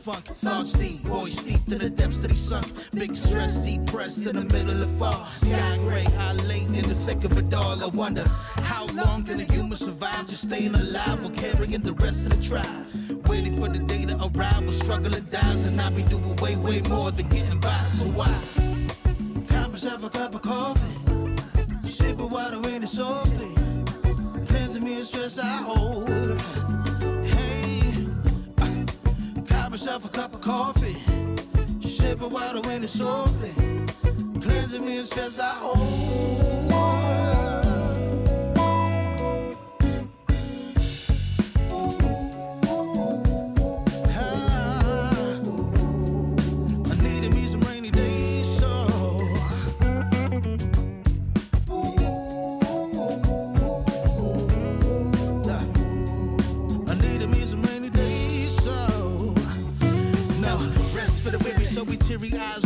funk, thoughts deep, boys steeped in the depths that he sunk. Big stress, depressed in the middle of fall. Sky gray, I late in the thick of it all. I wonder, how long can a human survive just staying alive or carrying the rest of the tribe? Waiting for the day to arrive or struggling dies, and I be doing way, way more than getting by. So why? Got myself a cup of coffee, sipping water in it softly, cleansing me of stress I hold. Hey, got myself a cup of coffee, sipping water in it softly, cleansing me of stress I hold.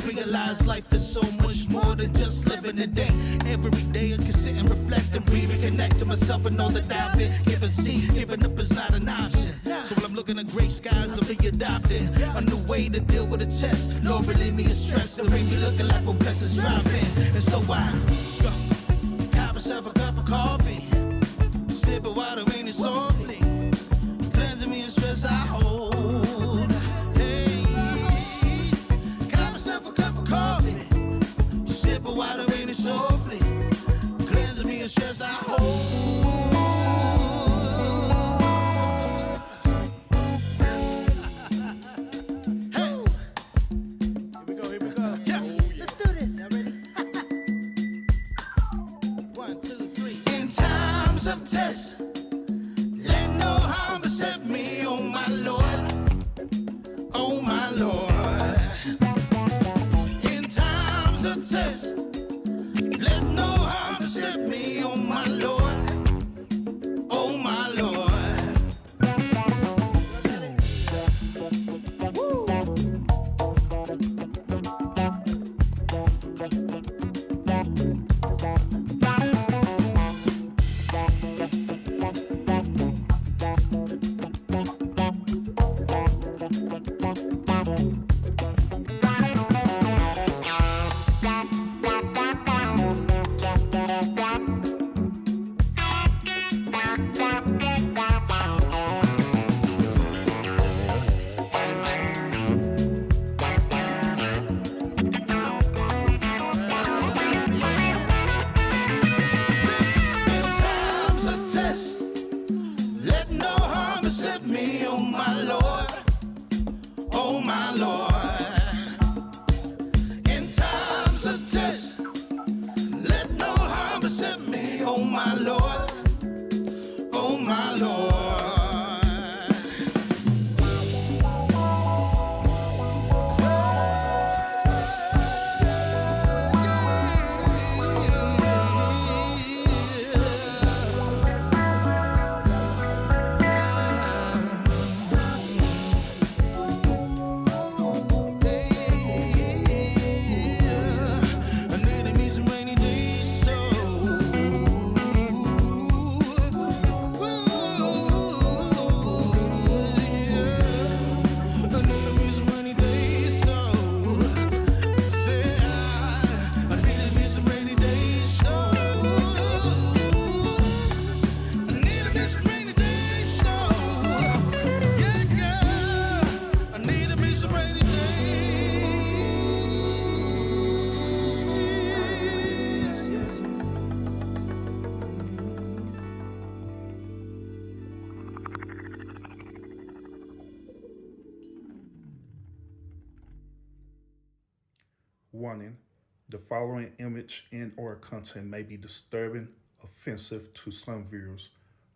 Realize life is so much more than just living a day. Every day I can sit and reflect and breathe and connect to myself and all that I've been given. See, giving up is not an option. So when I'm looking at gray skies, I'll be adopting a new way to deal with a test. Lord, relieve me of stress. The rain be looking like when blessings drop in. And so I got myself a cup of coffee, sipping water in it softly, cleansing me of stress I hold. Water in it softly, cleansing me of stress I hold. Hey, here we go. Yeah, let's do this. Y'all ready? 1, 2, 3. In times of test, let no harm beset me, oh my Lord, oh my Lord. In times of test, let no harm beset me, oh my Lord, oh my Lord. Woo. Warning, the following image and/or content may be disturbing, offensive to some viewers.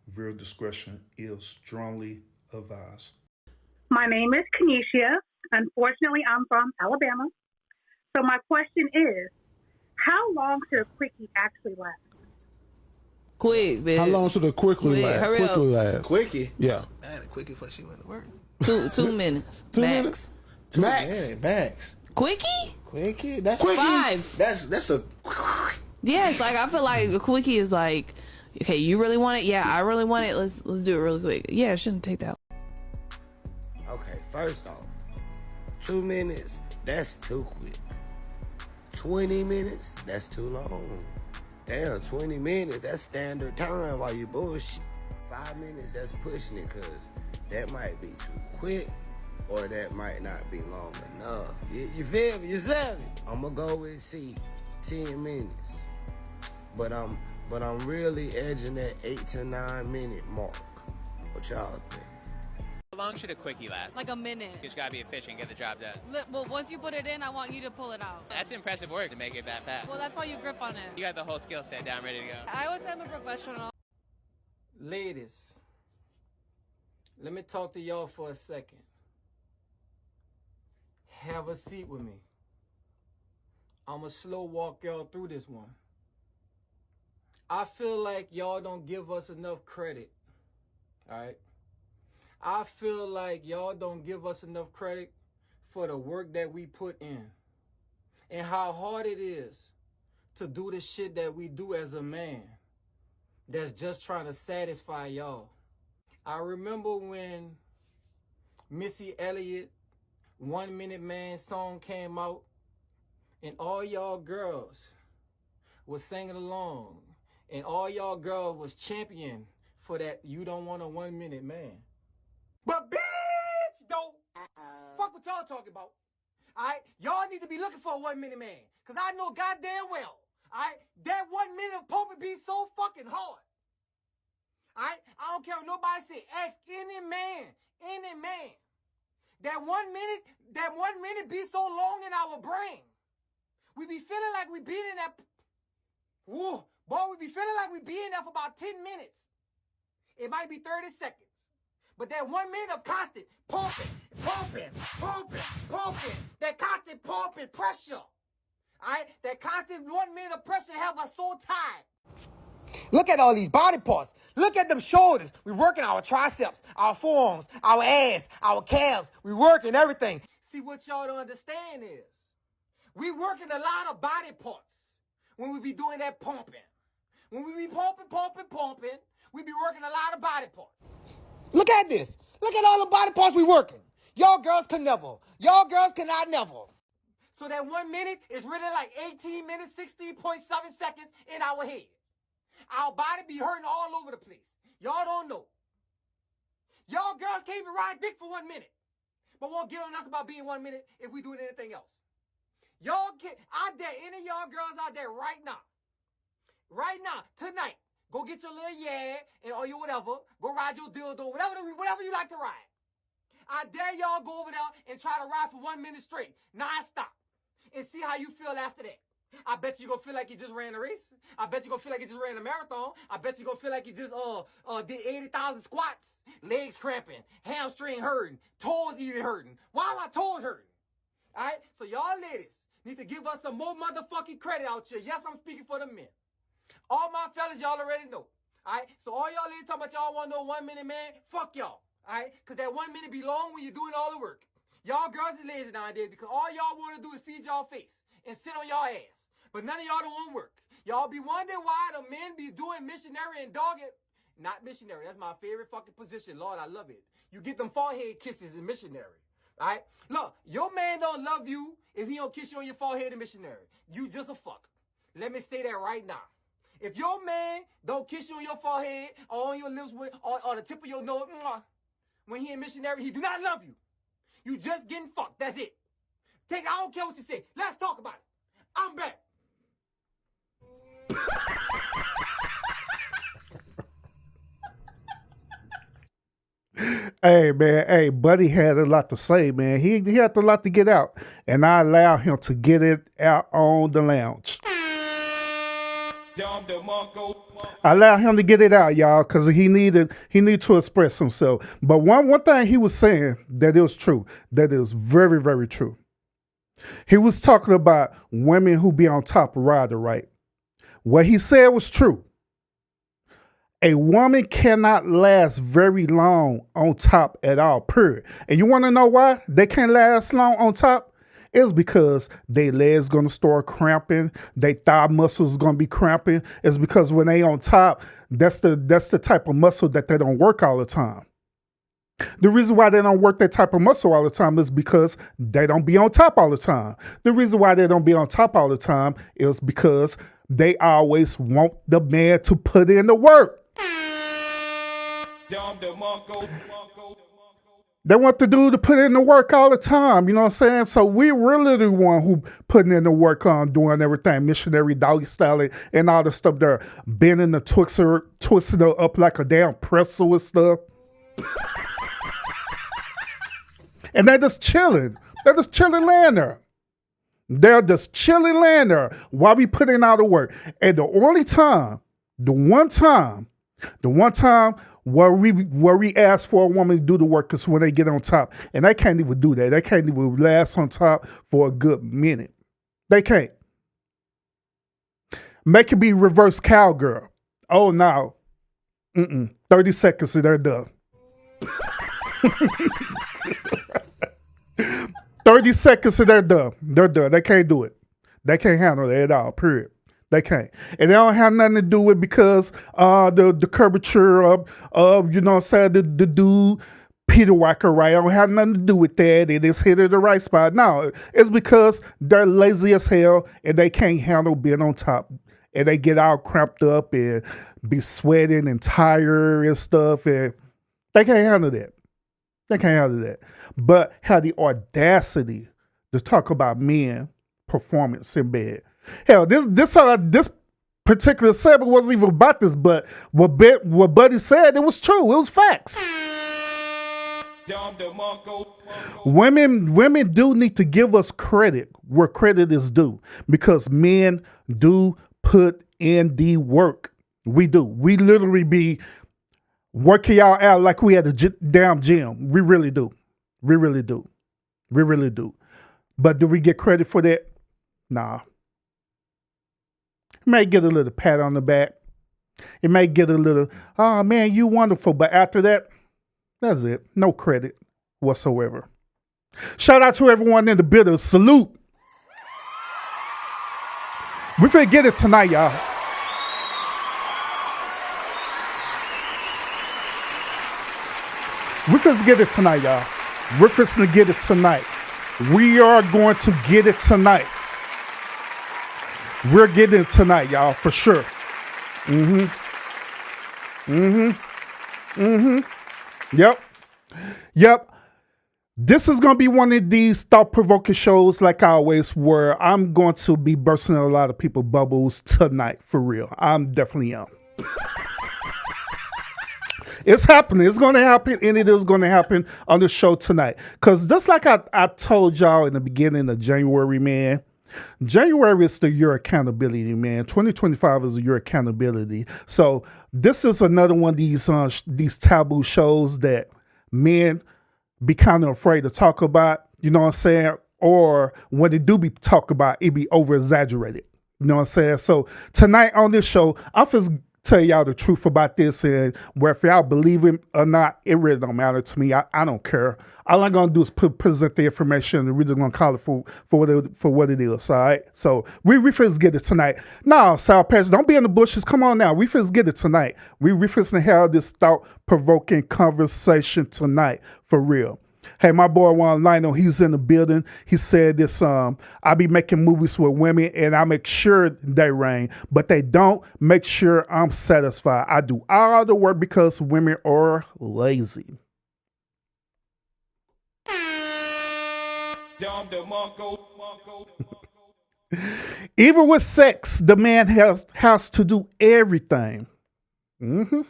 Viewer discretion is strongly advised. My name is Kenesha. Unfortunately, I'm from Alabama. So my question is, how long should a quickie actually last? Quick, man. How long should a quickie last? Hurry up. Quickie? Yeah. I had a quickie before she went to work. 2 minutes. 2 max. minutes? Max? Yeah, max. Quickie? Quickie? That's 5. That's a. Yes, like I feel like a quickie is like, okay, you really want it? Yeah, I really want it. Let's do it really quick. Yeah, it shouldn't take that long. Okay, first off, 2 minutes, that's too quick. 20 minutes, that's too long. Damn, 20 minutes, that's standard time while you bullshit. 5 minutes, that's pushing it, cause that might be too quick, or that might not be long enough. You feel me? You savvy? I'ma go with C, 10 minutes. But I'm really edging that 8 to 9 minute mark. What y'all think? How long should a quickie last? Like a minute. You just gotta be efficient, get the job done. Well, once you put it in, I want you to pull it out. That's impressive work to make it that fast. Well, that's why you grip on it. You got the whole skill set down, ready to go. I would say I'm a professional. Ladies, let me talk to y'all for a second. Have a seat with me. I'ma slow walk y'all through this one. I feel like y'all don't give us enough credit, all right? I feel like y'all don't give us enough credit for the work that we put in and how hard it is to do the shit that we do as a man that's just trying to satisfy y'all. I remember when Missy Elliott 1 Minute Man song came out and all y'all girls was singing along and all y'all girls was champion for that you don't want a 1 minute man. But bitch, don't. Fuck what y'all talking about. All right? Y'all need to be looking for a 1 minute man. Because I know goddamn well, all right, that 1 minute of pumping be so fucking hard. All right? I don't care what nobody say. Ask any man. That 1 minute be so long in our brain. We be feeling like we been in that. Whoa, boy, we be feeling like we be in there for about 10 minutes. It might be 30 seconds. But that 1 minute of constant pumping, that constant pumping pressure, all right? That constant 1 minute of pressure have us so tired. Look at all these body parts. Look at them shoulders. We working our triceps, our forearms, our ass, our calves. We working everything. See, what y'all don't understand is we working a lot of body parts when we be doing that pumping. When we be pumping, we be working a lot of body parts. Look at this. Look at all the body parts we working. Y'all girls can never. Y'all girls cannot never. So that 1 minute is really like 18 minutes, 16.7 seconds in our head. Our body be hurting all over the place. Y'all don't know. Y'all girls can't even ride dick for 1 minute. But won't get on us about being 1 minute if we doing anything else. Y'all can, I dare any of y'all girls out there right now, tonight, go get your little or your whatever, go ride your dildo, whatever you like to ride. I dare y'all go over there and try to ride for 1 minute straight, non-stop, and see how you feel after that. I bet you gonna feel like you just ran a race. I bet you gonna feel like you just ran a marathon. I bet you gonna feel like you just did 80,000 squats, legs cramping, hamstring hurting, toes even hurting. Why are my toes hurting? All right, so y'all ladies need to give us some more motherfucking credit out here. Yes, I'm speaking for the men. All my fellas, y'all already know. All right, so all y'all ladies talking about y'all want no 1 minute man, fuck y'all. All right, because that 1 minute be long when you're doing all the work. Y'all girls is lazy nowadays because all y'all want to do is feed y'all face and sit on y'all ass. But none of y'all don't want to work. Y'all be wondering why the men be doing missionary and dogging. Not missionary. That's my favorite fucking position. Lord, I love it. You get them forehead kisses in missionary. All right? Look, your man don't love you if he don't kiss you on your forehead in missionary. You just a fuck. Let me say that right now. If your man don't kiss you on your forehead or on your lips or the tip of your nose, when he in missionary, he do not love you. You just getting fucked. That's it. I don't care what you say. Let's talk about it. I'm back. Hey man, hey, Buddy had a lot to say, man. He had a lot to get out, and I allow him to get it out on the lounge. I allow him to get it out, y'all, because he needed to express himself. But one thing he was saying that is true, that is very, very true. He was talking about women who be on top of rider, right? What he said was true. A woman cannot last very long on top at all, period. And you want to know why they can't last long on top? It's because their legs going to start cramping, their thigh muscles going to be cramping. It's because when they on top, that's the type of muscle that they don't work all the time. The reason why they don't work that type of muscle all the time is because they don't be on top all the time. The reason why they don't be on top all the time is because they always want the man to put in the work. They want the dude to put in the work all the time. You know what I'm saying? So we really the one who putting in the work on doing everything, missionary doggy style and all the stuff there. Bending the twisting her up like a damn pretzel and stuff. And they're just chilling. They're just chilling laying there. They're just chilling laying there while we put in all the work. And the one time where we ask for a woman to do the work is when they get on top. And they can't even do that. They can't even last on top for a good minute. They can't. Make it be reverse cowgirl. Oh, no. 30 seconds and they're done. 30 seconds and they're done. They're done. They can't do it. They can't handle it at all, period. They can't. And they don't have nothing to do with because the curvature of you know what I'm saying, the dude Peter Walker, right? I don't have nothing to do with that. It is hit at the right spot. No, it's because they're lazy as hell and they can't handle being on top. And they get all cramped up and be sweating and tired and stuff. And they can't handle that. They can't handle that. But have the audacity to talk about men performance in bed. Hell, this particular segment wasn't even about this, but what Buddy said, it was true. It was facts. Women do need to give us credit where credit is due because men do put in the work. We do. We literally be working y'all out like we had a damn gym. We really do. We really do. We really do. But do we get credit for that? Nah. You may get a little pat on the back. You may get a little, oh man, you wonderful. But after that, that's it. No credit whatsoever. Shout out to everyone in the building. Salute. We finna get it tonight, y'all. We're finna get it tonight, y'all. We're finna get it tonight. We are going to get it tonight. We're getting it tonight, y'all, for sure. Yep. This is going to be one of these thought-provoking shows, like always, where I'm going to be bursting a lot of people's bubbles tonight, for real. I'm definitely am. It's happening. It's going to happen, and it is going to happen on the show tonight. Because just like I told y'all in the beginning of January, man, January is the year accountability, man. 2025 is the year accountability. So this is another one of these taboo shows that men be kind of afraid to talk about, you know what I'm saying? Or when they do be talked about, it be over-exaggerated. You know what I'm saying? So tonight on this show, I'm just tell y'all the truth about this, and where if y'all believe it or not, it really don't matter to me. I don't care. All I'm gonna do is present the information, and we're just gonna call it for what it is. All right. So we first get it tonight. No, South Patch, don't be in the bushes. Come on now. We first get it tonight. We first have this thought-provoking conversation tonight for real. Hey, my boy Juan Lino, he's in the building. He said this, I be making movies with women and I make sure they reign, but they don't make sure I'm satisfied. I do all the work because women are lazy. Even with sex, the man has to do everything. The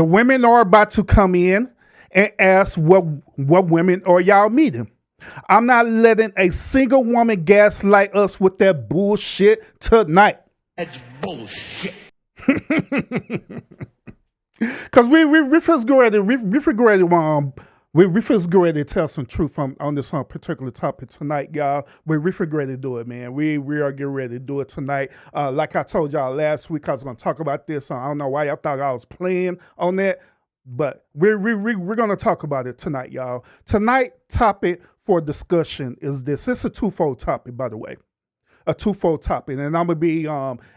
women are about to come in and ask what women are y'all meeting. I'm not letting a single woman gaslight us with that bullshit tonight. That's bullshit. Cause we first go ready. We first go ready to tell some truth on this particular topic tonight, y'all. We first ready to do it, man. We are getting ready to do it tonight. Like I told y'all last week, I was gonna talk about this. I don't know why y'all thought I was playing on that. But we're going to talk about it tonight, y'all. Tonight topic for discussion is this. It's a twofold topic, by the way. A twofold topic. And I'm going to be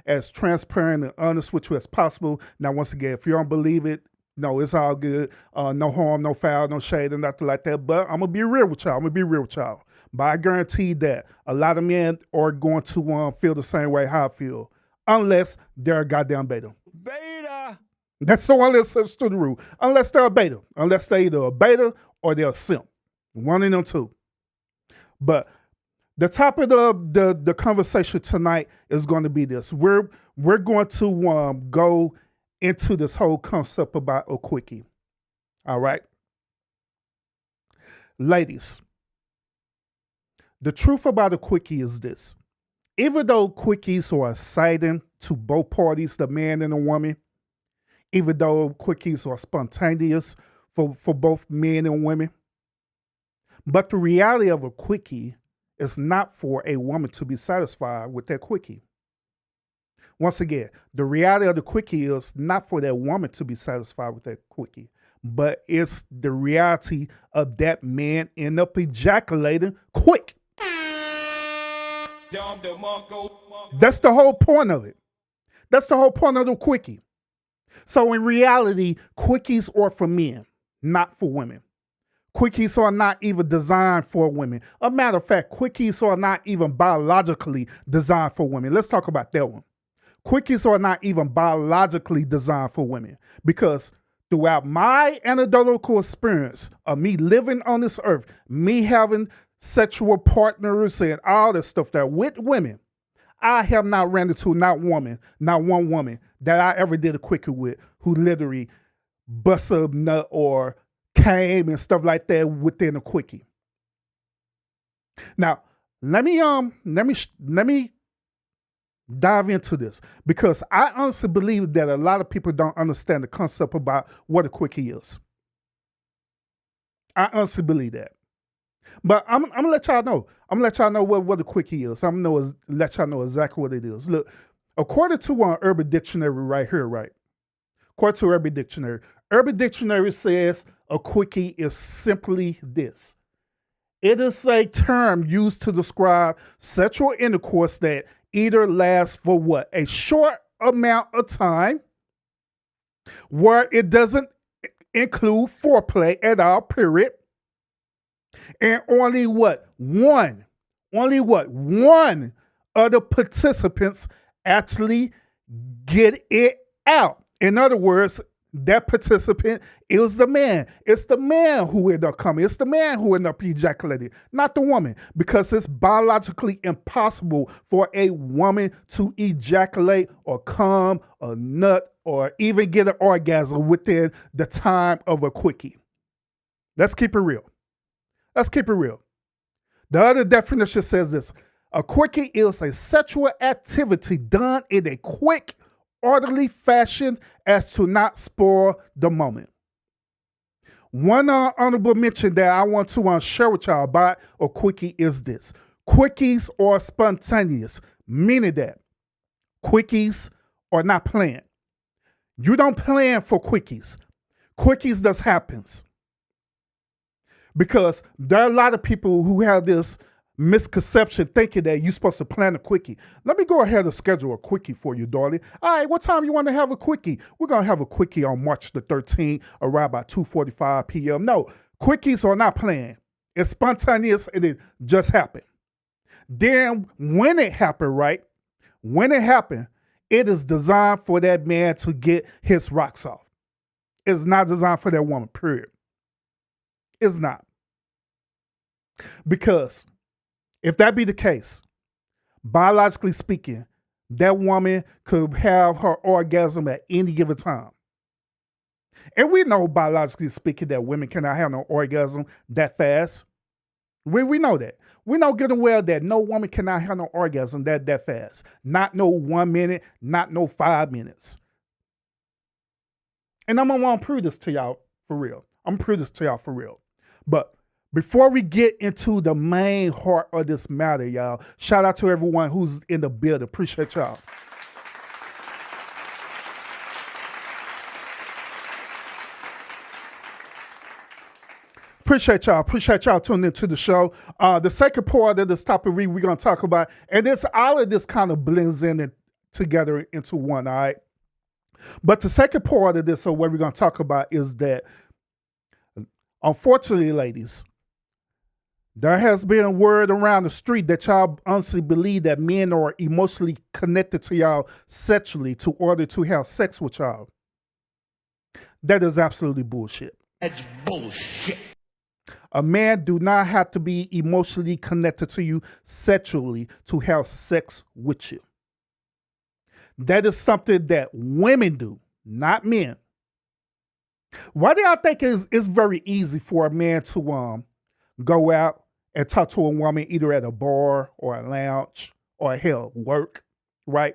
as transparent and honest with you as possible. Now, once again, if you don't believe it, No, it's all good. No harm, no foul, no shade, and nothing like that. But I'm gonna be real with y'all. But I guarantee that a lot of men are going to feel the same way how I feel, unless they're a goddamn beta. Beta. That's the only exception to the rule. Unless they're a beta. Unless they're either a beta or they're a simp. One of them two. But the topic of the conversation tonight is going to be this. We're going to go into this whole concept about a quickie. All right? Ladies, the truth about a quickie is this. Even though quickies are exciting to both parties, the man and the woman, even though quickies are spontaneous for both men and women, but the reality of a quickie is not for a woman to be satisfied with that quickie. Once again, the reality of the quickie is not for that woman to be satisfied with that quickie, but it's the reality of that man end up ejaculating quick. That's the whole point of it. That's the whole point of the quickie. So in reality, quickies are for men, not for women. Quickies are not even designed for women. A matter of fact, quickies are not even biologically designed for women. Let's talk about that one. Quickies are not even biologically designed for women because throughout my anecdotal experience of me living on this earth, me having sexual partners and all that stuff there with women, I have not ran into not one woman that I ever did a quickie with who literally bust a nut or came and stuff like that within a quickie. Now, let me dive into this because I honestly believe that a lot of people don't understand the concept about what a quickie is. I honestly believe that. But I'm gonna let y'all know. I'm gonna let y'all know what a quickie is. I'm gonna let y'all know exactly what it is. Look, according to Urban Dictionary right here, right? According to Urban Dictionary says a quickie is simply this. It is a term used to describe sexual intercourse that either lasts for what? A short amount of time, where it doesn't include foreplay at all, period. And only what? One of the participants actually get it out. In other words, that participant is the man. It's the man who ended up coming. It's the man who ended up ejaculating, not the woman, because it's biologically impossible for a woman to ejaculate or come or nut or even get an orgasm within the time of a quickie. Let's keep it real. The other definition says this. A quickie is a sexual activity done in a quick, orderly fashion as to not spoil the moment. One honorable mention that I want to share with y'all about a quickie is this. Quickies are spontaneous, meaning that quickies are not planned. You don't plan for quickies. Quickies just happens. Because there are a lot of people who have this misconception thinking that you're supposed to plan a quickie. Let me go ahead and schedule a quickie for you, darling. All right, what time you want to have a quickie? We're going to have a quickie on March the 13th around about 2:45 p.m. No, quickies are not planned. It's spontaneous and it just happened. Then when it happened, right? When it happened, it is designed for that man to get his rocks off. It's not designed for that woman, period. It's not. Because if that be the case, biologically speaking, that woman could have her orgasm at any given time. And we know, biologically speaking, that women cannot have no orgasm that fast. We know that. We know good and well that no woman cannot have no orgasm that fast. Not no 1 minute, not no 5 minutes. And I'm going to prove this to y'all for real. But before we get into the main heart of this matter, y'all, shout out to everyone who's in the building. Appreciate y'all. Appreciate y'all tuning into the show. The second part of this topic we're going to talk about, and all of this kind of blends in and together into one, all right? But the second part of this, or what we're going to talk about, is that unfortunately, ladies, there has been a word around the street that y'all honestly believe that men are emotionally connected to y'all sexually to order to have sex with y'all. That is absolutely bullshit. That's bullshit. A man do not have to be emotionally connected to you sexually to have sex with you. That is something that women do, not men. Why do y'all think it's very easy for a man to go out and talk to a woman either at a bar or a lounge or hell, work, right?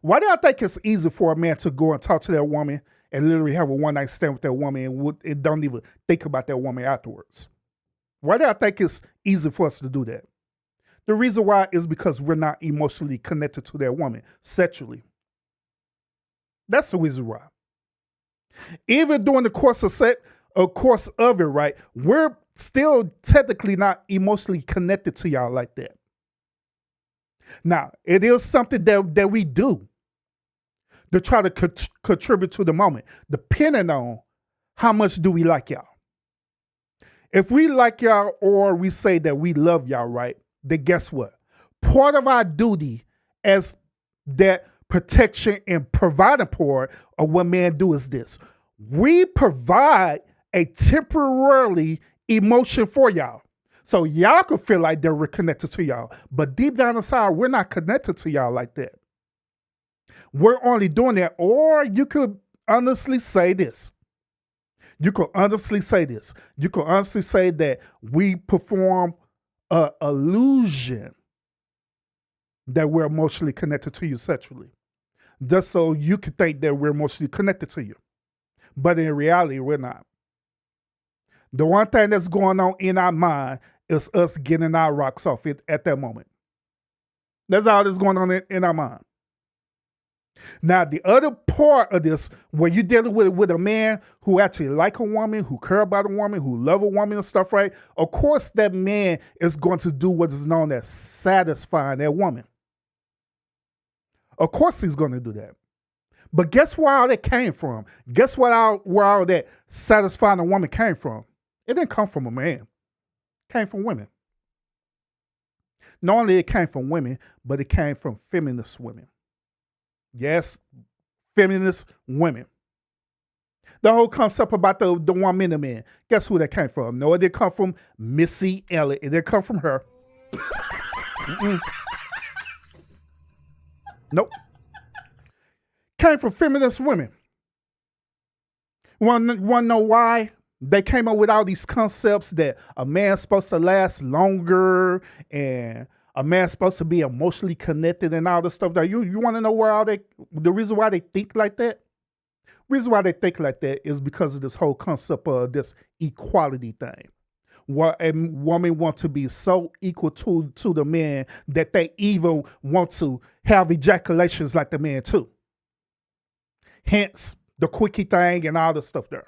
Why do y'all think it's easy for a man to go and talk to that woman and literally have a one-night stand with that woman and don't even think about that woman afterwards? Why do I think it's easy for us to do that? The reason why is because we're not emotionally connected to that woman sexually. That's the reason why. Even during the course of it, right, we're still technically not emotionally connected to y'all like that. Now, it is something that we do to try to contribute to the moment, depending on how much do we like y'all. If we like y'all or we say that we love y'all, right, then guess what? Part of our duty as that protection and providing part of what men do is this. We provide a temporarily emotion for y'all. So y'all can feel like that we're connected to y'all. But deep down inside, we're not connected to y'all like that. We're only doing that, or you could honestly say this. You could honestly say this. You could honestly say that we perform an illusion that we're emotionally connected to you sexually. Just so you could think that we're emotionally connected to you. But in reality, we're not. The one thing that's going on in our mind is us getting our rocks off it at that moment. That's all that's going on in our mind. Now, the other part of this, when you're dealing with a man who actually like a woman, who care about a woman, who love a woman and stuff, right? Of course, that man is going to do what is known as satisfying that woman. Of course, he's going to do that. But guess where all that came from? Guess where all that satisfying a woman came from? It didn't come from a man. It came from women. Not only it came from women, but it came from feminist women. Yes, feminist women. The whole concept about the woman and the man. Guess who that came from? No, it didn't come from Missy Elliott. It didn't come from her. Nope. Came from feminist women. Want to know why? They came up with all these concepts that a man's supposed to last longer and a man's supposed to be emotionally connected and all this stuff. That you want to know where the reason why they think like that? The reason why they think like that is because of this whole concept of this equality thing. Where a woman wants to be so equal to the man that they even want to have ejaculations like the man too. Hence the quickie thing and all this stuff there.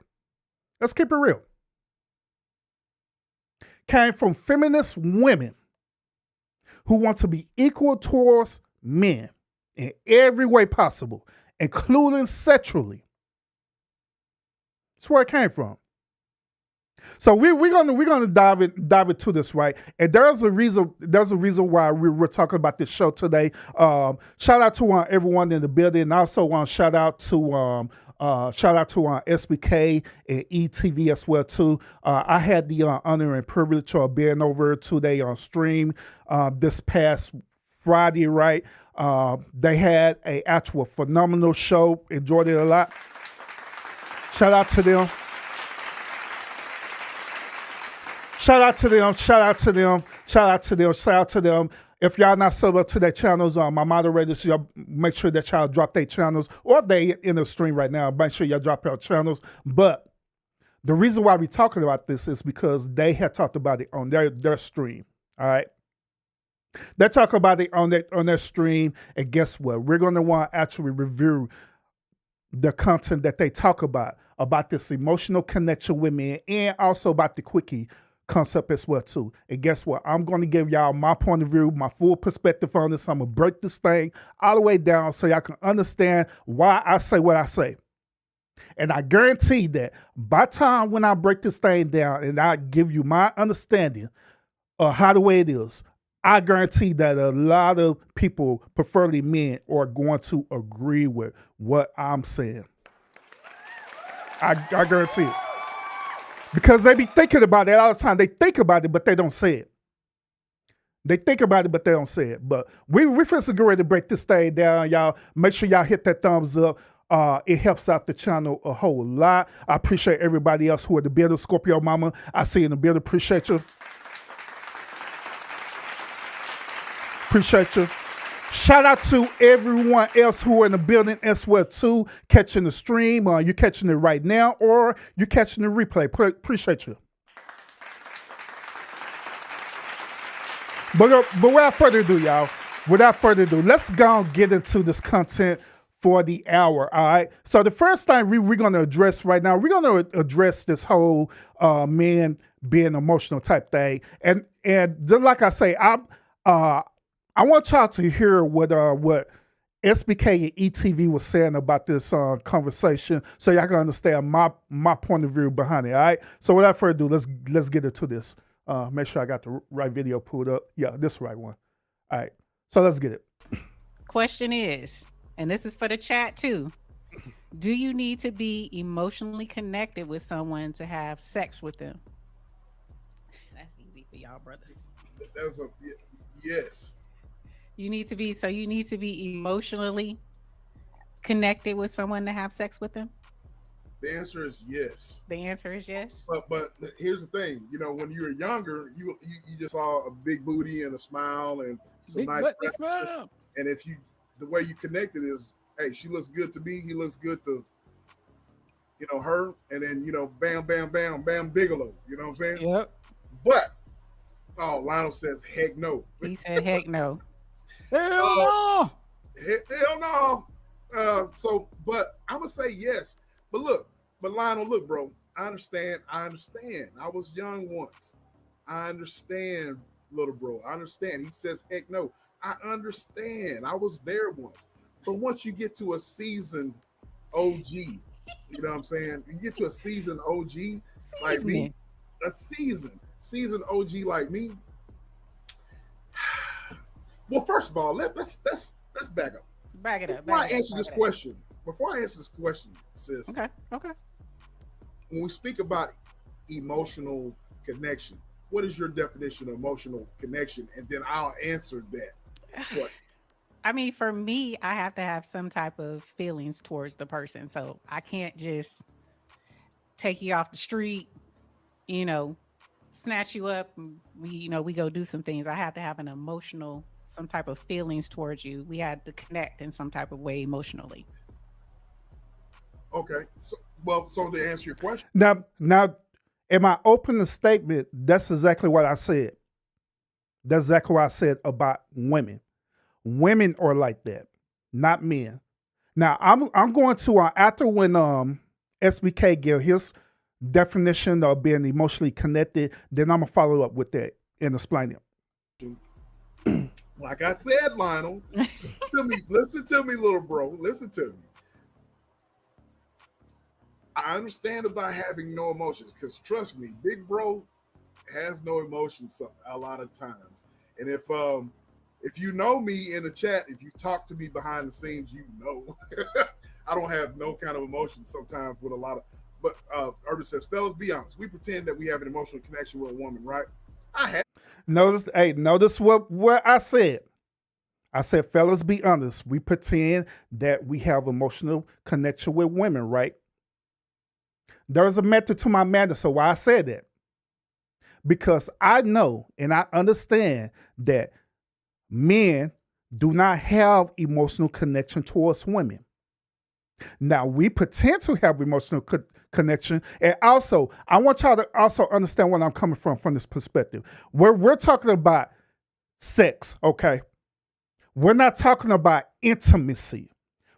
Let's keep it real. Came from feminist women who want to be equal towards men in every way possible, including sexually. That's where it came from. So we're gonna dive into this, right? And there's a reason why we're talking about this show today. Shout out to everyone in the building, and also shout out to SBK and ETV as well too. I had the honor and privilege of being over today on stream this past Friday, right? They had an actual phenomenal show. Enjoyed it a lot. Shout out to them. Shout out to them. If y'all not subbed up to their channels, my moderators, y'all make sure that y'all drop their channels. Or if they in the stream right now, make sure y'all drop your channels. But the reason why we're talking about this is because they had talked about it on their stream. All right. They talk about it on their stream. And guess what? We're going to want to actually review the content that they talk about this emotional connection with men and also about the quickie concept as well too. And guess what? I'm going to give y'all my point of view, my full perspective on this. I'm going to break this thing all the way down so y'all can understand why I say what I say. And I guarantee that by time when I break this thing down and I give you my understanding of how the way it is, I guarantee that a lot of people, preferably men, are going to agree with what I'm saying. I guarantee it. Because they be thinking about it all the time. They think about it, but they don't say it. They think about it, but they don't say it. But we're finna get ready to break this thing down, y'all. Make sure y'all hit that thumbs up. It helps out the channel a whole lot. I appreciate everybody else who are the builder. Scorpio Mama, I see you in the builder. Appreciate you. Appreciate you. Shout out to everyone else who are in the building as well too, catching the stream. You're catching it right now or you're catching the replay. Appreciate you. But without further ado, y'all, let's go and get into this content for the hour, all right? So the first thing we're going to address right now, we're going to address this whole men being emotional type thing. And just like I say, I want y'all to hear what SBK and ETV was saying about this conversation, so y'all can understand my point of view behind it. All right. So without further ado, let's get into this. Make sure I got the right video pulled up. Yeah, this is the right one. All right. So let's get it. Question is, and this is for the chat too, do you need to be emotionally connected with someone to have sex with them? That's easy for y'all brothers. That's a yes. You need to be emotionally connected with someone to have sex with them? The answer is yes. The answer is yes. But here's the thing, when you were younger, you just saw a big booty and a smile and some nice breasts. And if the way you connected is, hey, she looks good to me, he looks good to her, and then bam, bam, bam, bam, Bigelow. You know what I'm saying? Yep. But Lionel says heck no. He said heck no. Hell no. But I'm gonna say yes. But Lionel, look, bro. I understand. I was young once. I understand, little bro. I understand. He says heck no. I understand. I was there once. But once you get to a seasoned OG, you know what I'm saying? You get to a seasoned OG like me, a seasoned OG like me. Well, first of all, let's back up. Back it up. Before I answer this question, sis. Okay. When we speak about emotional connection, what is your definition of emotional connection? And then I'll answer that question. I mean, for me, I have to have some type of feelings towards the person. So I can't just take you off the street, snatch you up, and we go do some things. I have to have some type of feelings towards you. We had to connect in some type of way emotionally. Okay. So to answer your question. Now, in my opening statement, that's exactly what I said. That's exactly what I said about women. Women are like that, not men. Now, I'm going to, after when SBK gave his definition of being emotionally connected, then I'm going to follow up with that and explain it. Like I said, Lionel, listen to me, little bro. Listen to me. I understand about having no emotions, because trust me, big bro has no emotions a lot of times. And if you know me in the chat, if you talk to me behind the scenes, I don't have no kind of emotions sometimes with a lot of. But Urban says, fellas, be honest. We pretend that we have an emotional connection with a woman, right? I have. Notice what I said. I said, fellas, be honest. We pretend that we have emotional connection with women, right? There's a method to my madness. So why I said that? Because I know and I understand that men do not have emotional connection towards women. Now, we pretend to have emotional connection. And also, I want y'all to also understand where I'm coming from this perspective. We're talking about sex, okay? We're not talking about intimacy.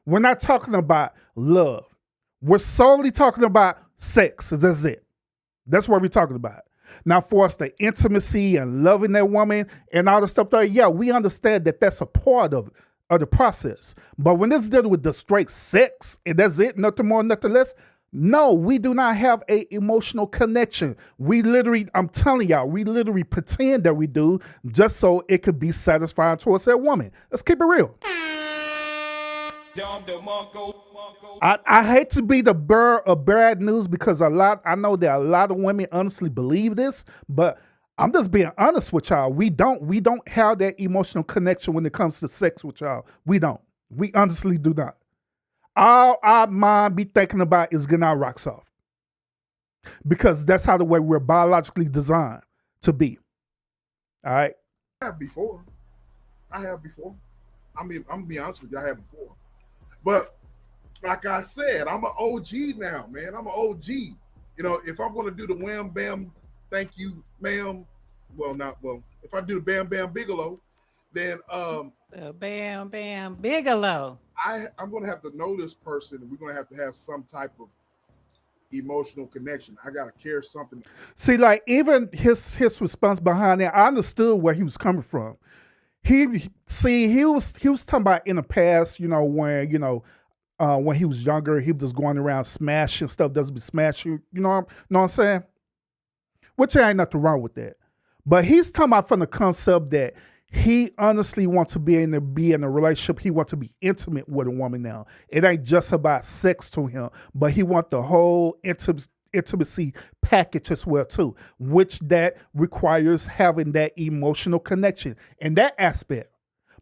We're not talking about love. We're solely talking about sex. That's it. That's what we're talking about. Now, for us, the intimacy and loving that woman and all the stuff there, yeah, we understand that that's a part of the process. But when it's dealing with the straight sex and that's it, nothing more, nothing less, no, we do not have a emotional connection. We literally, I'm telling y'all, we literally pretend that we do just so it could be satisfying towards that woman. Let's keep it real. I hate to be the bearer of bad news because I know that a lot of women honestly believe this, but I'm just being honest with y'all. We don't have that emotional connection when it comes to sex with y'all. We don't. We honestly do not. All our mind be thinking about is getting our rocks off. Because that's how the way we're biologically designed to be. All right? I have before. I mean, I'm gonna be honest with you, I have before. But like I said, I'm an OG now, man. I'm an OG. You know, if I'm gonna do the wham bam, thank you, ma'am. If I do the bam bam bigelow, then The Bam Bam Bigelow. I'm gonna have to know this person, and we're gonna have to have some type of emotional connection. I gotta care something. See, like even his response behind that, I understood where he was coming from. He was talking about in the past, you know, when he was younger, he was just going around smashing stuff, doesn't be smashing, know what I'm saying? Which there ain't nothing wrong with that. But he's talking about from the concept that he honestly wants to be in a relationship. He wants to be intimate with a woman now. It ain't just about sex to him, but he wants the whole intimacy package as well too, which that requires having that emotional connection in that aspect.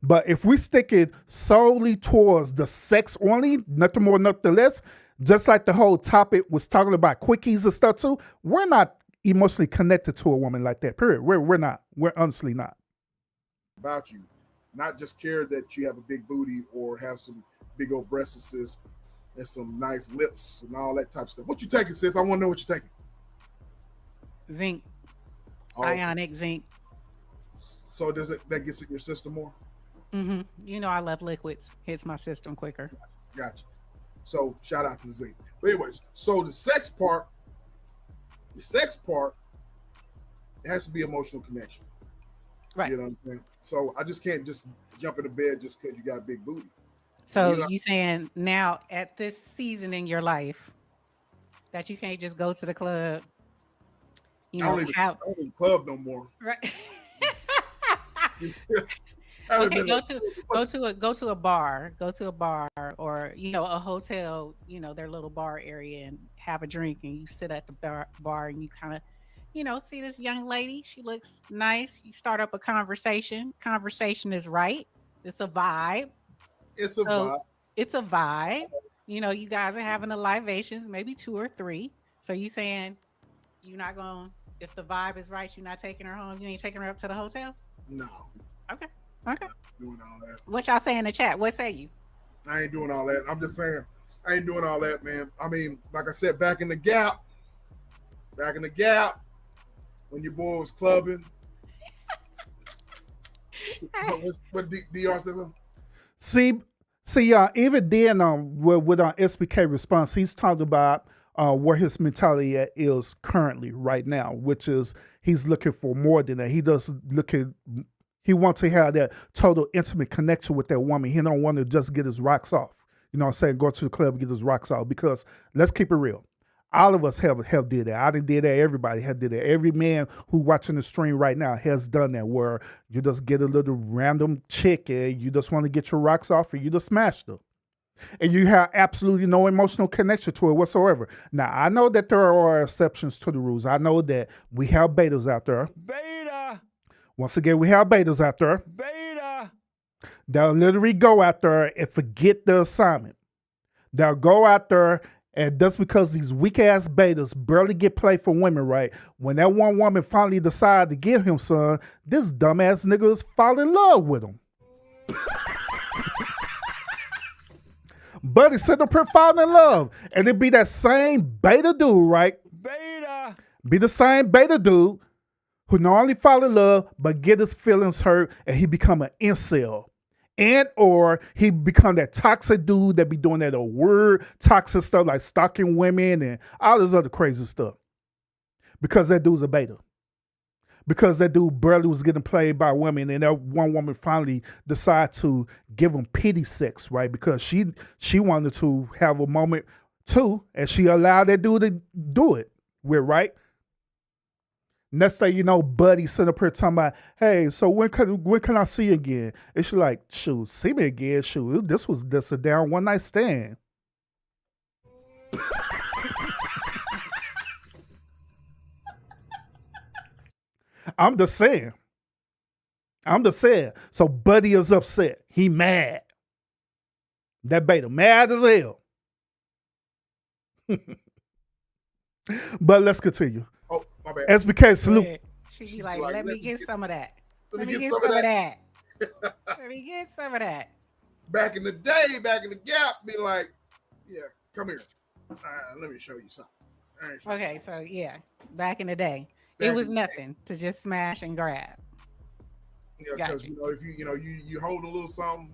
But if we stick it solely towards the sex only, nothing more, nothing less, just like the whole topic was talking about quickies and stuff too, we're not emotionally connected to a woman like that, period. We're not. We're honestly not. About you, not just care that you have a big booty or have some big old breasts and some nice lips and all that type of stuff. What you taking, sis? I want to know what you're taking. Zinc. Oh, Ionic zinc. So that gets in your system more? Mm-hmm. You know I love liquids. Hits my system quicker. Gotcha. So shout out to zinc. But anyways, so the sex part, it has to be emotional connection. Right. You know what I'm saying? So I just can't just jump in the bed just because you got a big booty. So you saying now at this season in your life that you can't just go to the club, I don't even club no more. Right. Okay, go to a bar, or a hotel, their little bar area, and have a drink, and you sit at the bar and you kind of see this young lady, she looks nice, you start up a conversation is right, it's a vibe. It's a vibe. You guys are having the libations, maybe 2 or 3. So you saying you're not going, if the vibe is right, you're not taking her home, you ain't taking her up to the hotel? No. Okay. Doing all that. What y'all say in the chat? What say you? I ain't doing all that. I'm just saying, I ain't doing all that, man. I mean, like I said, back in the gap, when your boy was clubbing. what DR says? See, even then, with SBK response, he's talking about where his mentality is currently right now, which is he's looking for more than that. He wants to have that total intimate connection with that woman. He don't want to just get his rocks off. You know what I'm saying? Go to the club and get his rocks off. Because let's keep it real. All of us have did that. I done did that. Everybody have did that. Every man who watching the stream right now has done that, where you just get a little random chick and you just want to get your rocks off and you just smash them. And you have absolutely no emotional connection to it whatsoever. Now, I know that there are exceptions to the rules. I know that we have betas out there. Beta. Once again, we have betas out there. Beta. They'll literally go out there and forget the assignment. They'll go out there, and just because these weak-ass betas barely get played for women, right? When that one woman finally decided to give him some, this dumbass nigga is fall in love with him. Buddy sit up here falling in love. And it be that same beta dude, right? Beta. Be the same beta dude who not only fall in love, but get his feelings hurt, and he become an incel. And or he become that toxic dude that be doing that weird toxic stuff like stalking women and all this other crazy stuff. Because that dude's a beta. because that dude barely was getting played by women, and that one woman finally decided to give him pity sex, right? Because she wanted to have a moment too, and she allowed that dude to do it with, right? Next thing you know, Buddy sitting up here talking about, hey, so when can I see you again? And she like, shoot, see me again, shoot. This was just a down one night stand. I'm just saying. So Buddy is upset. He mad. That beta mad as hell. But let's continue. Oh, my bad. SBK, salute. She be like, let me get some of that. Let me get some of that. Let me get some of that. Back in the day, back in the gap, be like, yeah, come here. Let me show you something. Okay, so yeah, back in the day, it was nothing to just smash and grab. Yeah, because if you hold a little something,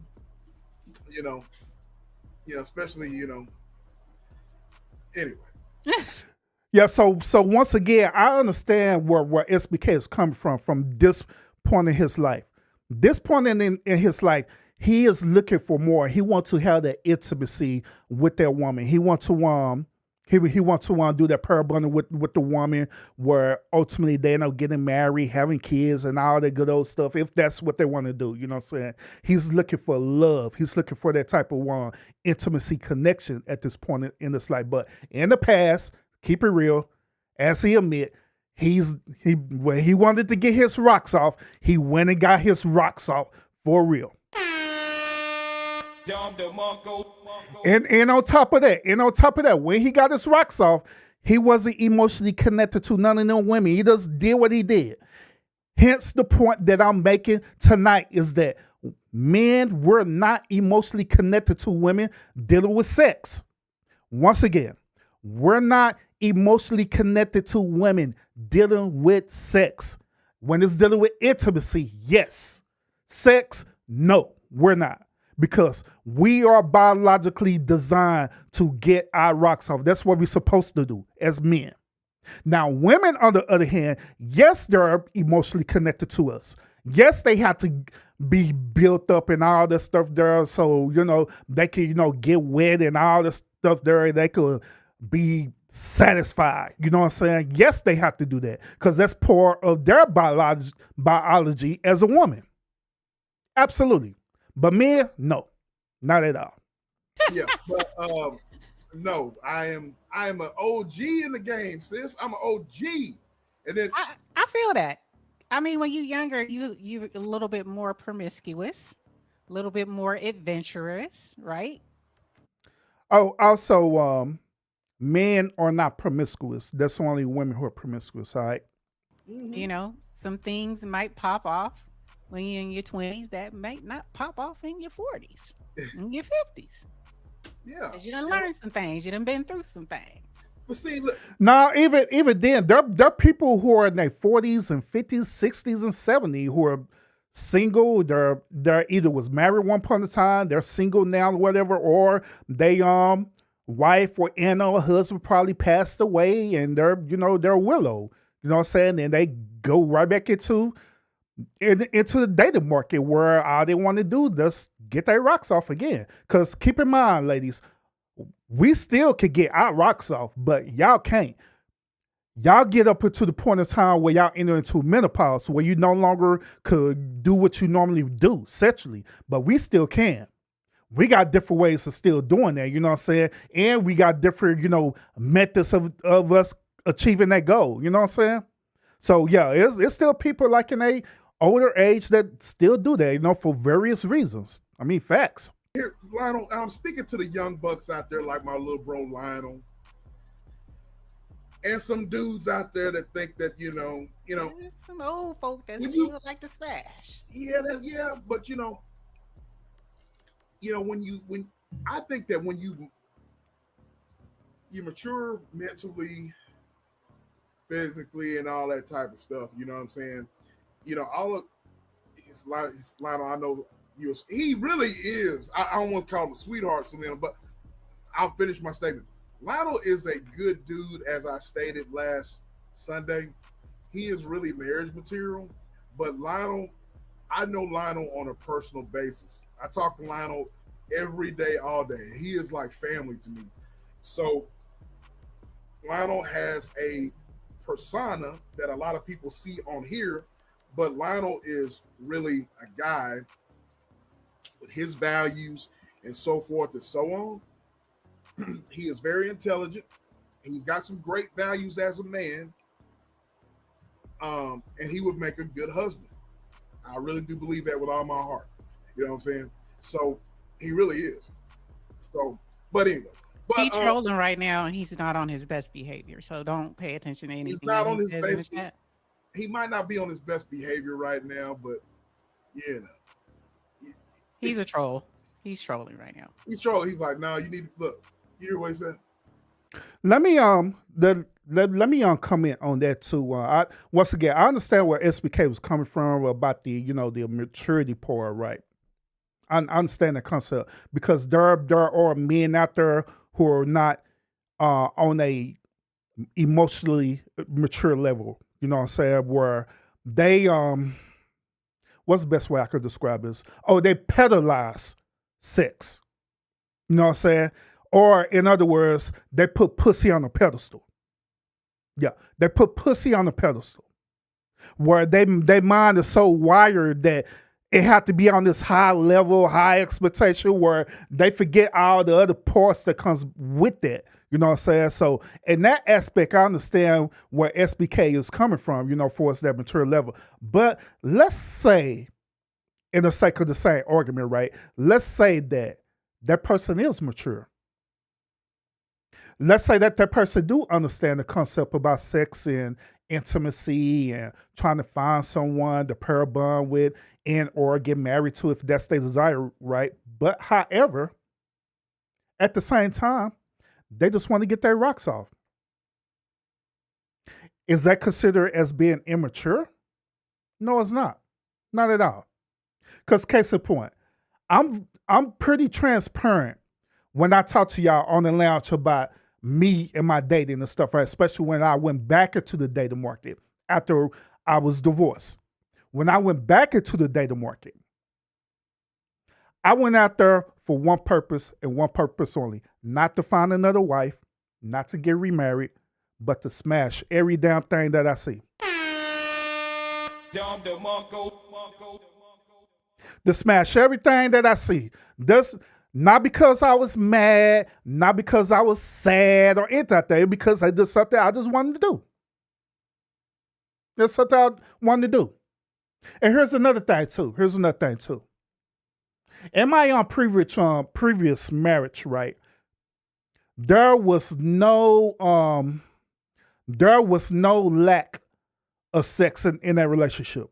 especially anyway. Yeah, so once again, I understand where SBK is coming from this point in his life. This point in his life, he is looking for more. He wants to have that intimacy with that woman. He wants to he wants to do that pair bonding with the woman, where ultimately they end up getting married, having kids, and all that good old stuff, if that's what they want to do. You know what I'm saying? He's looking for love. He's looking for that type of intimacy connection at this point in his life. But in the past, keep it real, as he admit, when he wanted to get his rocks off, he went and got his rocks off for real. And on top of that, when he got his rocks off, he wasn't emotionally connected to none of them women. He just did what he did. Hence, the point that I'm making tonight is that men were not emotionally connected to women dealing with sex. Once again, we're not emotionally connected to women dealing with sex. When it's dealing with intimacy, yes. Sex, no, we're not. Because we are biologically designed to get our rocks off. That's what we're supposed to do as men. Now, women, on the other hand, yes, they're emotionally connected to us. Yes, they have to be built up and all this stuff there. So, they can, get wet and all this stuff there. They could be satisfied. You know what I'm saying? Yes, they have to do that because that's part of their biology as a woman. Absolutely. But men, no, not at all. Yeah, but no, I am an OG in the game, sis. I'm an OG. And then I feel that. I mean, when you're younger, you're a little bit more promiscuous, a little bit more adventurous, right? Oh, also, men are not promiscuous. That's only women who are promiscuous, all right? Mm-hmm. Some things might pop off when you're in your 20s that might not pop off in your 40s, in your 50s. Yeah. Because you done learned some things. You done been through some things. But see, look. No, even then, there are people who are in their 40s and 50s, 60s, and 70s who are single. They're either was married one point in time, they're single now, whatever, or they wife or husband probably passed away and they're willow. You know what I'm saying? And they go right back into the dating market where all they want to do is just get their rocks off again. Because keep in mind, ladies, we still could get our rocks off, but y'all can't. Y'all get up to the point of time where y'all enter into menopause where you no longer could do what you normally do sexually, but we still can. We got different ways of still doing that, you know what I'm saying? And we got different, methods of us achieving that goal, you know what I'm saying? So yeah, it's still people like in a older age that still do that, for various reasons. I mean, facts. Here, Lionel, I'm speaking to the young bucks out there like my little bro Lionel. And some dudes out there that think that, There's some old folk that still like to smash. Yeah, but when I think that when you mature mentally, physically, and all that type of stuff, you know what I'm saying? All of it's Lionel, I know he really is. I don't want to call him a sweetheart, but I'll finish my statement. Lionel is a good dude, as I stated last Sunday. he is really marriage material. But Lionel, I know Lionel on a personal basis. I talk to Lionel every day, all day. He is like family to me. So Lionel has a persona that a lot of people see on here, but Lionel is really a guy with his values and so forth and so on. He is very intelligent. He's got some great values as a man, and he would make a good husband. I really do believe that with all my heart. You know what I'm saying? So he really is. So, but anyway. But, He's trolling right now, and he's not on his best behavior. So don't pay attention to anything. He's not that on he his says in the best. chat. He might not be on his best behavior right now, but you know. He's a troll. He's trolling right now. He's trolling. He's like, no, you need to look. You hear what he said? Let me let me comment on that too. Once again, I understand where SBK was coming from about the the maturity part, right? I understand the concept because there are men out there who are not on a emotionally mature level. You know what I'm saying? Where they what's the best way I could describe this? Oh, they pedalize sex. You know what I'm saying? Or in other words, they put pussy on a pedestal. Yeah, they put pussy on a pedestal. Where they mind is so wired that it had to be on this high level, high expectation where they forget all the other parts that comes with that. You know what I'm saying? So in that aspect, I understand where SBK is coming from, for us that mature level. But let's say, in the sake of the same argument, right? Let's say that person is mature. Let's say that person do understand the concept about sex and intimacy and trying to find someone to pair a bond with and or get married to if that's their desire, right? But however, at the same time, they just want to get their rocks off. Is that considered as being immature? No, it's not. Not at all. Because case in point, I'm pretty transparent when I talk to y'all on the lounge about me and my dating and stuff, right? Especially when I went back into the dating market after I was divorced. When I went back into the dating market, I went out there for one purpose and one purpose only. Not to find another wife, not to get remarried, but to smash every damn thing that I see. To smash everything that I see. Not because I was mad, not because I was sad or anything like that, because I did something I just wanted to do. That's something I wanted to do. And here's another thing too. In my previous marriage, right, there was no lack of sex in that relationship.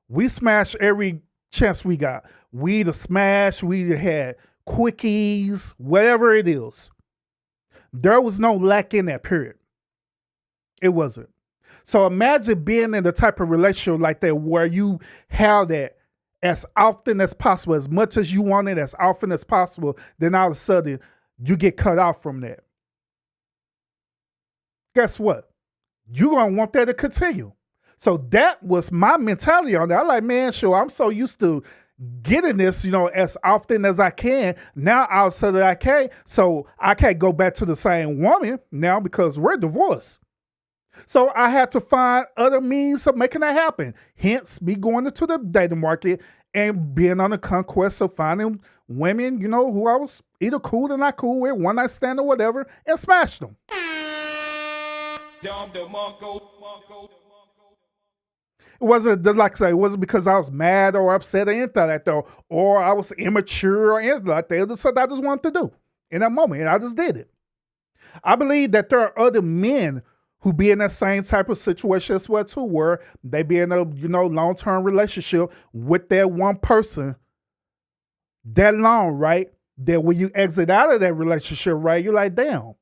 We smashed every chance we got. We either smashed, we either had quickies, whatever it is. There was no lack in that period. It wasn't. So imagine being in the type of relationship like that where you have that as often as possible, as much as you want it, as often as possible, then all of a sudden you get cut off from that. Guess what? You're going to want that to continue. So that was my mentality on that. I'm like, man, sure, I'm so used to getting this, as often as I can. Now all of a sudden I can't. So I can't go back to the same woman now because we're divorced. So I had to find other means of making that happen. Hence, me going into the dating market and being on the conquest of finding women, who I was either cool or not cool with, one night stand or whatever, and smash them. It wasn't like I say, it wasn't because I was mad or upset or anything like that, or I was immature or anything like that. It was something I just wanted to do in that moment, and I just did it. I believe that there are other men who be in that same type of situation as well too, where they be in a long-term relationship with that one person that long, right? That when you exit out of that relationship, right, you're like, damn,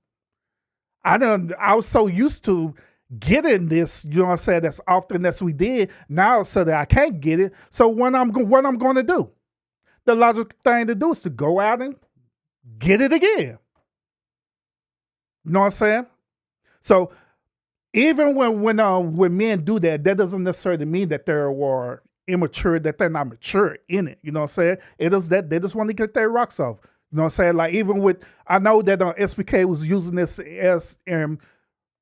I was so used to getting this, as often as we did. Now so that I can't get it. So what I'm going to do? The logical thing to do is to go out and get it again. You know what I'm saying? So even when men do that, that doesn't necessarily mean that they're immature, that they're not mature in it. You know what I'm saying? It is that they just want to get their rocks off. You know what I'm saying? Like even with, I know that SBK was using this as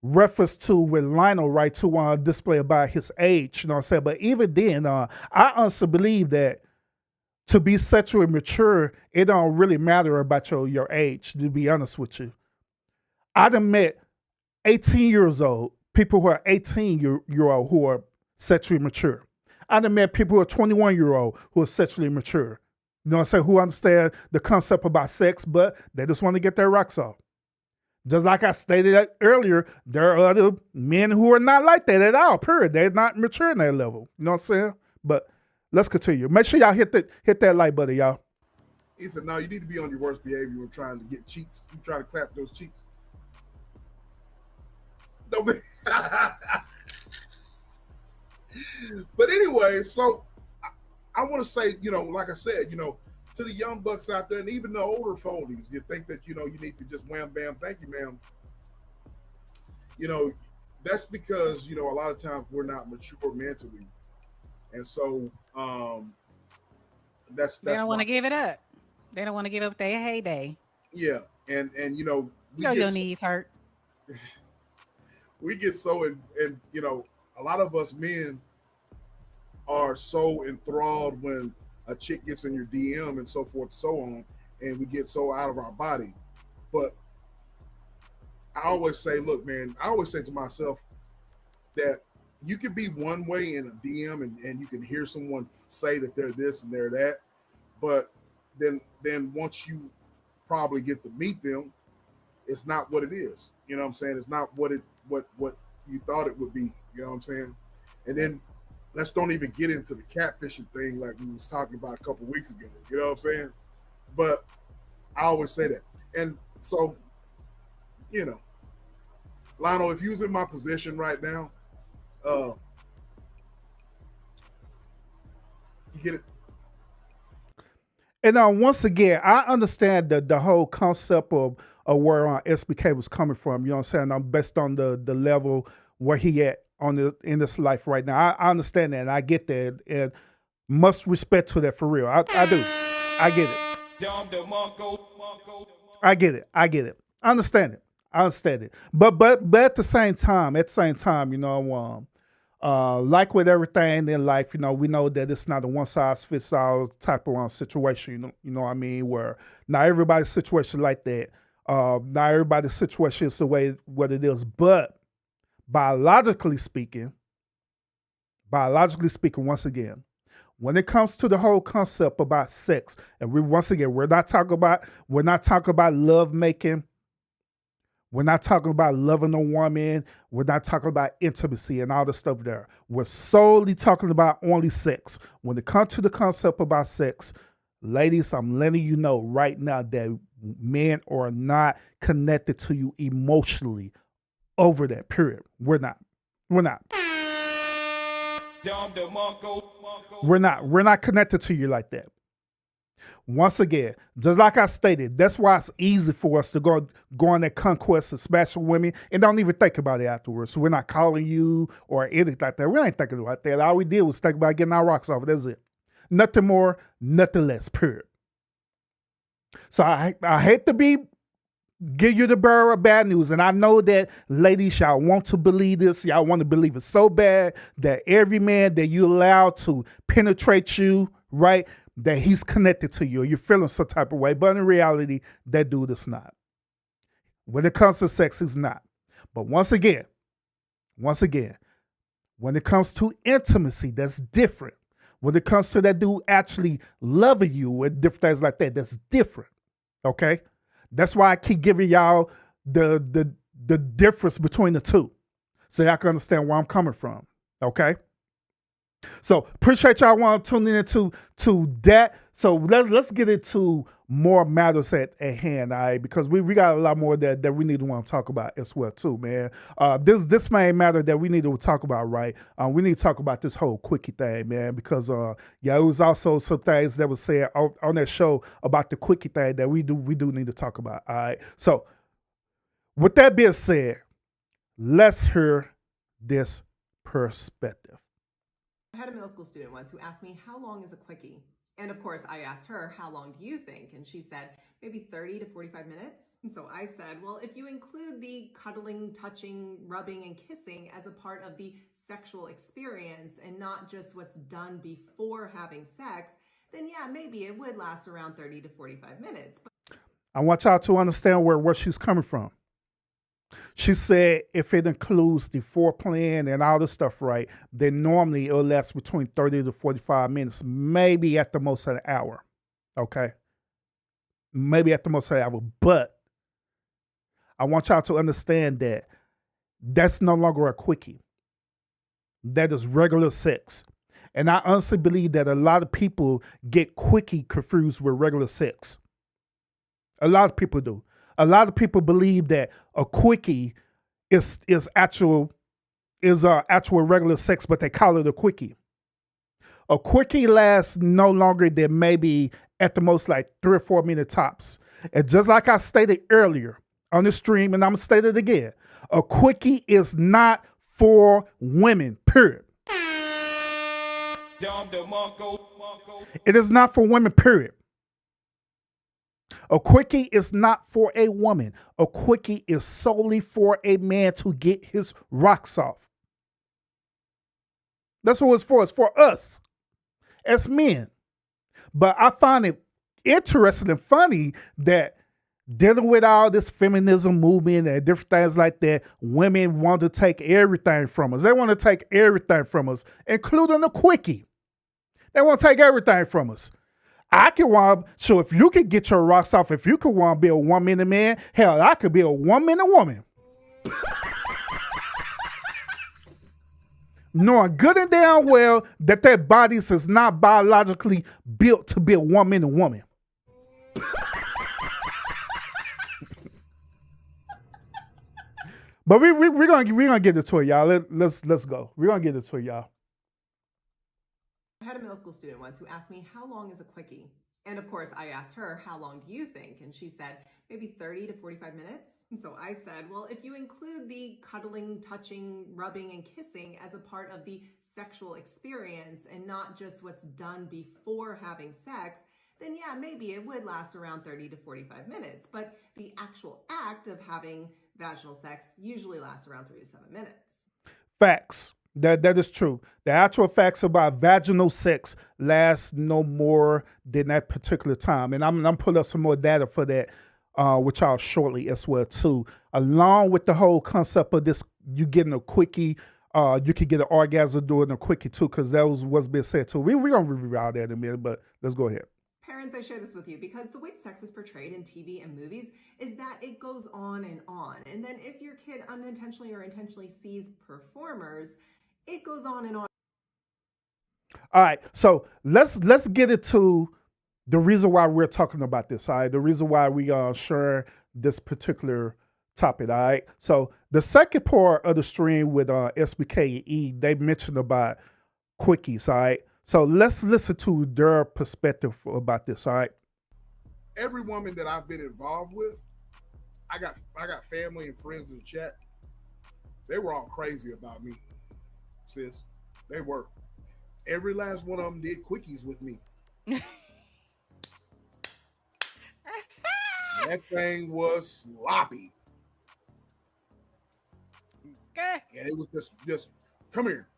reference to with Lionel, right, to display about his age. You know what I'm saying? But even then, I honestly believe that to be sexually mature, it don't really matter about your age, to be honest with you. I done met 18 years old, people who are 18-year-old who are sexually mature. I done met people who are 21-year-old who are sexually mature. You know what I'm saying? Who understand the concept about sex, but they just want to get their rocks off. Just like I stated earlier, there are other men who are not like that at all, period. They're not mature in that level. You know what I'm saying? But let's continue. Make sure y'all hit that like button, y'all. He said, no, you need to be on your worst behavior when trying to get cheeks. You try to clap those cheeks. No, but anyway, so I want to say, like I said, to the young bucks out there and even the older phonies, you think that, you need to just wham, bam, thank you, ma'am. That's because, a lot of times we're not mature mentally. And so that's they don't want to give it up. They don't want to give up their heyday. Yeah. And your knees hurt. We get so and a lot of us men are so enthralled when a chick gets in your DM and so forth and so on, and we get so out of our body. But I always say, look, man, I always say to myself that you can be one way in a DM and you can hear someone say that they're this and they're that, but then once you probably get to meet them, it's not what it is. You know what I'm saying? It's not what you thought it would be. You know what I'm saying? And then let's don't even get into the catfishing thing like we was talking about a couple weeks ago. You know what I'm saying? But I always say that. And so, Lionel, if you was in my position right now, you get it. And once again, I understand the whole concept of where SBK was coming from. You know what I'm saying? I'm based on the level where he at in this life right now. I understand that, and I get that, and much respect to that for real. I do. I get it. I get it. I understand it. But at the same time, like with everything in life, we know that it's not a one size fits all type of situation. You know what I mean? Where not everybody's situation like that. Not everybody's situation is the way what it is. But biologically speaking, once again, when it comes to the whole concept about sex, and we're not talking about love making. We're not talking about loving a woman. We're not talking about intimacy and all the stuff there. We're solely talking about only sex. When it comes to the concept about sex, ladies, I'm letting you know right now that men are not connected to you emotionally over that period. We're not. We're not connected to you like that. Once again, just like I stated, that's why it's easy for us to go on that conquest and smash women and don't even think about it afterwards. So we're not calling you or anything like that. We ain't thinking about that. All we did was think about getting our rocks off. That's it. Nothing more, nothing less, period. So I hate to give you the bearer of bad news. And I know that ladies, y'all want to believe this. Y'all want to believe it so bad that every man that you allow to penetrate you, right, that he's connected to you, or you're feeling some type of way. But in reality, that dude is not. When it comes to sex, he's not. But once again, when it comes to intimacy, that's different. When it comes to that dude actually loving you and different things like that, that's different. Okay? That's why I keep giving y'all the difference between the two. So y'all can understand where I'm coming from. Okay? So appreciate y'all want to tune into that. So let's get into more matters at hand, all right? Because we got a lot more that we need to want to talk about as well too, man. This main matter that we need to talk about, right? We need to talk about this whole quickie thing, man, because it was also some things that was said on that show about the quickie thing that we do need to talk about, all right? So with that being said, let's hear this perspective. I had a middle school student once who asked me, how long is a quickie? And of course, I asked her, how long do you think? And she said, maybe 30 to 45 minutes. And so I said, well, if you include the cuddling, touching, rubbing, and kissing as a part of the sexual experience and not just what's done before having sex, then yeah, maybe it would last around 30 to 45 minutes. I want y'all to understand where she's coming from. She said if it includes the foreplay and all this stuff, right, then normally it'll last between 30 to 45 minutes, maybe at the most an hour. Okay? Maybe at the most an hour. But I want y'all to understand that that's no longer a quickie. That is regular sex. And I honestly believe that a lot of people get quickie confused with regular sex. A lot of people do. A lot of people believe that a quickie is actual regular sex, but they call it a quickie. A quickie lasts no longer than maybe at the most like 3 or 4 minute tops. And just like I stated earlier on the stream, and I'm gonna state it again, a quickie is not for women, period. It is not for women, period. A quickie is not for a woman. A quickie is solely for a man to get his rocks off. That's what it's for. It's for us as men. But I find it interesting and funny that dealing with all this feminism movement and different things like that, women want to take everything from us. They want to take everything from us, including the quickie. They want to take everything from us. I can want, so if you could get your rocks off, if you could want to be a 1 minute man, hell, I could be a 1 minute woman. Knowing good and damn well that their bodies is not biologically built to be a 1 minute woman. But we're gonna get into it, y'all. Let's go. We're gonna get into it, y'all. I had a middle school student once who asked me, how long is a quickie? And of course, I asked her, how long do you think? And she said, maybe 30 to 45 minutes. And so I said, well, if you include the cuddling, touching, rubbing, and kissing as a part of the sexual experience and not just what's done before having sex, then yeah, maybe it would last around 30 to 45 minutes. But the actual act of having vaginal sex usually lasts around 3 to 7 minutes. Facts. That is true. The actual facts about vaginal sex last no more than that particular time. And I'm pulling up some more data for that with y'all shortly as well too. Along with the whole concept of this, you getting a quickie, you could get an orgasm doing a quickie too, because that was what's been said too. We're going to review all that in a minute, but let's go ahead. Parents, I share this with you because the way sex is portrayed in TV and movies is that it goes on. And then if your kid unintentionally or intentionally sees performers, it goes on and on. All right, so let's get into the reason why we're talking about this. All right, the reason why we are sharing this particular topic. All right, so the second part of the stream with SBK and E, they mentioned about quickies. All right, so let's listen to their perspective about this. All right. Every woman that I've been involved with, I got family and friends in the chat. They were all crazy about me. Sis, they were. Every last one of them did quickies with me. That thing was sloppy. Okay. And it was just come here.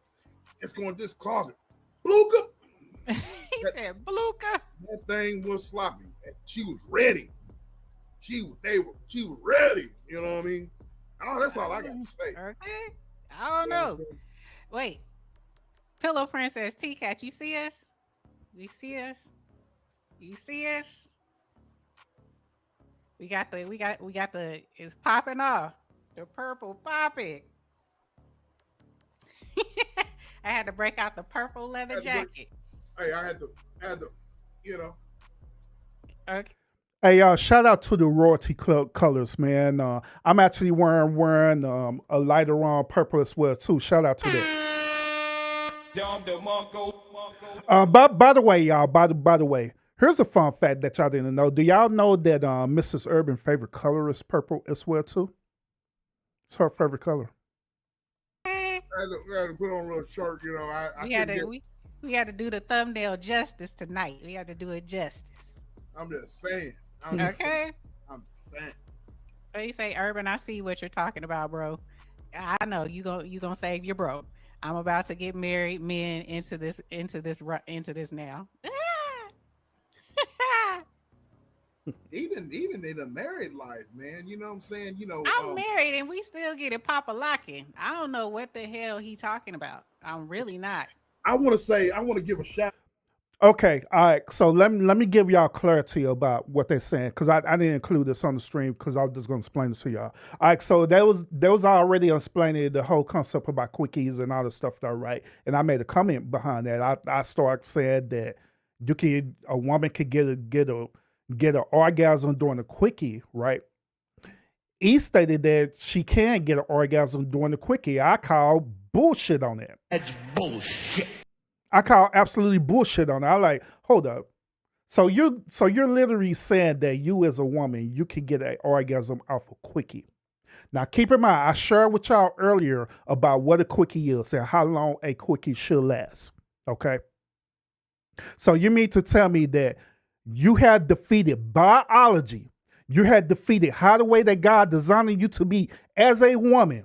It's going to this closet. Bluka. He said Bluka. That thing was sloppy. She was ready. She was ready. You know what I mean? Oh, that's all I got to say. Okay. I don't know. Wait. Pillow Princess T-Cat, you see us? We see us? You see us? We got the it's popping off. The purple popping. I had to break out the purple leather jacket. Hey, I had to, you know. Okay. Hey, shout out to the Royalty Club colors, man. I'm actually wearing a lighter on purple as well, too. Shout out to that. By the way, y'all, by the way, here's a fun fact that y'all didn't know. Do y'all know that Mrs. Urban's favorite color is purple as well, too? It's her favorite color. I had to put on a little shirt, you know. I We had couldn't to get. we had to do the thumbnail justice tonight. We had to do it justice. I'm just saying. I'm just saying. Okay. I'm saying. So you say, Urban, I see what you're talking about, bro. I know you gonna save your bro. I'm about to get married men into this now. Even in a married life, man. You know what I'm saying? You know, I'm married and we still get it pop a locking. I don't know what the hell he talking about. I'm really not. I want to give a shout. Okay, all right. So let me give y'all clarity about what they're saying because I didn't include this on the stream because I was just gonna explain it to y'all. All right, so there was already explaining the whole concept about quickies and all the stuff that right, and I made a comment behind that. I started saying that a woman could get an orgasm during a quickie, right? He stated that she can get an orgasm during the quickie. I call bullshit on that. That's bullshit. I call absolutely bullshit on it. I like, hold up. So you're literally saying that you as a woman, you can get an orgasm off a quickie. Now keep in mind, I shared with y'all earlier about what a quickie is and how long a quickie should last. Okay. So you mean to tell me that you had defeated biology, you had defeated how the way that God designed you to be as a woman,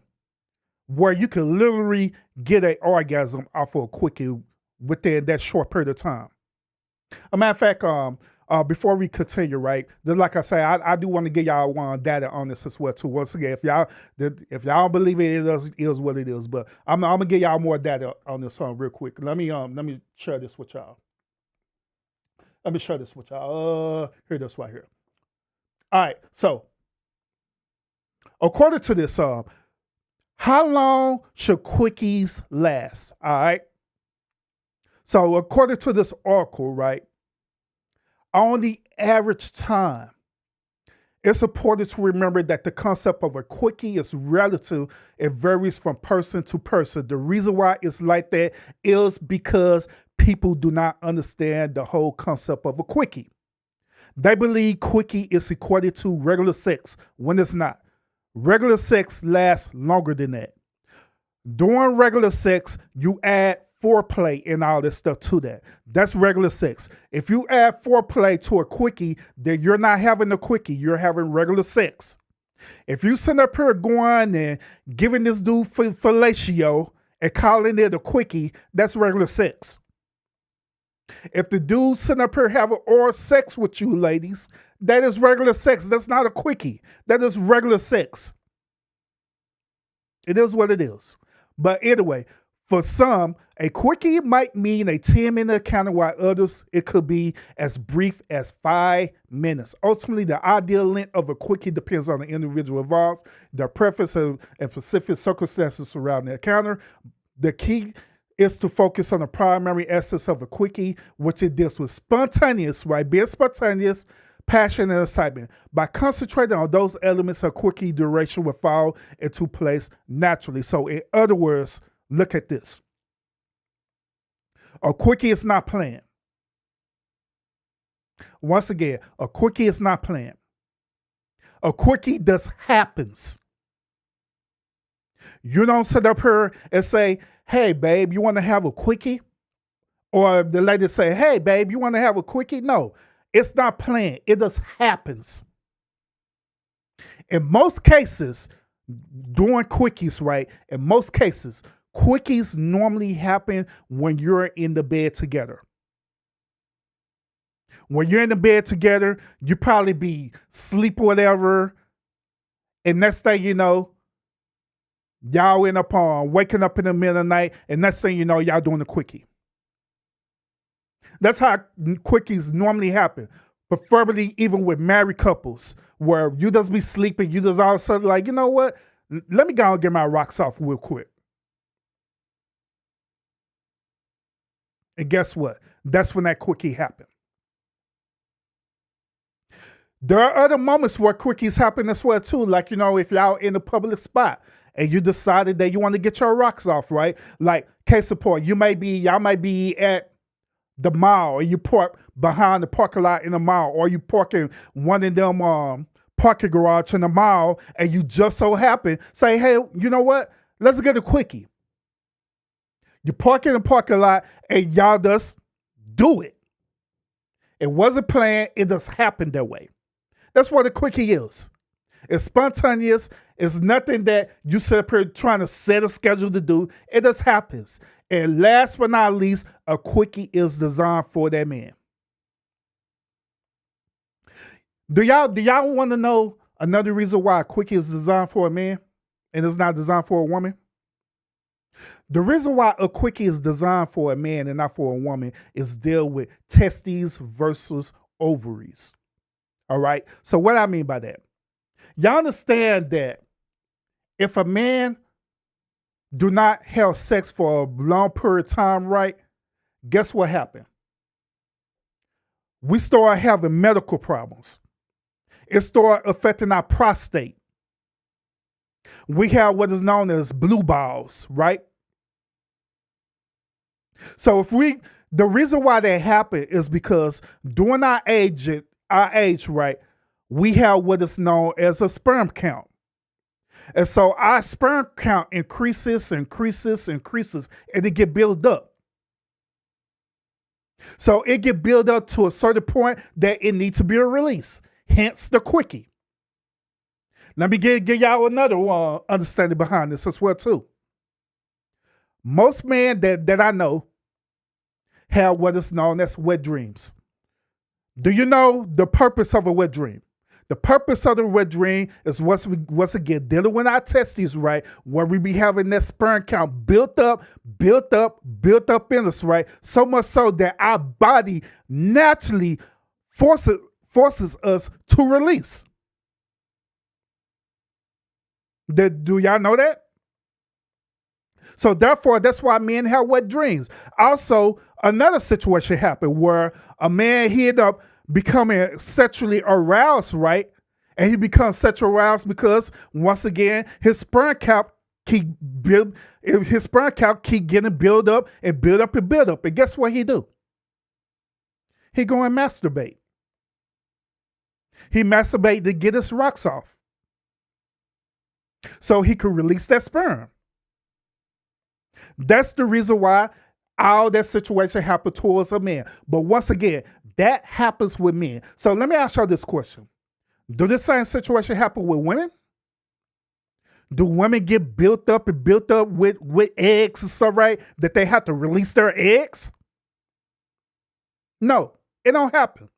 where you could literally get an orgasm off of a quickie within that short period of time. A matter of fact, before we continue, right? Just like I say, I do want to give y'all one data on this as well too. Once again, if y'all don't believe it, it is what it is. But I'm gonna give y'all more data on this real quick. Let me share this with y'all. Let me share this with y'all. Here this right here. All right. So according to this, how long should quickies last? All right. So according to this article, right, on the average time, it's important to remember that the concept of a quickie is relative. It varies from person to person. The reason why it's like that is because people do not understand the whole concept of a quickie. They believe quickie is equated to regular sex when it's not. Regular sex lasts longer than that. During regular sex, you add foreplay and all this stuff to that. That's regular sex. If you add foreplay to a quickie, then you're not having a quickie. You're having regular sex. If you sit up here going and giving this dude fellatio and calling it a quickie, that's regular sex. If the dude sitting up here having oral sex with you, ladies, that is regular sex. That's not a quickie. That is regular sex. It is what it is. But anyway, for some, a quickie might mean a 10-minute encounter, while others, it could be as brief as 5 minutes. Ultimately, the ideal length of a quickie depends on the individual involved, their preference, and specific circumstances surrounding the encounter. The key is to focus on the primary essence of a quickie, which it deals with spontaneous, right? Being spontaneous, passion, and excitement. By concentrating on those elements, a quickie duration will fall into place naturally. So in other words, look at this. A quickie is not planned. Once again, a quickie is not planned. A quickie just happens. You don't sit up here and say, hey, babe, you want to have a quickie? Or the lady say, hey, babe, you want to have a quickie? No, it's not planned. It just happens. In most cases, doing quickies, right? In most cases, quickies normally happen when you're in the bed together. When you're in the bed together, you probably be sleep or whatever. And next thing you know, y'all end up waking up in the middle of the night, and next thing you know, y'all doing a quickie. That's how quickies normally happen. Preferably even with married couples, where you just be sleeping, you just all of a sudden like, you know what? Let me go and get my rocks off real quick. And guess what? That's when that quickie happened. There are other moments where quickies happen as well too. Like, you know, if y'all in a public spot and you decided that you want to get your rocks off, right? Like, case in point, y'all might be at the mall, or you park behind the parking lot in the mall, or you park in one of them parking garage in the mall, and you just so happen say, hey, you know what? Let's get a quickie. You park in the parking lot and y'all just do it. It wasn't planned. It just happened that way. That's what a quickie is. It's spontaneous. It's nothing that you sit up here trying to set a schedule to do. It just happens. And last but not least, a quickie is designed for that man. Do y'all want to know another reason why a quickie is designed for a man and it's not designed for a woman? The reason why a quickie is designed for a man and not for a woman is deal with testes versus ovaries. All right. So what I mean by that, y'all understand that if a man do not have sex for a long period of time, right? Guess what happened? We start having medical problems. It start affecting our prostate. We have what is known as blue balls, right? So the reason why that happened is because during our age, right, we have what is known as a sperm count. And so our sperm count increases, and it get built up. So it get built up to a certain point that it needs to be a release. Hence the quickie. Let me give y'all another understanding behind this as well too. Most men that I know have what is known as wet dreams. Do you know the purpose of a wet dream? The purpose of the wet dream is once again dealing with our testes, right? Where we be having that sperm count built up in us, right? So much so that our body naturally forces us to release. Do y'all know that? So therefore, that's why men have wet dreams. Also, another situation happened where a man, he ended up becoming sexually aroused, right? And he becomes sexually aroused because, once again, his sperm count keep getting build up. And guess what he do? He go and masturbate. He masturbate to get his rocks off, so he could release that sperm. That's the reason why all that situation happened towards a man. But once again, that happens with men. So let me ask y'all this question. Do this same situation happen with women? Do women get built up with eggs and stuff, right? That they have to release their eggs? No, it don't happen.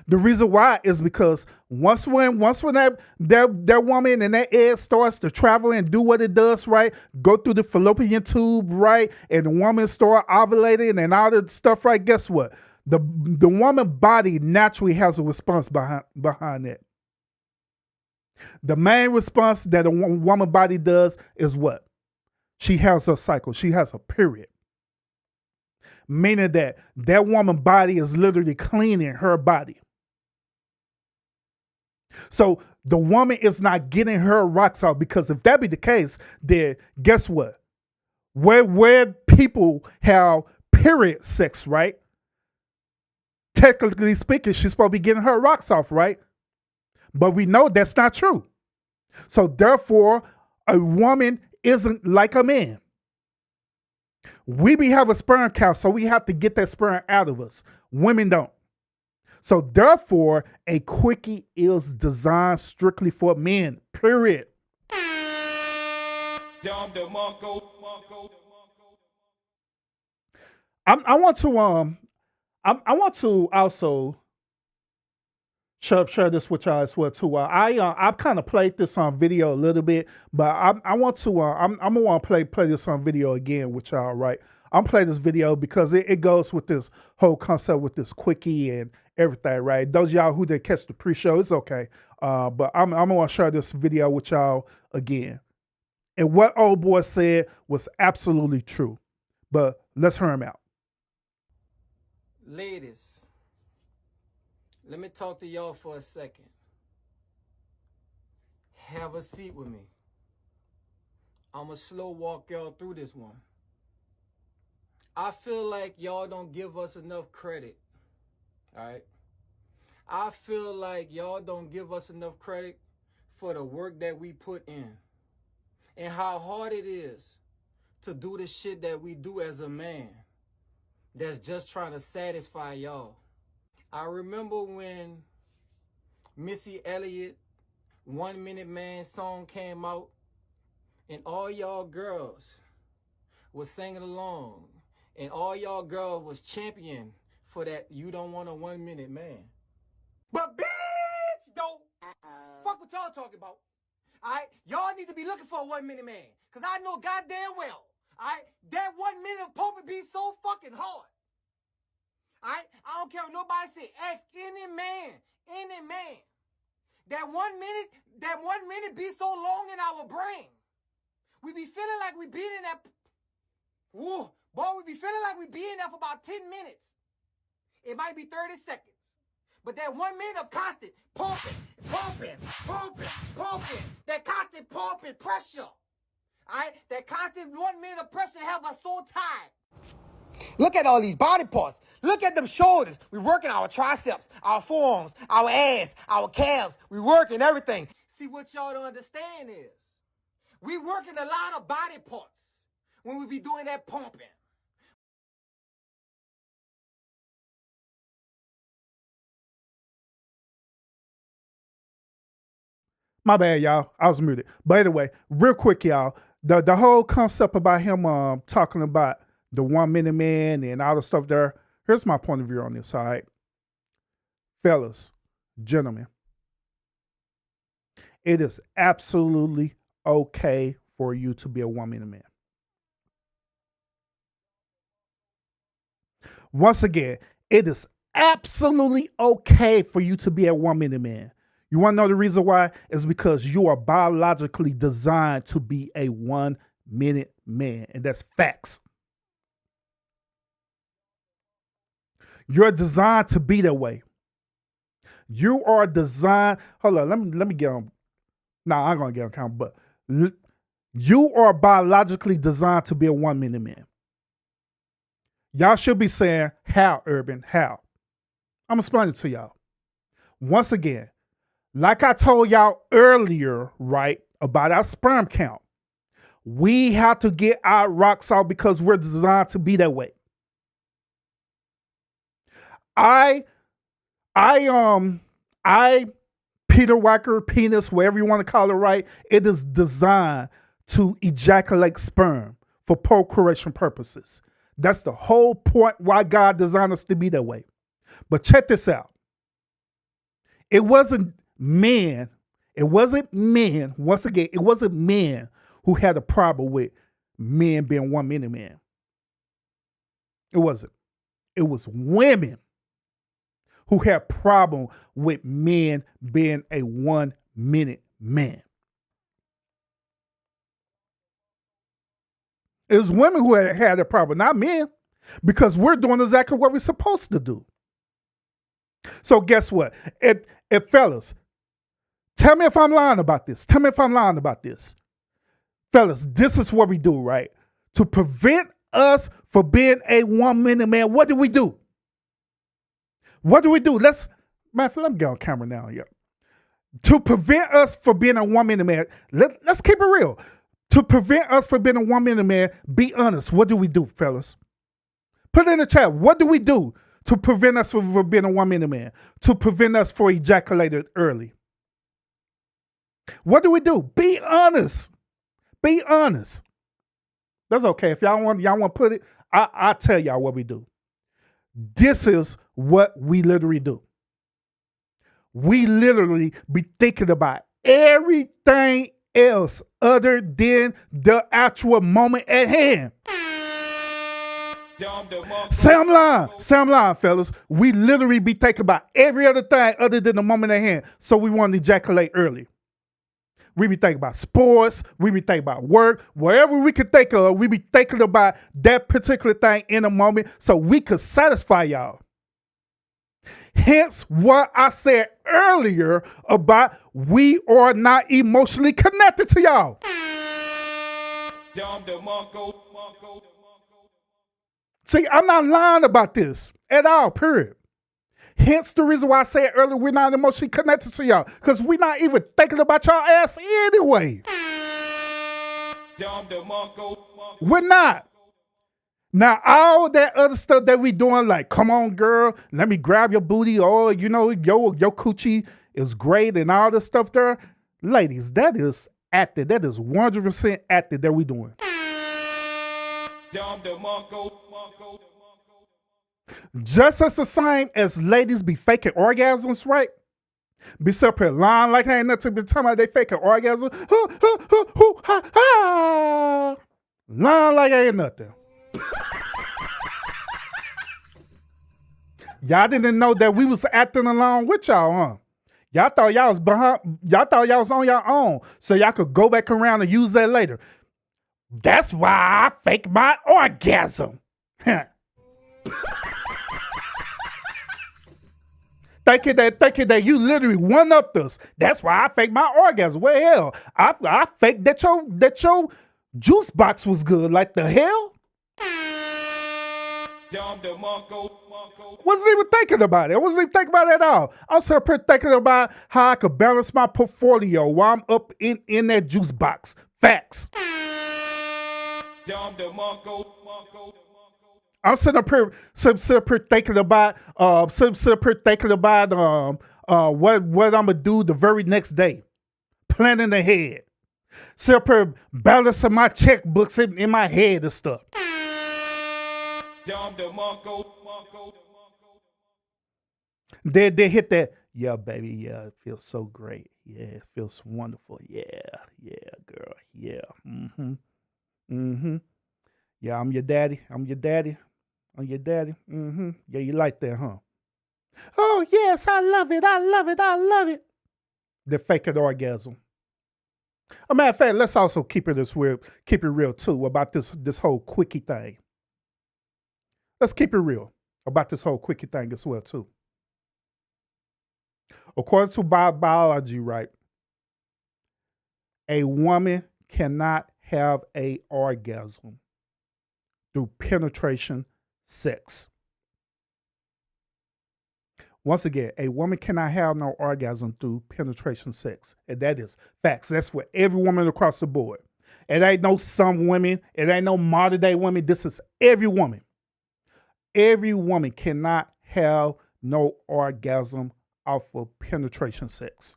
The reason why is because once when that woman and that egg starts to travel and do what it does, right? Go through the fallopian tube, right? And the woman start ovulating and all that stuff, right? Guess what? The woman body naturally has a response behind that. The main response that a woman body does is what? She has a cycle. She has a period. Meaning that woman body is literally cleaning her body. So the woman is not getting her rocks off, because if that be the case, then guess what? Where people have period sex, right? Technically speaking, she's supposed to be getting her rocks off, right? But we know that's not true. So therefore, a woman isn't like a man. We have a sperm count, so we have to get that sperm out of us. Women don't. So therefore, a quickie is designed strictly for men, period. I want to also share this with y'all as well too. I've kind of played this on video a little bit, but I'm gonna want to play this on video again with y'all, right? I'm playing this video because it goes with this whole concept with this quickie and everything, right? Those of y'all who didn't catch the pre-show, it's okay. But I'm gonna share this video with y'all again. And what old boy said was absolutely true. But let's hear him out. Ladies, let me talk to y'all for a second. Have a seat with me. I'ma slow walk y'all through this one. I feel like y'all don't give us enough credit. All right? I feel like y'all don't give us enough credit for the work that we put in and how hard it is to do the shit that we do as a man that's just trying to satisfy y'all. I remember when Missy Elliott 1 Minute Man song came out and all y'all girls was singing along and all y'all girls was champion for that you don't want a 1 minute man. But bitch, don't fuck what y'all talking about. Alright, y'all need to be looking for a 1 minute man. Cause I know goddamn well, alright, that 1 minute of pulpit be so fucking hard. Alright, I don't care what nobody say. Ask any man. That 1 minute be so long in our brain. We be feeling like we been in that. Whoa, boy, we be feeling like we be in there for about 10 minutes. It might be 30 seconds. But that 1 minute of constant pumping, that constant pumping pressure. Alright? That constant 1 minute of pressure have us so tired. Look at all these body parts. Look at them shoulders. We working our triceps, our forearms, our ass, our calves. We working everything. See, what y'all don't understand is we working a lot of body parts when we be doing that pumping. My bad, y'all. I was muted. But anyway, real quick, y'all. The whole concept about him talking about the 1 minute man and all the stuff there. Here's my point of view on this, all right? Fellas, gentlemen, it is absolutely okay for you to be a 1 minute man. Once again, it is absolutely okay for you to be a 1 minute man. You want to know the reason why? It's because you are biologically designed to be a 1 minute man. And that's facts. You're designed to be that way. You are designed. Hold on, let me get on. Nah, I'm going to get on camera. But you are biologically designed to be a 1 minute man. Y'all should be saying, how, Urban? How? I'm going to explain it to y'all. Once again, like I told y'all earlier, right, about our sperm count, we have to get our rocks out because we're designed to be that way. I, Peter Wacker, penis, whatever you want to call it, right? It is designed to ejaculate sperm for procreation purposes. That's the whole point why God designed us to be that way. But check this out. It wasn't men. Once again, it wasn't men who had a problem with men being 1 minute man. It wasn't. It was women who had problem with men being a 1 minute man. It was women who had a problem, not men, because we're doing exactly what we're supposed to do. So guess what? If fellas, tell me if I'm lying about this. Fellas, this is what we do, right? To prevent us from being a 1 minute man, what do we do? Let me get on camera now. Yeah. To prevent us from being a 1 minute man, let's keep it real. To prevent us from being a 1 minute man, be honest. What do we do, fellas? Put it in the chat. What do we do to prevent us from being a 1 minute man? To prevent us from ejaculating early? What do we do? Be honest. Be honest. That's okay. If y'all want to put it, I'll tell y'all what we do. This is what we literally do. We literally be thinking about everything else other than the actual moment at hand. Say I'm lying, fellas. We literally be thinking about every other thing other than the moment at hand. So we want to ejaculate early. We be thinking about sports. We be thinking about work. Wherever we can think of, we be thinking about that particular thing in a moment so we could satisfy y'all. Hence what I said earlier about we are not emotionally connected to y'all. See, I'm not lying about this at all, period. Hence the reason why I said earlier we're not emotionally connected to y'all. Because we're not even thinking about y'all ass anyway. We're not. Now, all that other stuff that we doing, like, come on, girl, let me grab your booty, or, you know, your coochie is great and all this stuff there. Ladies, that is acting. That is 100% acting that we doing. Just as the same as ladies be faking orgasms, right? Be up here lying like ain't nothing be talking about they faking orgasm. Lying like ain't nothing. Y'all didn't know that we was acting along with y'all, huh? Y'all thought y'all was behind. Y'all thought y'all was on your own, so y'all could go back around and use that later. That's why I fake my orgasm. Thinking that you literally one-upped us. That's why I fake my orgasm. Well, hell, I faked that your juice box was good. Like the hell? Wasn't even thinking about it. I wasn't even thinking about it at all. I was here thinking about how I could balance my portfolio while I'm up in that juice box. Facts. I'm sitting up here thinking about what I'm gonna do the very next day, planning ahead. Sit up here balancing my checkbooks in my head and stuff. They hit that. Yeah, baby. Yeah, it feels so great. Yeah, it feels wonderful. Yeah, girl. Yeah. Yeah, I'm your daddy. I'm your daddy. Yeah, you like that, huh? Oh, yes, I love it. The fake orgasm. A matter of fact, let's also keep it real too about this whole quickie thing. Let's keep it real about this whole quickie thing as well too. According to biology, right, a woman cannot have an orgasm through penetration sex. Once again, a woman cannot have no orgasm through penetration sex. And that is facts. That's for every woman across the board. It ain't no some women. It ain't no modern day women. This is every woman. Every woman cannot have no orgasm off of penetration sex.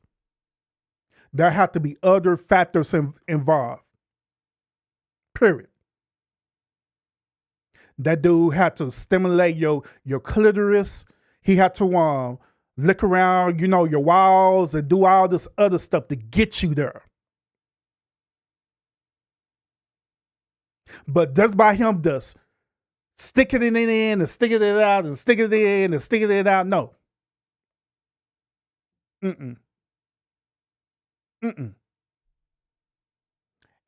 There have to be other factors involved. Period. That dude had to stimulate your clitoris. He had to lick around, your walls and do all this other stuff to get you there. But just by him just sticking it in and sticking it out and sticking it in and sticking it out, no. And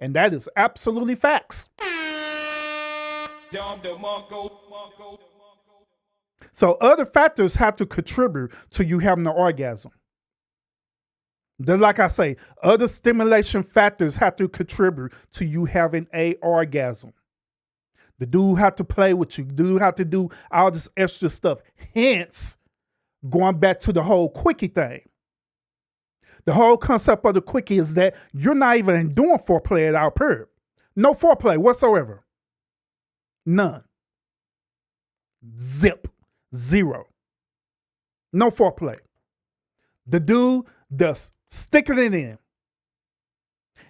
that is absolutely facts. So other factors have to contribute to you having an orgasm. Just like I say, other stimulation factors have to contribute to you having an orgasm. The dude have to play with you. The dude have to do all this extra stuff. Hence, going back to the whole quickie thing. The whole concept of the quickie is that you're not even doing foreplay at our period. No foreplay whatsoever. None. Zip. Zero. No foreplay. The dude just sticking it in.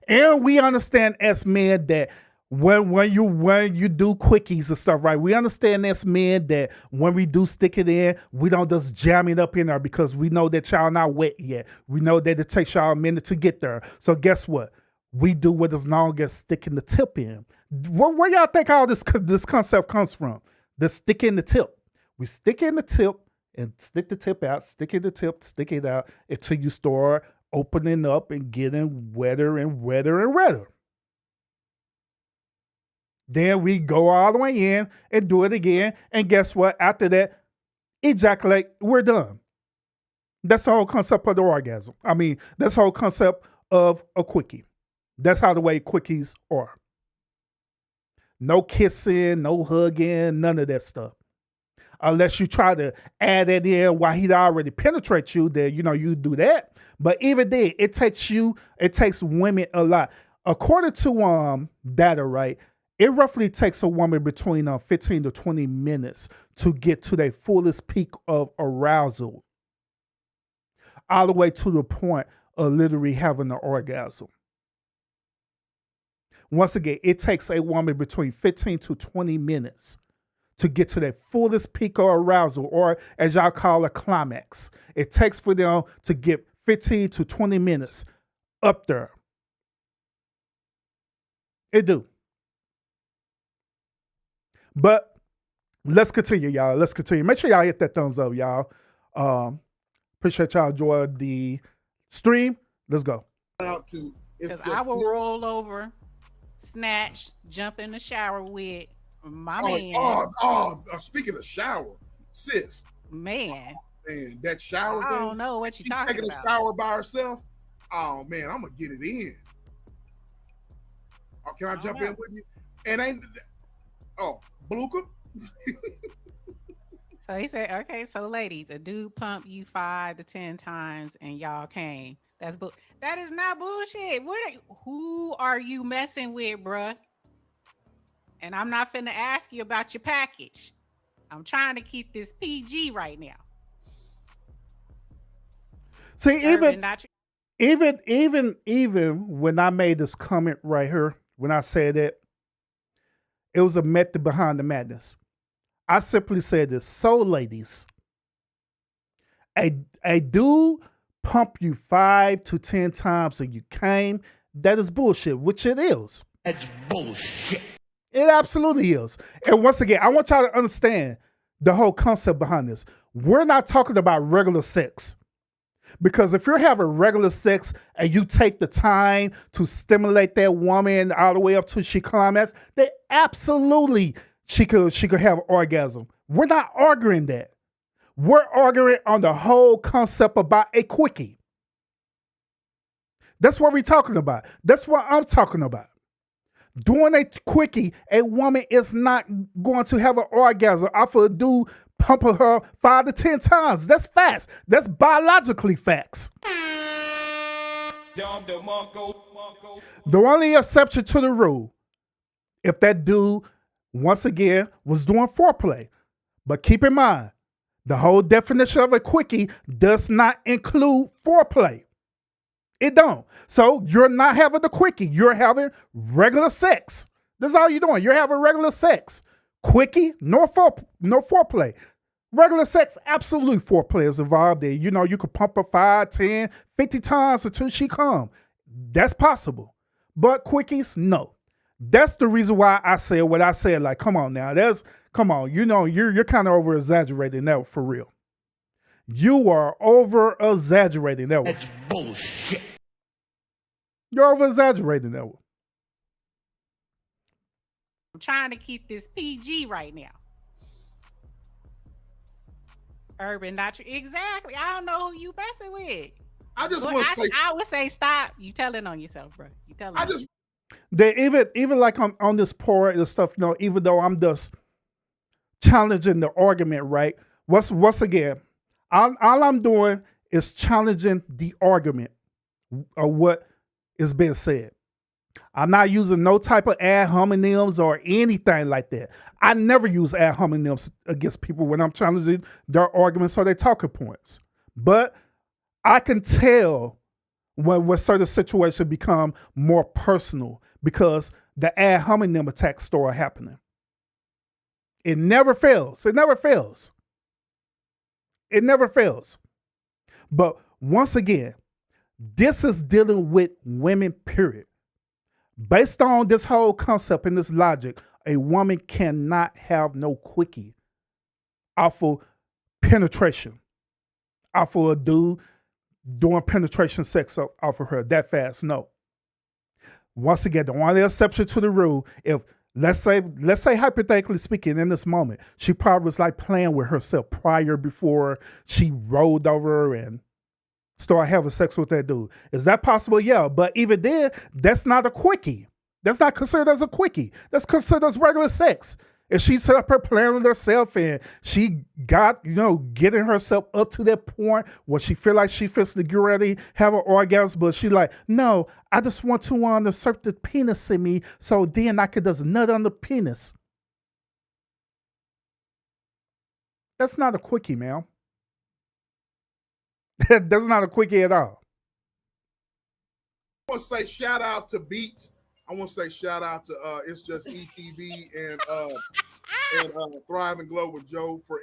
And we understand as men that when you do quickies and stuff, right? We understand as men that when we do stick it in, we don't just jam it up in there because we know that y'all not wet yet. We know that it takes y'all a minute to get there. So guess what? We do what is known as sticking the tip in. Where y'all think all this concept comes from? The stick in the tip. We stick in the tip and stick the tip out, stick in the tip, stick it out until you start opening up and getting wetter and wetter and wetter. Then we go all the way in and do it again. And guess what? After that, ejaculate, we're done. That's the whole concept of the orgasm. I mean, that's the whole concept of a quickie. That's how the way quickies are. No kissing, no hugging, none of that stuff. Unless you try to add that in while he'd already penetrate you, then you do that. But even then, it takes women a lot. according to data, right, it roughly takes a woman between 15 to 20 minutes to get to their fullest peak of arousal, all the way to the point of literally having an orgasm. Once again, it takes a woman between 15 to 20 minutes to get to their fullest peak of arousal, or as y'all call a climax. It takes for them to get 15 to 20 minutes up there. It do. But let's continue, y'all. Let's continue. Make sure y'all hit that thumbs up, y'all. Appreciate y'all enjoying the stream. Let's go. Because I will roll over, snatch, jump in the shower with my man. Speaking of shower, sis. Man, that shower thing. I don't know what you're talking taking about. a shower by herself. Oh man, I'm gonna get it in. Oh, can I jump in with you? And Bluka. So he said, okay, so ladies, a dude pumped you 5 to 10 times and y'all came. That is not bullshit. Who are you messing with, bruh? And I'm not finna ask you about your package. I'm trying to keep this PG right now. See, even when I made this comment right here, when I said it was a method behind the madness. I simply said this. So, ladies, a dude pump you 5 to 10 times and you came, that is bullshit, which it is. That's bullshit. It absolutely is. And once again, I want y'all to understand the whole concept behind this. We're not talking about regular sex. Because if you're having regular sex and you take the time to stimulate that woman all the way up to she climax, then absolutely she could have an orgasm. We're not arguing that. We're arguing on the whole concept about a quickie. That's what we're talking about. That's what I'm talking about. Doing a quickie, a woman is not going to have an orgasm off of a dude pumping her 5 to 10 times. That's facts. That's biologically facts. The only exception to the rule, if that dude, once again, was doing foreplay. But keep in mind, the whole definition of a quickie does not include foreplay. It don't. So you're not having the quickie. You're having regular sex. That's all you're doing. You're having regular sex. Quickie, no foreplay. Regular sex, absolutely foreplay is involved there. You know, you could pump her 5, 10, 50 times until she come. That's possible. But quickies, no. That's the reason why I said what I said. Like, come on now. Come on. You know, you're kind of over exaggerating that for real. You are over exaggerating that one. That's bullshit. You're over exaggerating that one. I'm trying to keep this PG right now. Urban, not true. Exactly. I don't know who you messing with. I would say stop. You telling on yourself, bro. You telling. They even like on this part and stuff. You know, even though I'm just challenging the argument, right? Once again, all I'm doing is challenging the argument of what is being said. I'm not using no type of ad hominems or anything like that. I never use ad hominems against people when I'm challenging their arguments or their talking points. But I can tell when certain situations become more personal because the ad hominem attacks start happening. It never fails. It never fails. It never fails. But once again, this is dealing with women, period. Based on this whole concept and this logic, a woman cannot have no quickie off of penetration, off of a dude doing penetration sex off of her that fast. No. Once again, the only exception to the rule, if let's say hypothetically speaking, in this moment, she probably was like playing with herself before she rolled over and start having sex with that dude. Is that possible? Yeah. But even then, that's not a quickie. That's not considered as a quickie. That's considered as regular sex. And she set up her plan with herself, and she got, getting herself up to that point where she feel like she fits to get ready, have an orgasm, but she's like, no, I just want to insert the penis in me so then I could just nut on the penis. That's not a quickie, man. That's not a quickie at all. I want to say shout out to Beats. I want to say shout out to It's Just ETV and Thrive and Glow with Joe for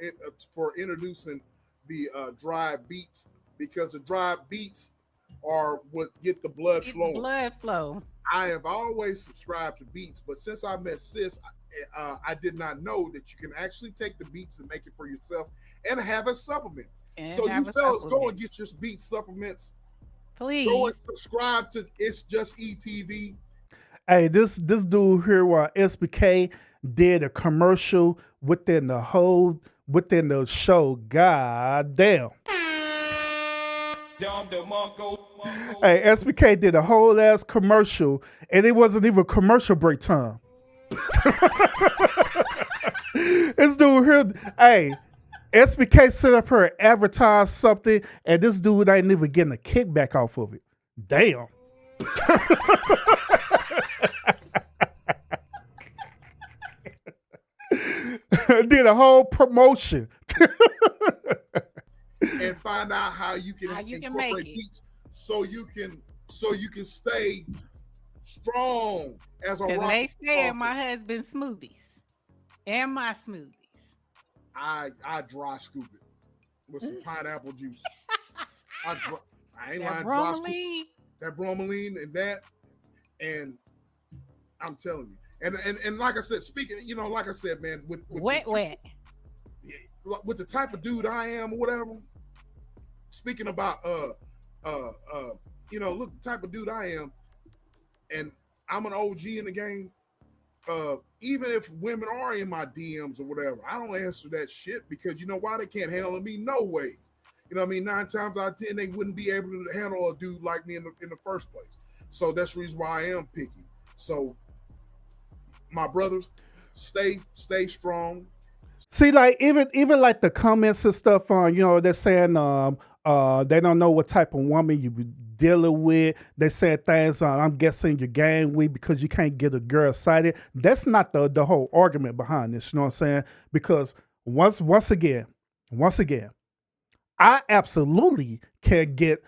introducing the dry beats, because the dry beats are what get the blood flowing. Blood flow. I have always subscribed to beats, but since I met Sis, I did not know that you can actually take the beats and make it for yourself and have a supplement. So you fellas go and get your beat supplements. Please go and subscribe to It's Just ETV. Hey, this dude here, SBK did a commercial within the show. God damn. Hey, SBK did a whole ass commercial, and it wasn't even commercial break time. This dude here, hey, SBK set up her advertise something, and this dude ain't even getting a kickback off of it. Damn. Did a whole promotion. And find out how you can incorporate beats so you can stay strong as a rock. Because they say in my husband's smoothies and my smoothies. I dry scoop it with some pineapple juice. I ain't lying. Dry scoop that bromelain and I'm telling you. And like I said, speaking, like I sak man, with wet. With the type of dude I am or whatever. Speaking about look, the type of dude I am, and I'm an OG in the game. Even if women are in my DMs or whatever, I don't answer that shit because you know why? They can't handle me no ways. You know what I mean? 9 times out of 10, they wouldn't be able to handle a dude like me in the first place. So that's the reason why I am picky. So my brothers, stay strong. See, like even like the comments and stuff on, they're saying they don't know what type of woman you be dealing with. They said things on, I'm guessing you're gang weak because you can't get a girl excited. That's not the whole argument behind this, you know what I'm saying? Because once again, I absolutely can get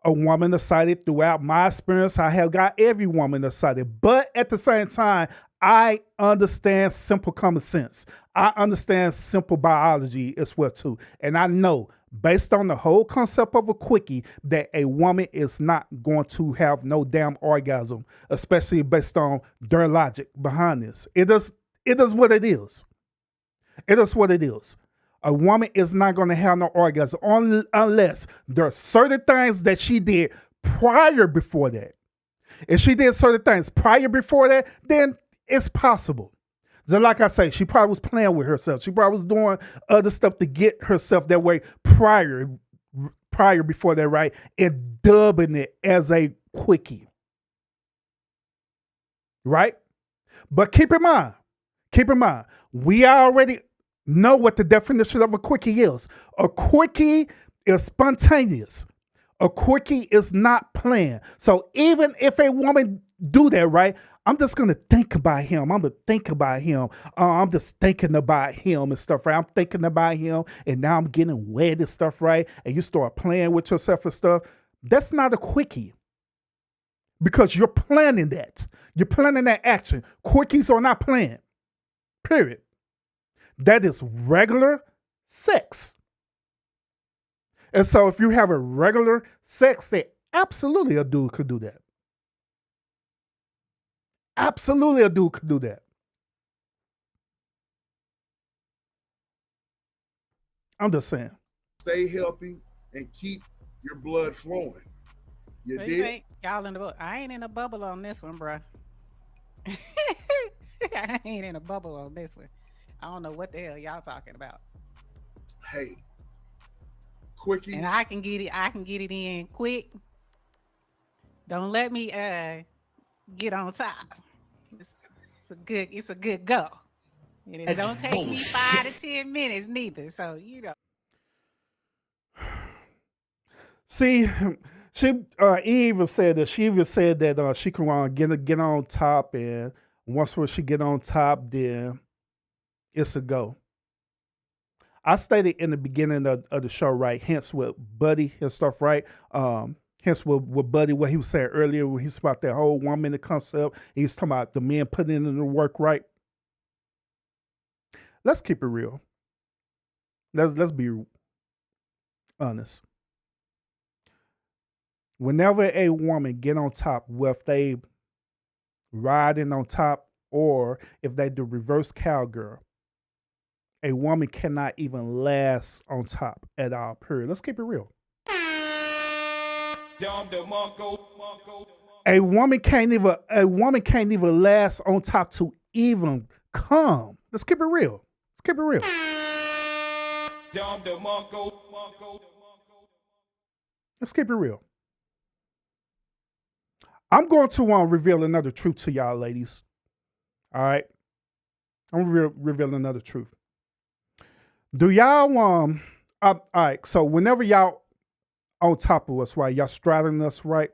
a woman excited. Throughout my experience, I have got every woman excited. But at the same time, I understand simple common sense. I understand simple biology as well too. And I know, based on the whole concept of a quickie, that a woman is not going to have no damn orgasm, especially based on their logic behind this. It is what it is. It is what it is. A woman is not going to have no orgasm unless there are certain things that she did prior before that. If she did certain things prior before that, then it's possible. So like I say, she probably was playing with herself. She probably was doing other stuff to get herself that way prior before that, right? And dubbing it as a quickie. Right? But keep in mind, we already know what the definition of a quickie is. A quickie is spontaneous. A quickie is not planned. So even if a woman do that, right, I'm just going to think about him. I'm going to think about him. I'm just thinking about him and stuff, right? I'm thinking about him, and now I'm getting wet and stuff, right? And you start playing with yourself and stuff. That's not a quickie because you're planning that. You're planning that action. Quickies are not planned, period. That is regular sex. And so if you have a regular sex, then absolutely a dude could do that. Absolutely a dude could do that. I'm just saying. Stay healthy and keep your blood flowing. You did? Y'all in the book. I ain't in a bubble on this one, bro. I ain't in a bubble on this one. I don't know what the hell y'all talking about. Hey, quickies. And I can get it in quick. Don't let me get on top. It's a good go. And it don't take me 5 to 10 minutes neither. So, you know. See, she even said that she can get on top, and once when she get on top, then it's a go. I stated in the beginning of the show, right? Hence with Buddy and stuff, right? Hence with Buddy, what he was saying earlier, when he's about that whole 1 minute concept. He's talking about the men putting in the work, right? Let's keep it real. Let's be honest. Whenever a woman get on top, whether they riding on top or if they do reverse cowgirl, a woman cannot even last on top at all. Period. Let's keep it real. A woman can't even last on top to even come. Let's keep it real. Let's keep it real. Let's keep it real. I'm going to reveal another truth to y'all, ladies. All right, I'm reveal another truth. Do y'all all right? So whenever y'all on top of us, right? Y'all straddling us, right?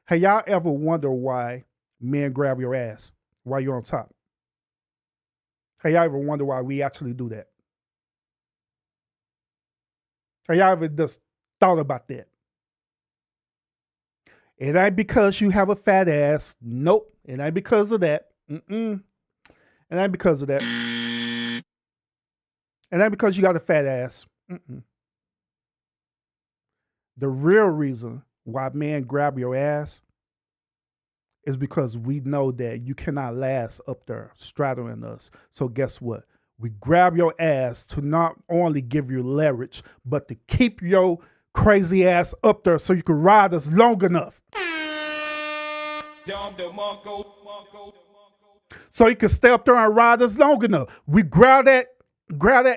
Have y'all ever wondered why men grab your ass while you're on top? Have y'all ever wondered why we actually do that? Have y'all ever just thought about that? It ain't because you have a fat ass. Nope. It ain't because of that. It ain't because of that. It ain't because you got a fat ass. The real reason why men grab your ass is because we know that you cannot last up there straddling us. So guess what? We grab your ass to not only give you leverage, but to keep your crazy ass up there so you can ride us long enough. So you can stay up there and ride us long enough. We grab that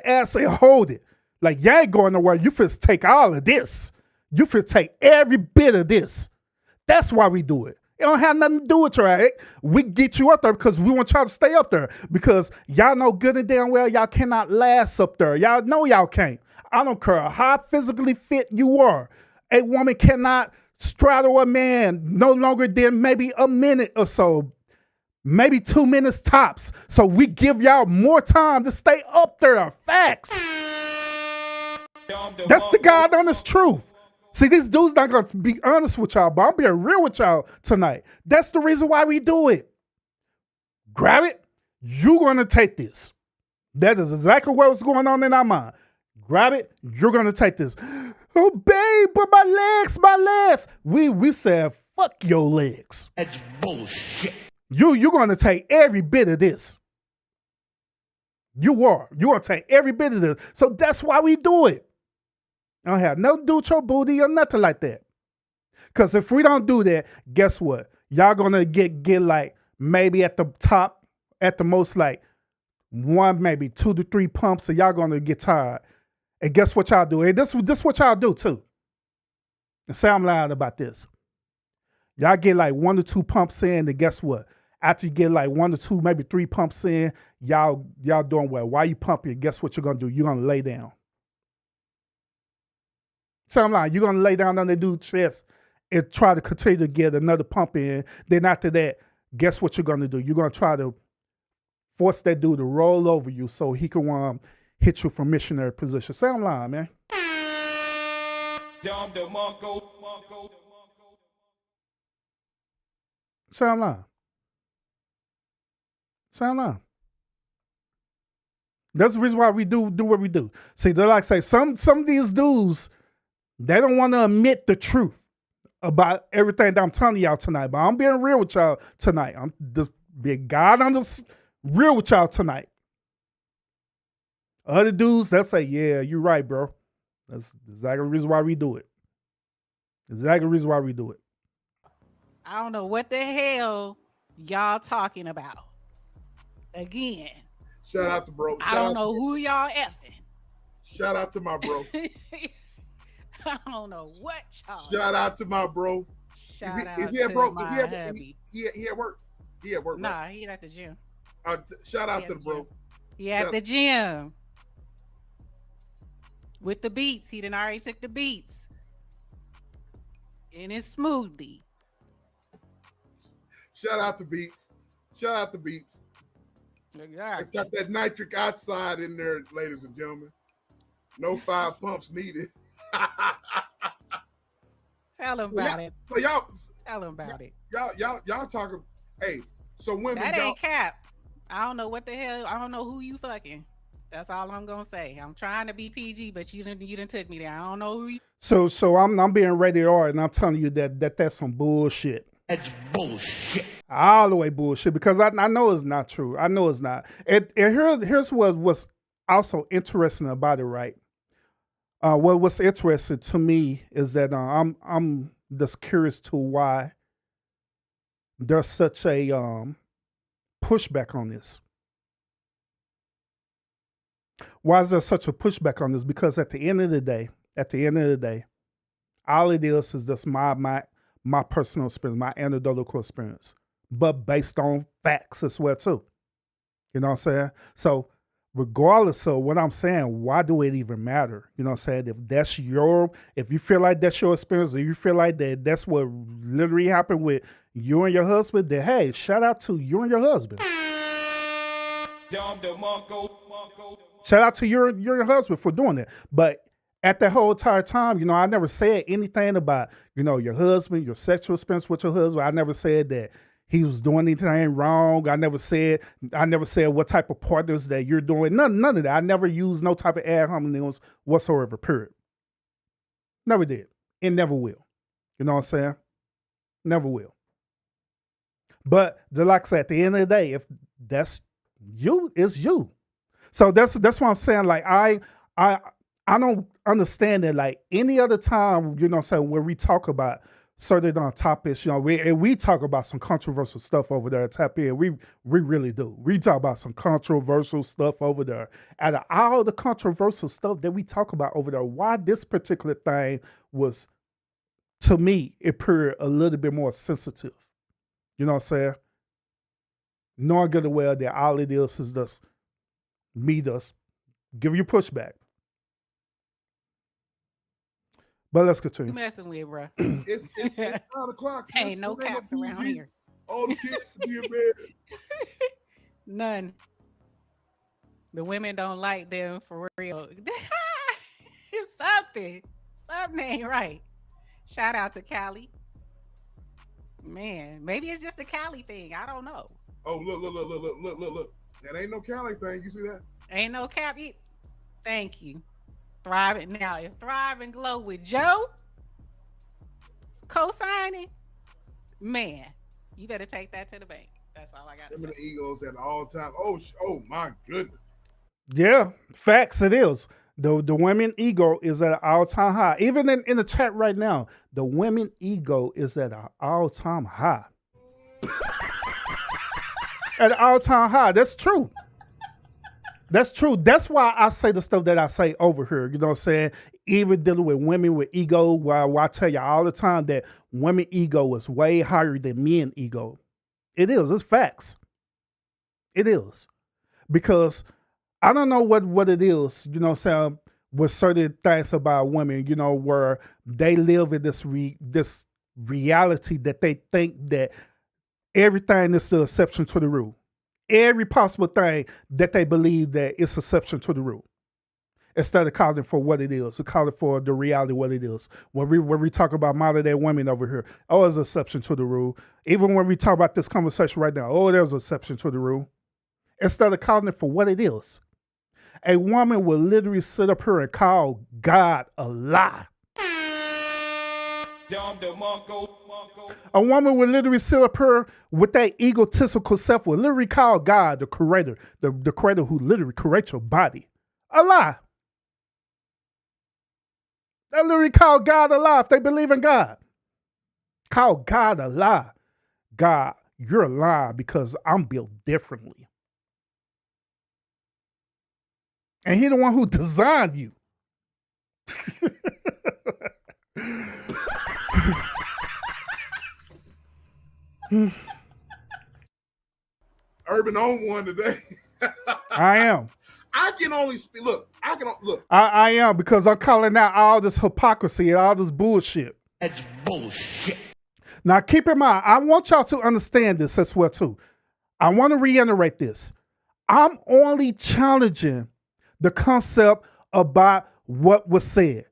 ass and hold it. Like, you ain't going nowhere. You finna take all of this. You finna take every bit of this. That's why we do it. It don't have nothing to do with your act. We get you up there because we want y'all to stay up there. Because y'all know good and damn well y'all cannot last up there. Y'all know y'all can't. I don't care how physically fit you are. A woman cannot straddle a man no longer than maybe a minute or so. Maybe 2 minutes tops. So we give y'all more time to stay up there. Facts. That's the God honest truth. See, these dudes not going to be honest with y'all, but I'm being real with y'all tonight. That's the reason why we do it. Grab it. You're going to take this. That is exactly what's going on in our mind. Grab it. You're going to take this. Oh, babe, but my legs. We said, fuck your legs. That's bullshit. You're going to take every bit of this. You are. You're going to take every bit of this. So that's why we do it. I don't have nothing to do with your booty or nothing like that. Because if we don't do that, guess what? Y'all going to get like maybe at the top, at the most like 1, maybe 2 to 3 pumps, and y'all going to get tired. And guess what y'all do? And this what y'all do too. And say I'm lying about this. Y'all get like 1 to 2 pumps in, and guess what? After you get like 1 to 2, maybe 3 pumps in, y'all doing well. While you pumping, guess what you're going to do? You're going to lay down. So I'm lying. You're going to lay down on the dude's chest and try to continue to get another pump in. Then after that, guess what you're going to do? You're going to try to force that dude to roll over you so he can hit you from missionary position. Say I'm lying, man. Say I'm lying. Say I'm lying. That's the reason why we do what we do. See, they're like say some of these dudes, they don't want to admit the truth about everything that I'm telling y'all tonight. But I'm being real with y'all tonight. I'm just being God on this real with y'all tonight. Other dudes, they'll say, yeah, you're right, bro. That's exactly the reason why we do it. Exactly the reason why we do it. I don't know what the hell y'all talking about. Again. Shout out to bro. I don't know who y'all effing. Shout out to my bro. I don't know what y'all. Shout out to my bro. Shout out to my He at work. He at work. Nah, right? he at the gym. Shout out to the bro. He at the gym with the beats. He done already took the beats in his smoothie. Shout out to Beats. Shout out to Beats. It's got that nitric oxide in there, ladies and gentlemen. No 5 pumps needed. Tell him about it. So y'all tell him about it. Y'all talking. Hey, so women. That ain't cap. I don't know what the hell. I don't know who you fucking. That's all I'm gonna say. I'm trying to be PG, but you didn't took me there. I don't know who you. So I'm being rated R, and I'm telling you that's some bullshit. That's bullshit. All the way bullshit, because I know it's not true. I know it's not. And here's what's also interesting about it, right? What's interesting to me is that I'm just curious to why there's such a pushback on this. Why is there such a pushback on this? Because at the end of the day, all it is just my personal experience, my anecdotal experience, but based on facts as well too. You know what I'm saying? So regardless of what I'm saying, why do it even matter? You know what I'm saying? If you feel like that's your experience, or you feel like that's what literally happened with you and your husband, then hey, shout out to you and your husband. Shout out to your husband for doing it. But at the whole entire time, I never said anything about, your husband, your sexual experience with your husband. I never said that he was doing anything wrong. I never said what type of partners that you're doing. None of that. I never used no type of ad hominems whatsoever, period. Never did. And never will. You know what I'm saying? Never will. But like I said, at the end of the day, if that's you, it's you. So that's what I'm saying. Like I don't understand that like any other time, you know what I'm saying, when we talk about certain topics, we talk about some controversial stuff over there at Tap In. We really do. We talk about some controversial stuff over there. Out of all the controversial stuff that we talk about over there, why this particular thing was, to me, it appeared a little bit more sensitive. You know what I'm saying? Knowing good and well that all it is just me just give you pushback. But let's continue. You messing with, bro? It's 9 o'clock. Ain't no caps around here. All the kids be in bed. None. The women don't like them for real. It's something ain't right. Shout out to Cali. Man, maybe it's just a Cali thing. I don't know. Oh, look. That ain't no Cali thing. You see that? Ain't no cap. Thank you. Thrive now. If Thrive and Glow with Joe co-signing, man, you better take that to the bank. That's all I got to say. The Eagles at all time. Oh my goodness. Yeah, facts it is. The women ego is at an all-time high. Even in the chat right now, the women ego is at an all-time high. At an all-time high. That's true. That's true. That's why I say the stuff that I say over here. You know what I'm saying? Even dealing with women with ego, where I tell you all the time that women ego is way higher than men ego. It is. It's facts. It is. Because I don't know what it is, you know what I'm saying, with certain things about women, where they live in this reality that they think that everything is the exception to the rule. Every possible thing that they believe that it's exception to the rule. Instead of calling for what it is, calling for the reality what it is. When we talk about modern day women over here, it's an exception to the rule. Even when we talk about this conversation right now, there's an exception to the rule. Instead of calling it for what it is. A woman will literally sit up here and call God a lie. A woman will literally sit up here with that egotistical self, will literally call God the creator, the creator who literally creates your body, a lie. They literally call God a lie if they believe in God. Call God a lie. God, you're a lie because I'm built differently. And he's the one who designed you. Urban on one today. I am. I can only speak. Look, I can look. I am, because I'm calling out all this hypocrisy and all this bullshit. That's bullshit. Now, keep in mind, I want y'all to understand this as well, too. I want to reiterate this. I'm only challenging the concept about what was said.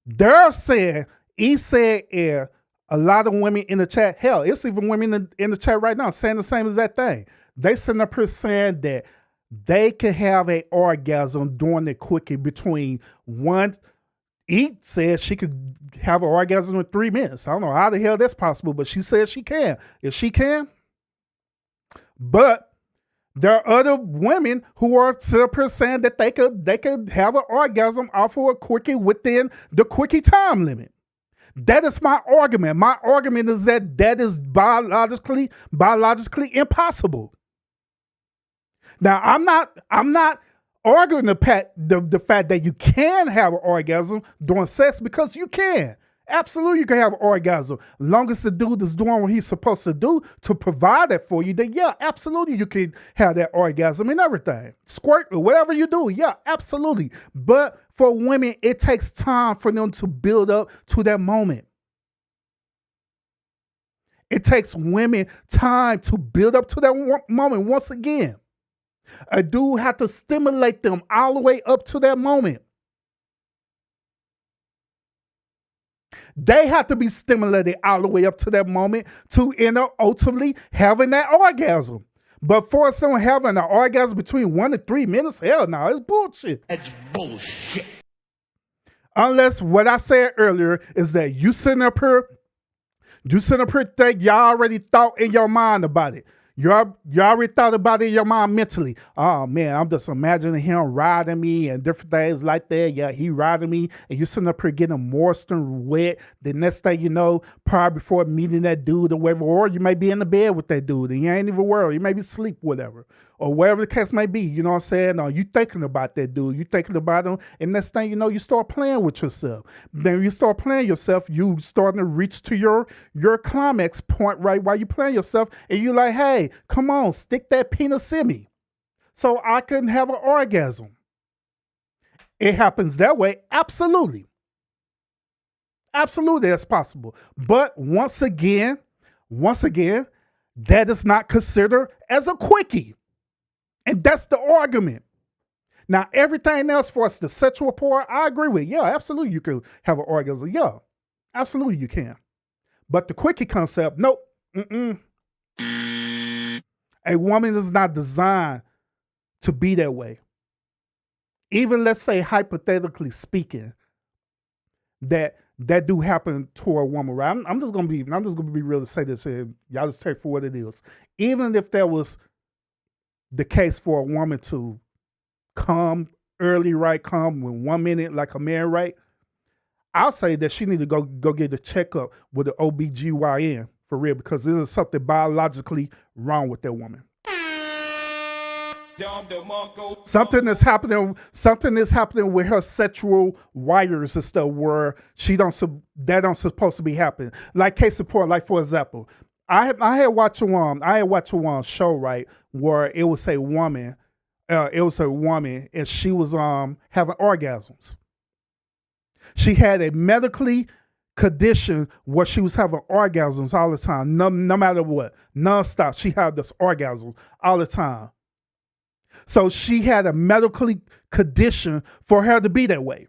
They're saying, he said, a lot of women in the chat, hell, it's even women in the chat right now saying the same exact thing. They sitting up here saying that they could have an orgasm during the quickie between one. He said she could have an orgasm in 3 minutes. I don't know how the hell that's possible, but she said she can. If she can. But there are other women who are still up here saying that they could have an orgasm off of a quickie within the quickie time limit. That is my argument. My argument is that is biologically impossible. Now, I'm not arguing the fact that you can have an orgasm during sex, because you can. Absolutely, you can have an orgasm. As long as the dude is doing what he's supposed to do to provide that for you, then yeah, absolutely, you can have that orgasm and everything. Squirt or whatever you do, yeah, absolutely. But for women, it takes time for them to build up to that moment. It takes women time to build up to that moment once again. A dude have to stimulate them all the way up to that moment. They have to be stimulated all the way up to that moment to end up ultimately having that orgasm. But for someone having an orgasm between 1 to 3 minutes, hell no, it's bullshit. That's bullshit. Unless what I said earlier is that you sitting up here think y'all already thought in your mind about it. You already thought about it in your mind mentally. Oh man, I'm just imagining him riding me and different things like that. Yeah, he riding me, and you sitting up here getting moist and wet. The next thing you know, probably before meeting that dude or whatever, or you may be in the bed with that dude and you ain't even worried. You may be asleep, whatever. Or whatever the case may be, you know what I'm saying? Or you thinking about that dude, you thinking about him, and next thing you know, you start playing with yourself. Then you start playing yourself, you starting to reach to your climax point right while you playing yourself, and you like, hey, come on, stick that penis in me so I can have an orgasm. It happens that way, absolutely. Absolutely, that's possible. But once again, that is not considered as a quickie. And that's the argument. Now, everything else for us, the sexual part, I agree with. Yeah, absolutely, you can have an orgasm. Yeah, absolutely, you can. But the quickie concept, nope. A woman is not designed to be that way. Even let's say, hypothetically speaking, that do happen to a woman, right? I'm just gonna be real to say this here. Y'all just take for what it is. Even if that was the case for a woman to come early, right? Come in 1 minute like a man, right? I'll say that she need to go get a checkup with the OBGYN for real, because there's something biologically wrong with that woman. Something is happening with her sexual wires and stuff where that don't supposed to be happening. Like case in point, like for example, I had watched one show, right, where it was a woman, and she was having orgasms. She had a medically condition where she was having orgasms all the time, no matter what, nonstop. She had this orgasms all the time. So she had a medical condition for her to be that way,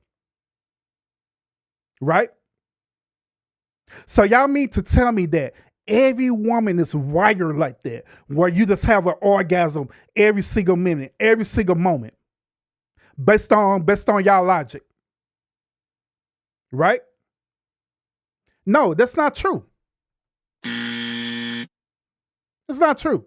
right? So y'all mean to tell me that every woman is wired like that, where you just have an orgasm every single minute, every single moment, based on y'all logic, right? No, that's not true. It's not true.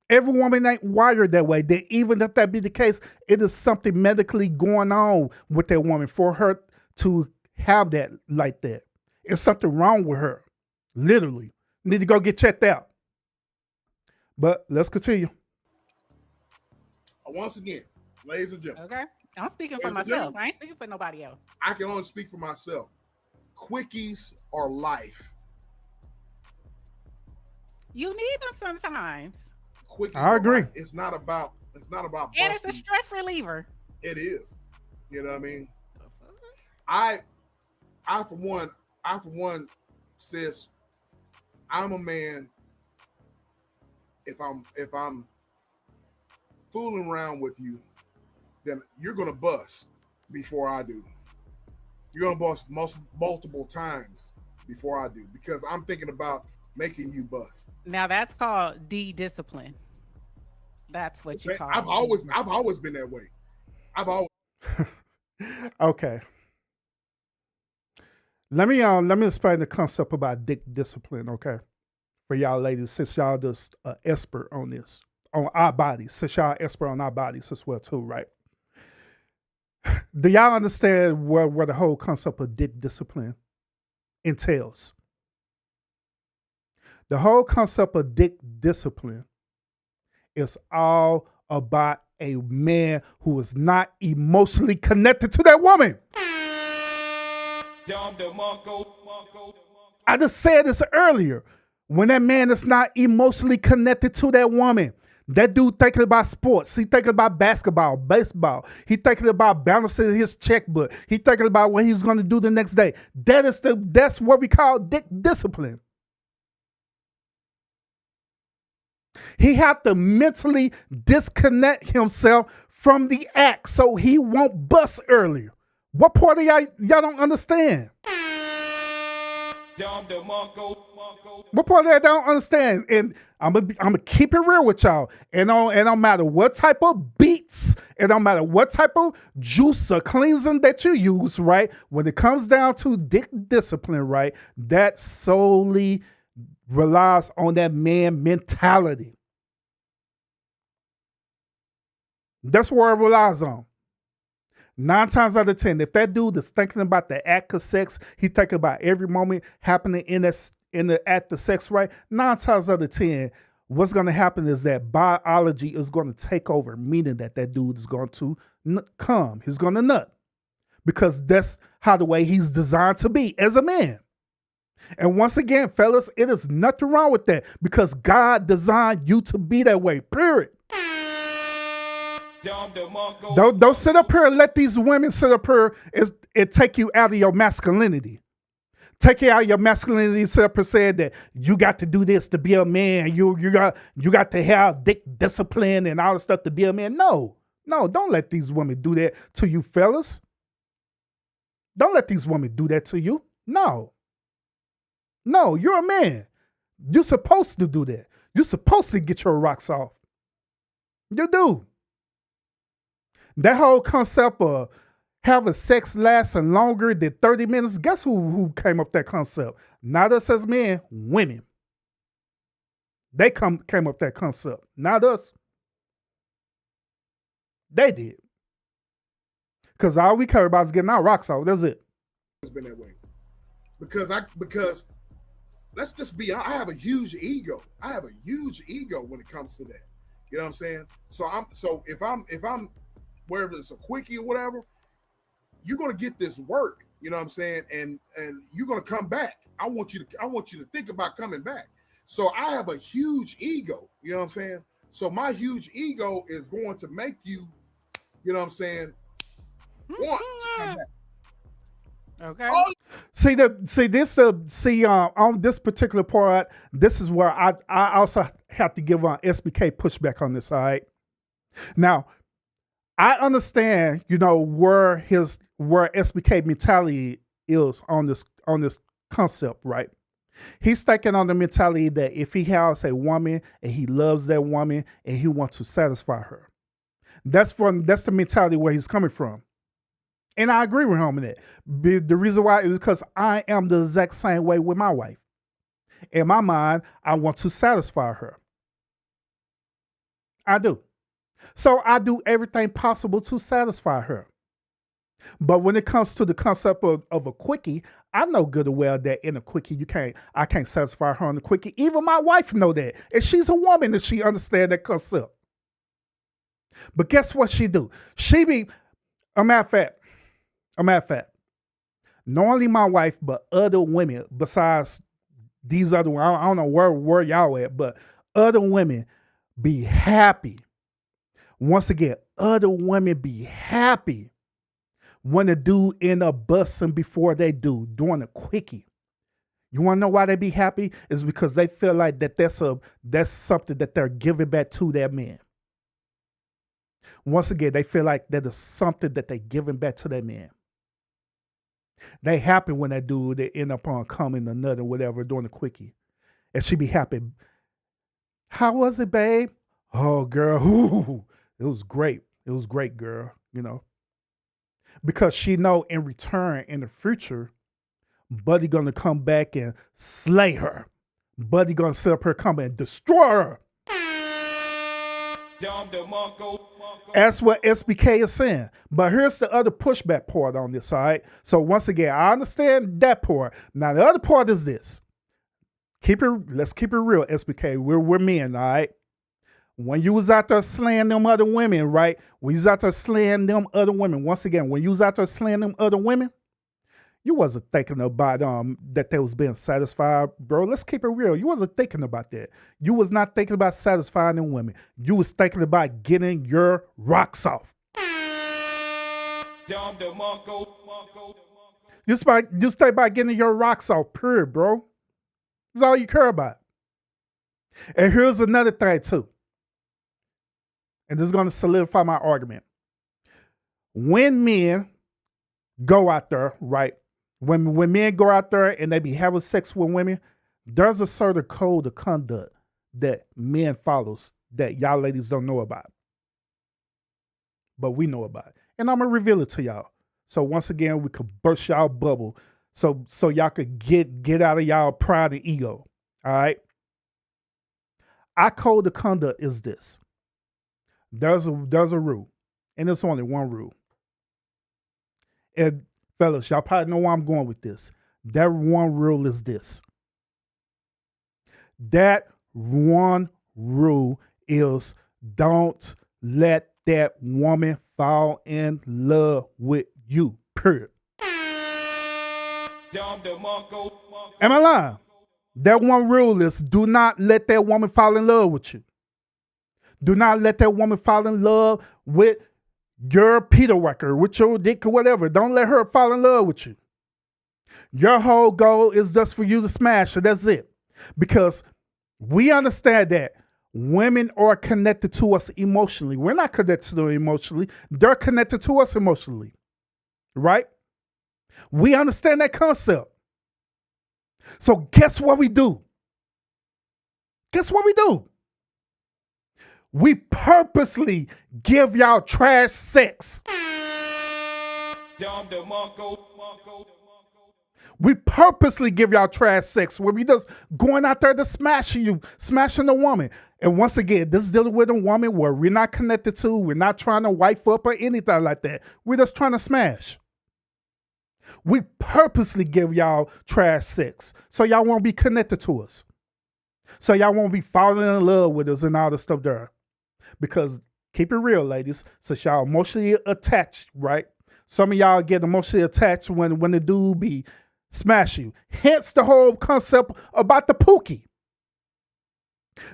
Every woman ain't wired that way. That even if that be the case, it is something medically going on with that woman for her to have that like that. It's something wrong with her. Literally. Need to go get checked out. But let's continue. Once again, ladies and gentlemen. Okay. I'm speaking for myself. I ain't speaking for nobody else. I can only speak for myself. Quickies are life. You need them sometimes. Quickies I agree. It's not about It's not about And it's a busting. stress reliever. It is. You know what I mean? I for one, sis, I'm a man. If I'm fooling around with you, then you're gonna bust before I do. You're gonna bust multiple times before I do because I'm thinking about making you bust. Now that's called de-discipline. That's what you call I've always been that way. I've always. Okay. Let me explain the concept about dick discipline, okay? For y'all ladies, since y'all just expert on this, on our bodies, since y'all expert on our bodies as well too, right? Do y'all understand where the whole concept of dick discipline entails? The whole concept of dick discipline is all about a man who is not emotionally connected to that woman. I just said this earlier. When that man is not emotionally connected to that woman, that dude thinking about sports. He thinking about basketball, baseball. He thinking about balancing his checkbook. He thinking about what he's going to do the next day. That's what we call dick discipline. He have to mentally disconnect himself from the act so he won't bust earlier. What part of y'all don't understand? What part of that don't understand? And I'm gonna keep it real with y'all. And it don't matter what type of beats, it don't matter what type of juice or cleansing that you use, right? When it comes down to dick discipline, right, that solely relies on that man mentality. That's where it relies on. 9 times out of 10, if that dude is thinking about the act of sex, he thinking about every moment happening in the act of sex, right? 9 times out of 10, what's going to happen is that biology is going to take over, meaning that dude is going to come. He's going to nut. Because that's how the way he's designed to be as a man. And once again, fellas, it is nothing wrong with that because God designed you to be that way, period. Don't sit up here and let these women sit up here and take you out of your masculinity. Take you out of your masculinity, sit up and say that you got to do this to be a man. You got to have dick discipline and all the stuff to be a man. No, don't let these women do that to you, fellas. Don't let these women do that to you. No, you're a man. You're supposed to do that. You're supposed to get your rocks off. You do. That whole concept of having sex lasting longer than 30 minutes, guess who came up with that concept? Not us as men, women. They came up with that concept, not us. They did. Because all we care about is getting our rocks off. That's it. It's been that way. Because let's just be honest, I have a huge ego. I have a huge ego when it comes to that. You know what I'm saying? So if I'm wherever it's a quickie or whatever, you're gonna get this work, you know what I'm saying, and you're gonna come back. I want you to think about coming back. So I have a huge ego, you know what I'm saying? So my huge ego is going to make you, you know what I'm saying, want to come back. Okay. On this particular part, this is where I also have to give SBK pushback on this. All right. Now, I understand, where SBK mentality is on this concept, right? He's thinking on the mentality that if he has a woman and he loves that woman and he wants to satisfy her, that's the mentality where he's coming from. And I agree with him on that. The reason why is because I am the exact same way with my wife. In my mind, I want to satisfy her. I do. So I do everything possible to satisfy her. But when it comes to the concept of a quickie, I know good and well that in a quickie, I can't satisfy her on the quickie. Even my wife know that. And she's a woman and she understands that concept. But guess what she do? She be, a matter of fact, not only my wife, but other women besides these other ones, I don't know where y'all at, but other women be happy Once again, other women be happy when the dude end up busting before they do, doing a quickie. You want to know why they be happy? It's because they feel like that's something that they're giving back to their man. Once again, they feel like that is something that they're giving back to their man. They happy when that dude, they end up on coming or nut or whatever, doing a quickie. And she be happy. How was it, babe? Oh, girl, ooh, it was great. It was great, girl, you know. Because she know in return, in the future, Buddy gonna come back and slay her. Buddy gonna set up her, come and destroy her. That's what SBK is saying. But here's the other pushback part on this, all right? So once again, I understand that part. Now the other part is this. Let's keep it real, SBK. We're men, all right? When you was out there slaying them other women, right? When you was out there slaying them other women, once again, when you was out there slaying them other women, you wasn't thinking about that they was being satisfied, bro. Let's keep it real. You wasn't thinking about that. You was not thinking about satisfying them women. You was thinking about getting your rocks off. You think about getting your rocks off, period, bro. That's all you care about. And here's another thing, too. And this is going to solidify my argument. When men go out there, right? When men go out there and they be having sex with women, there's a certain code of conduct that men follows that y'all ladies don't know about. But we know about it. And I'm going to reveal it to y'all. So once again, we could burst y'all bubble so y'all could get out of y'all pride and ego. All right? Our code of conduct is this. There's a rule. And it's only one rule. And fellas, y'all probably know where I'm going with this. That one rule is this. That one rule is don't let that woman fall in love with you, period. Am I lying? That one rule is do not let that woman fall in love with you. Do not let that woman fall in love with your Peter Wecker, with your dick or whatever. Don't let her fall in love with you. Your whole goal is just for you to smash her. That's it. Because we understand that women are connected to us emotionally. We're not connected to them emotionally. They're connected to us emotionally. Right? We understand that concept. So guess what we do? Guess what we do? We purposely give y'all trash sex. We purposely give y'all trash sex where we just going out there to smashing the woman. And once again, this is dealing with a woman where we're not connected to, we're not trying to wife up or anything like that. We're just trying to smash. We purposely give y'all trash sex so y'all won't be connected to us. So y'all won't be falling in love with us and all the stuff there. Because keep it real, ladies, since y'all emotionally attached, right? Some of y'all get emotionally attached when the dude be smash you. Hence the whole concept about the pookie.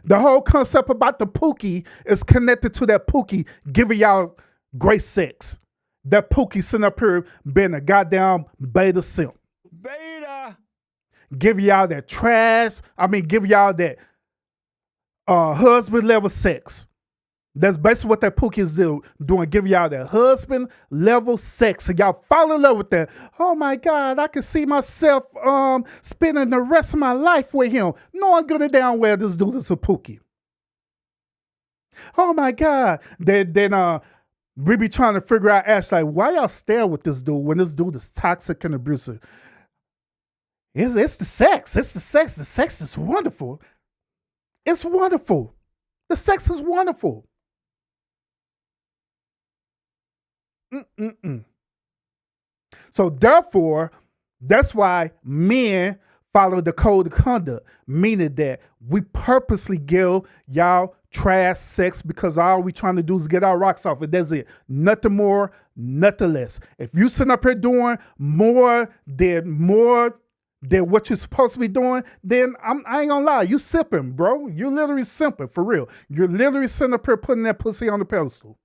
The whole concept about the pookie is connected to that pookie giving y'all great sex. That pookie sitting up here being a goddamn beta simp. Beta. Give y'all that trash. Give y'all that husband level sex. That's basically what that pookie is doing, give y'all that husband level sex. And y'all fall in love with that. Oh my God, I can see myself spending the rest of my life with him. Knowing good and down well this dude is a pookie. Oh my God. Then we be trying to figure out, Ash, like, why y'all stare with this dude when this dude is toxic and abusive? It's the sex. It's the sex. The sex is wonderful. It's wonderful. The sex is wonderful. So therefore, that's why men follow the code of conduct, meaning that we purposely give y'all trash sex because all we trying to do is get our rocks off, and that's it. Nothing more, nothing less. If you sitting up here doing more than what you're supposed to be doing, then I ain't gonna lie, you sipping, bro. You're literally simping, for real. You're literally sitting up here putting that pussy on the pedestal.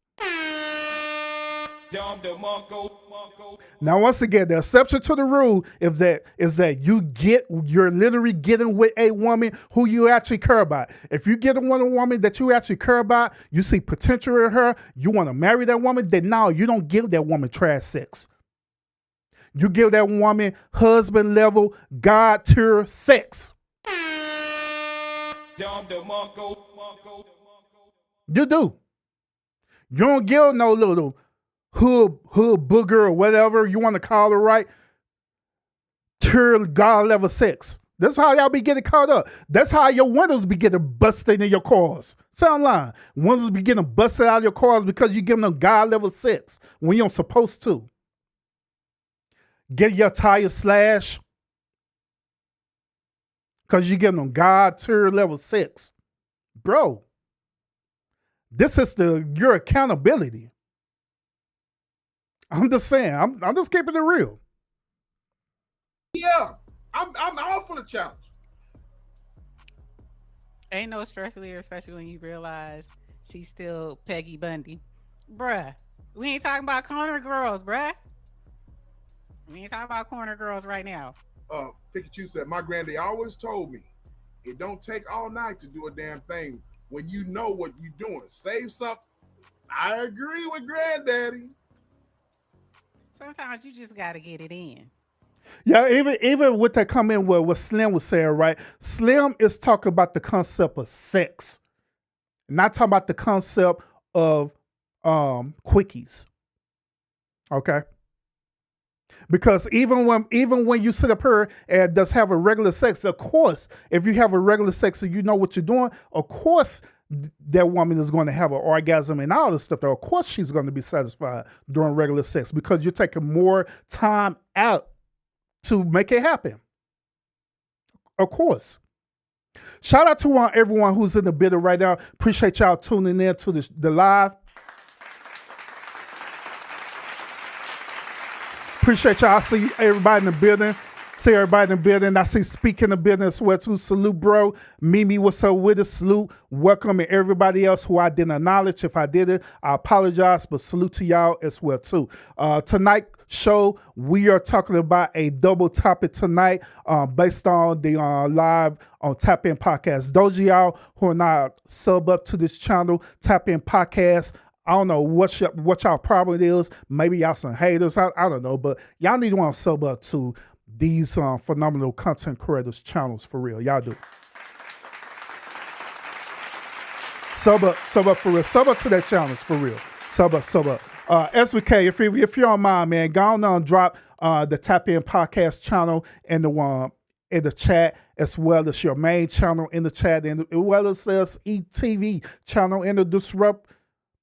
Now, once again, the exception to the rule is that you're literally getting with a woman who you actually care about. If you get with a woman that you actually care about, you see potential in her, you want to marry that woman, then no, you don't give that woman trash sex. You give that woman husband level, God tier sex. You do. You don't give no little hood booger or whatever you want to call her, right? Tier God level sex. That's how y'all be getting caught up. That's how your windows be getting busted in your cars. Sound line. Windows be getting busted out of your cars because you giving them God level sex when you don't supposed to. Get your tire slashed because you giving them God tier level sex. Bro, this is your accountability. I'm just saying. I'm just keeping it real. Yeah, I'm all for the challenge. Ain't no stress there, especially when you realize she's still Peggy Bundy. Bruh, we ain't talking about corner girls, bruh. We ain't talking about corner girls right now. Pikachu said, my granddaddy always told me, it don't take all night to do a damn thing when you know what you're doing. Save something. I agree with granddaddy. Sometimes you just gotta get it in. Yeah, even with that comment what Slim was saying, right? Slim is talking about the concept of sex, not talking about the concept of quickies. Okay. Because even when you sit up here and does have a regular sex, of course, if you have a regular sex and you know what you're doing, of course that woman is going to have an orgasm and all this stuff. Of course she's going to be satisfied during regular sex because you're taking more time out to make it happen. Of course. Shout out to everyone who's in the building right now. Appreciate y'all tuning in to the live. Appreciate y'all. I see everybody in the building. See everybody in the building. I see Speak in the building as well too. Salute, bro. Mimi, what's up with us? Salute. Welcome, and everybody else who I didn't acknowledge. If I did it, I apologize, but salute to y'all as well too. Tonight show, we are talking about a double topic tonight based on the live on Tap In Podcast. Those of y'all who are not sub up to this channel, Tap In Podcast, I don't know what y'all problem is. Maybe y'all some haters. I don't know, but y'all need to want to sub up to these phenomenal content creators channels for real. Y'all do. Sub up for real. Sub up to their channels for real. Sub up. SVK, if you don't mind, man, go on and drop the Tap In Podcast channel in the chat, as well as your main channel in the chat, and as well as ETV channel in the Disrupt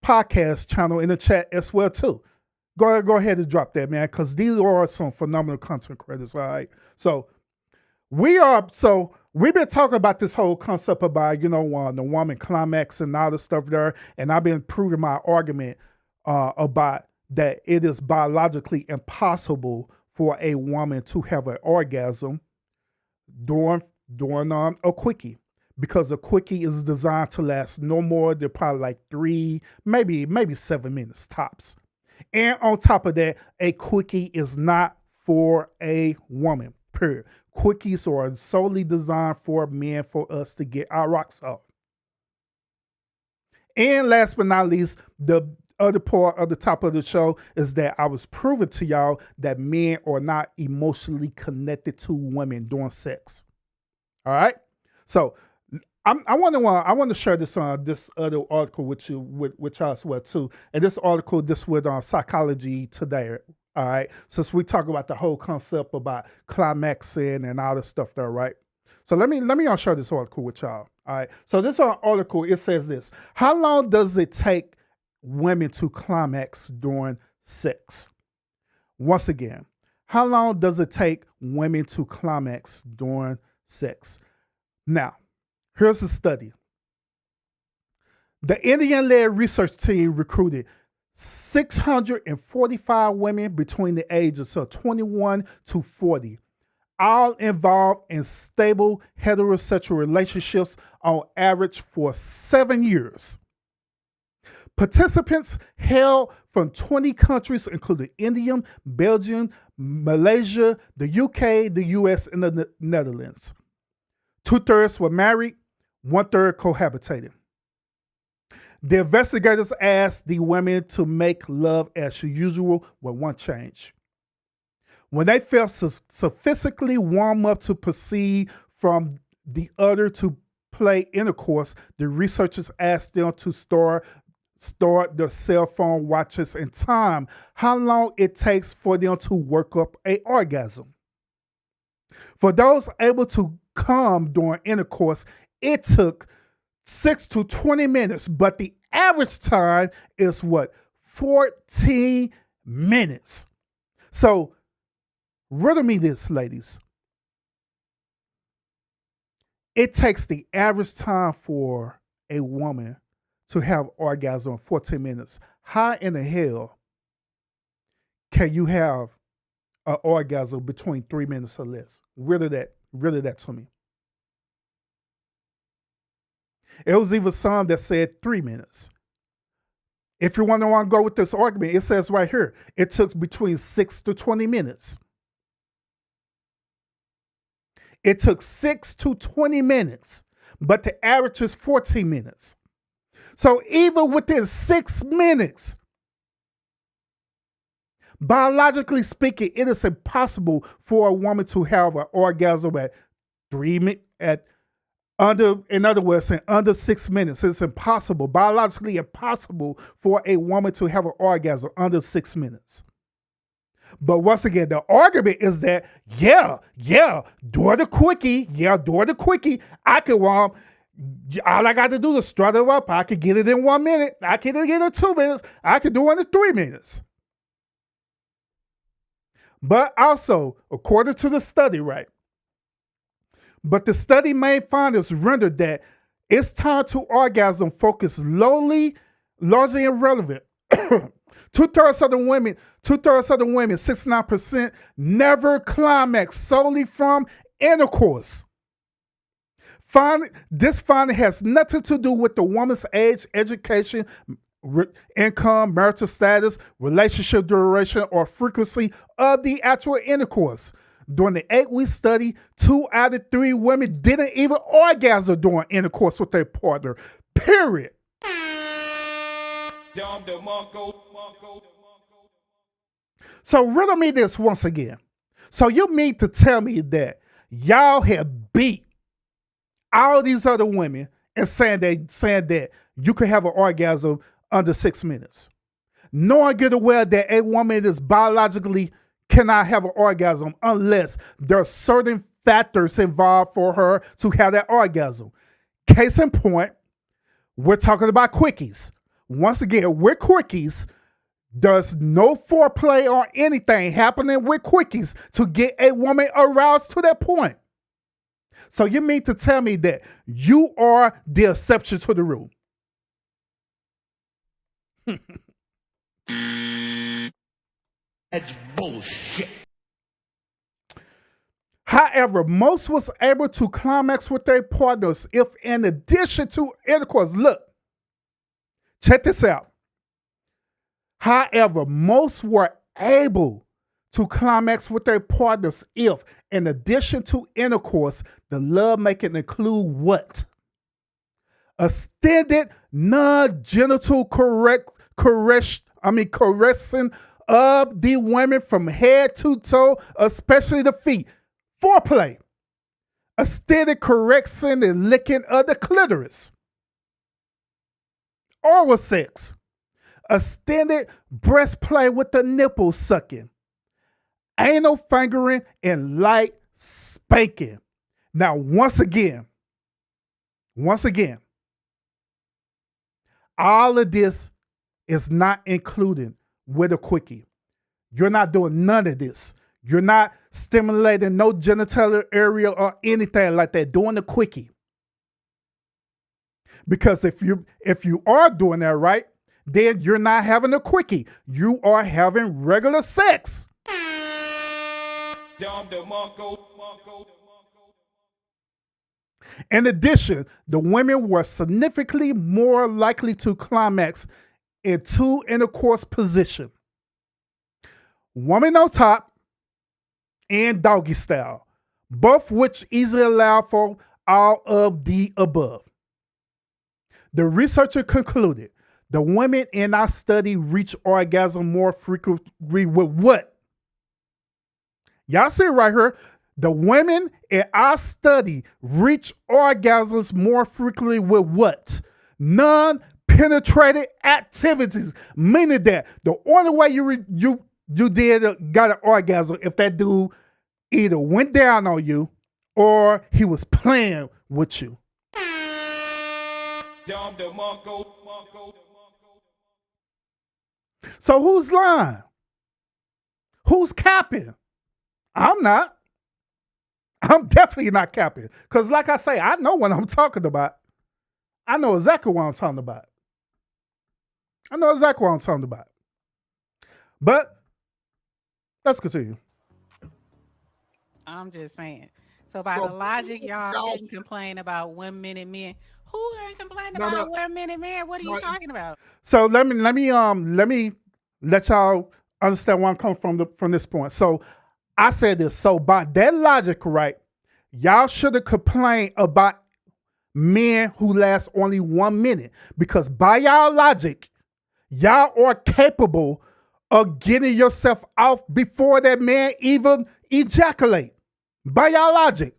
Podcast channel in the chat as well too. Go ahead and drop that, man, because these are some phenomenal content creators. All right, so we've been talking about this whole concept about the woman climax and all this stuff there, and I've been proving my argument about that it is biologically impossible for a woman to have an orgasm during a quickie. Because a quickie is designed to last no more than probably like 3, maybe 7 minutes tops. And on top of that, a quickie is not for a woman, period. Quickies are solely designed for men, for us to get our rocks off. And last but not least, the other part of the top of the show is that I was proving to y'all that men are not emotionally connected to women during sex. All right? So I want to share this other article with y'all as well too, and this article with Psychology Today. All right, since we talk about the whole concept about climaxing and all this stuff there, right? So let me share this article with y'all. All right, so this article, it says this: how long does it take women to climax during sex? Once again, how long does it take women to climax during sex? Now, here's a study. The Indian-led research team recruited 645 women between the ages of 21 to 40. all involved in stable heterosexual relationships on average for 7 years. Participants hailed from 20 countries, including India, Belgium, Malaysia, the UK, the US, and the Netherlands. 2/3 were married, 1/3 cohabitated. The investigators asked the women to make love as usual with one change. When they felt sufficiently warm up to proceed from the other to play intercourse, the researchers asked them to start their cell phone watches and time how long it takes for them to work up an orgasm. For those able to come during intercourse, it took 6 to 20 minutes, but the average time is what? 14 minutes. So, riddle me this, ladies. It takes the average time for a woman to have orgasm in 14 minutes. How in the hell can you have an orgasm between 3 minutes or less? Riddle that to me. It was even some that said 3 minutes. If you want to go with this argument, it says right here, it took between 6 to 20 minutes. It took 6 to 20 minutes, but the average is 14 minutes. So even within 6 minutes, biologically speaking, it is impossible for a woman to have an orgasm at 3 minutes, in other words, in under 6 minutes. It's impossible, biologically impossible for a woman to have an orgasm under 6 minutes. But once again, the argument is that, during the quickie, I can all I got to do is strut it up. I could get it in 1 minute. I could get it in 2 minutes. I could do it in 3 minutes. But also, according to the study, right? But the study main findings rendered that it's time to orgasm focus largely irrelevant. 2/3 of the women, 69%, never climax solely from intercourse. This finding has nothing to do with the woman's age, education, income, marital status, relationship duration, or frequency of the actual intercourse. During the 8-week study, 2 out of 3 women didn't even orgasm during intercourse with their partner. Period. So riddle me this once again. So you mean to tell me that y'all have beat all these other women and saying that you could have an orgasm under 6 minutes? Knowing good aware that a woman is biologically cannot have an orgasm unless there are certain factors involved for her to have that orgasm. Case in point, we're talking about quickies. Once again, with quickies, there's no foreplay or anything happening with quickies to get a woman aroused to that point. So you mean to tell me that you are the exception to the rule? That's bullshit. However, most was able to climax with their partners if in addition to intercourse, look, check this out. However, most were able to climax with their partners if in addition to intercourse, the love making include what? Extended non-genital caressing of the women from head to toe, especially the feet. Foreplay. Extended caressing and licking of the clitoris. Oral sex. Extended breast play with the nipple sucking. Anal fingering and light spanking. Now, once again, all of this is not included with a quickie. You're not doing none of this. You're not stimulating no genital area or anything like that, doing the quickie. Because if you are doing that right, then you're not having a quickie. You are having regular sex. In addition, the women were significantly more likely to climax in two intercourse position. Woman on top and doggy style, both which easily allow for all of the above. The researcher concluded the women in our study reach orgasm more frequently with what? Y'all see it right here. The women in our study reach orgasms more frequently with what? Non-penetrated activities. Meaning that the only way you got an orgasm if that dude either went down on you or he was playing with you. So who's lying? Who's capping? I'm not. I'm definitely not capping. Because like I say, I know what I'm talking about. I know exactly what I'm talking about. But let's continue. I'm just saying. So by the logic, y'all shouldn't complain about 1 minute men. Who ain't complaining about 1 minute man? What are you talking about? So let me let y'all understand where I'm coming from this point. So I said this. So by that logic, right, y'all should have complained about men who last only 1 minute. Because by y'all logic, y'all are capable of getting yourself off before that man even ejaculate. By y'all logic.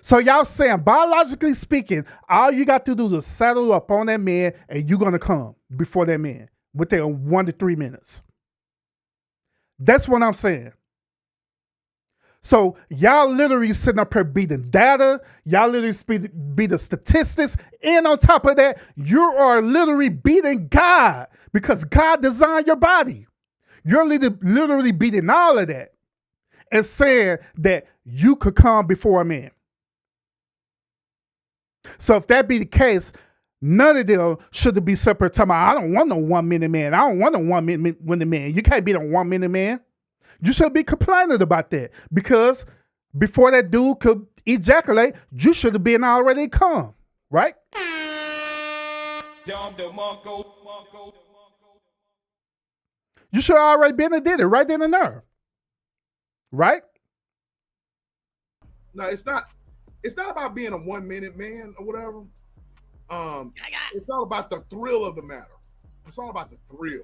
So y'all saying, biologically speaking, all you got to do is saddle up on that man and you're going to come before that man within 1 to 3 minutes. That's what I'm saying. So y'all literally sitting up here beating data. Y'all literally beating statistics. And on top of that, you are literally beating God because God designed your body. You're literally beating all of that and saying that you could come before a man. So if that be the case, none of them should be separate. Talking about, I don't want no 1 minute man. I don't want no 1 minute man. You can't be the 1 minute man. You should be complaining about that because before that dude could ejaculate, you should have been already come, right? You should have already been and did it right then and there, right? No, it's not. It's not about being a 1 minute man or whatever. It's all about the thrill of the matter. It's all about the thrill.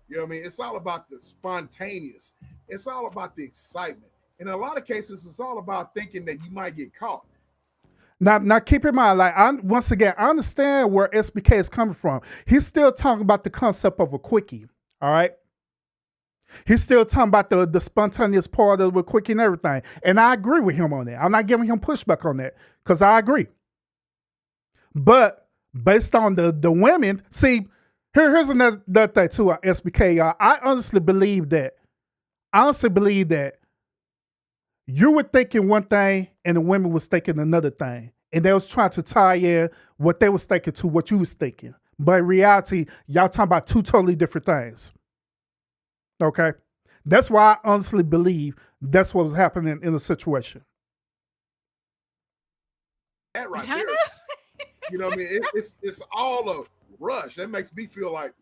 You know what I mean? It's all about the spontaneous. It's all about the excitement. In a lot of cases, it's all about thinking that you might get caught. Now keep in mind, like once again, I understand where SBK is coming from. He's still talking about the concept of a quickie. All right. He's still talking about the spontaneous part of the quickie and everything. And I agree with him on that. I'm not giving him pushback on that because I agree. But based on the women, see, here's another thing too, SBK, y'all. I honestly believe that you were thinking one thing and the women was thinking another thing. And they was trying to tie in what they was thinking to what you was thinking. But in reality, y'all talking about two totally different things. Okay? That's why I honestly believe that's what was happening in the situation. That right there. You know what I mean? It's all a rush. That makes me feel like,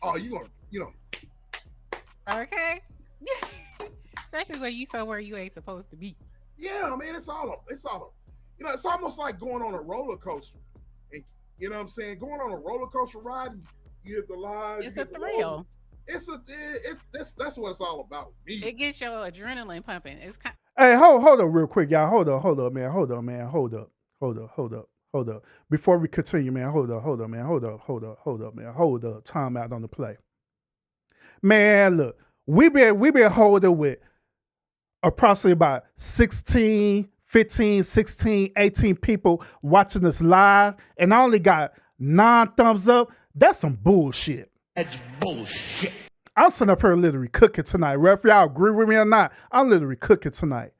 oh, you gonna, Okay. Especially when you somewhere you ain't supposed to be. Yeah, I mean, it's almost like going on a roller coaster. And you know what I'm saying? Going on a roller coaster ride, you hit the line. It's a thrill. That's what it's all about. It gets your adrenaline pumping. It's kind. Hey, hold up real quick, y'all. Hold up, man. Hold up. Before we continue, man, hold up, man. Hold up. Time out on the play. Man, look, we been holding with approximately about 16, 15, 16, 18 people watching us live, and I only got 9 thumbs up. That's some bullshit. That's bullshit. I'm sitting up here literally cooking tonight. Ref, y'all agree with me or not? I'm literally cooking tonight.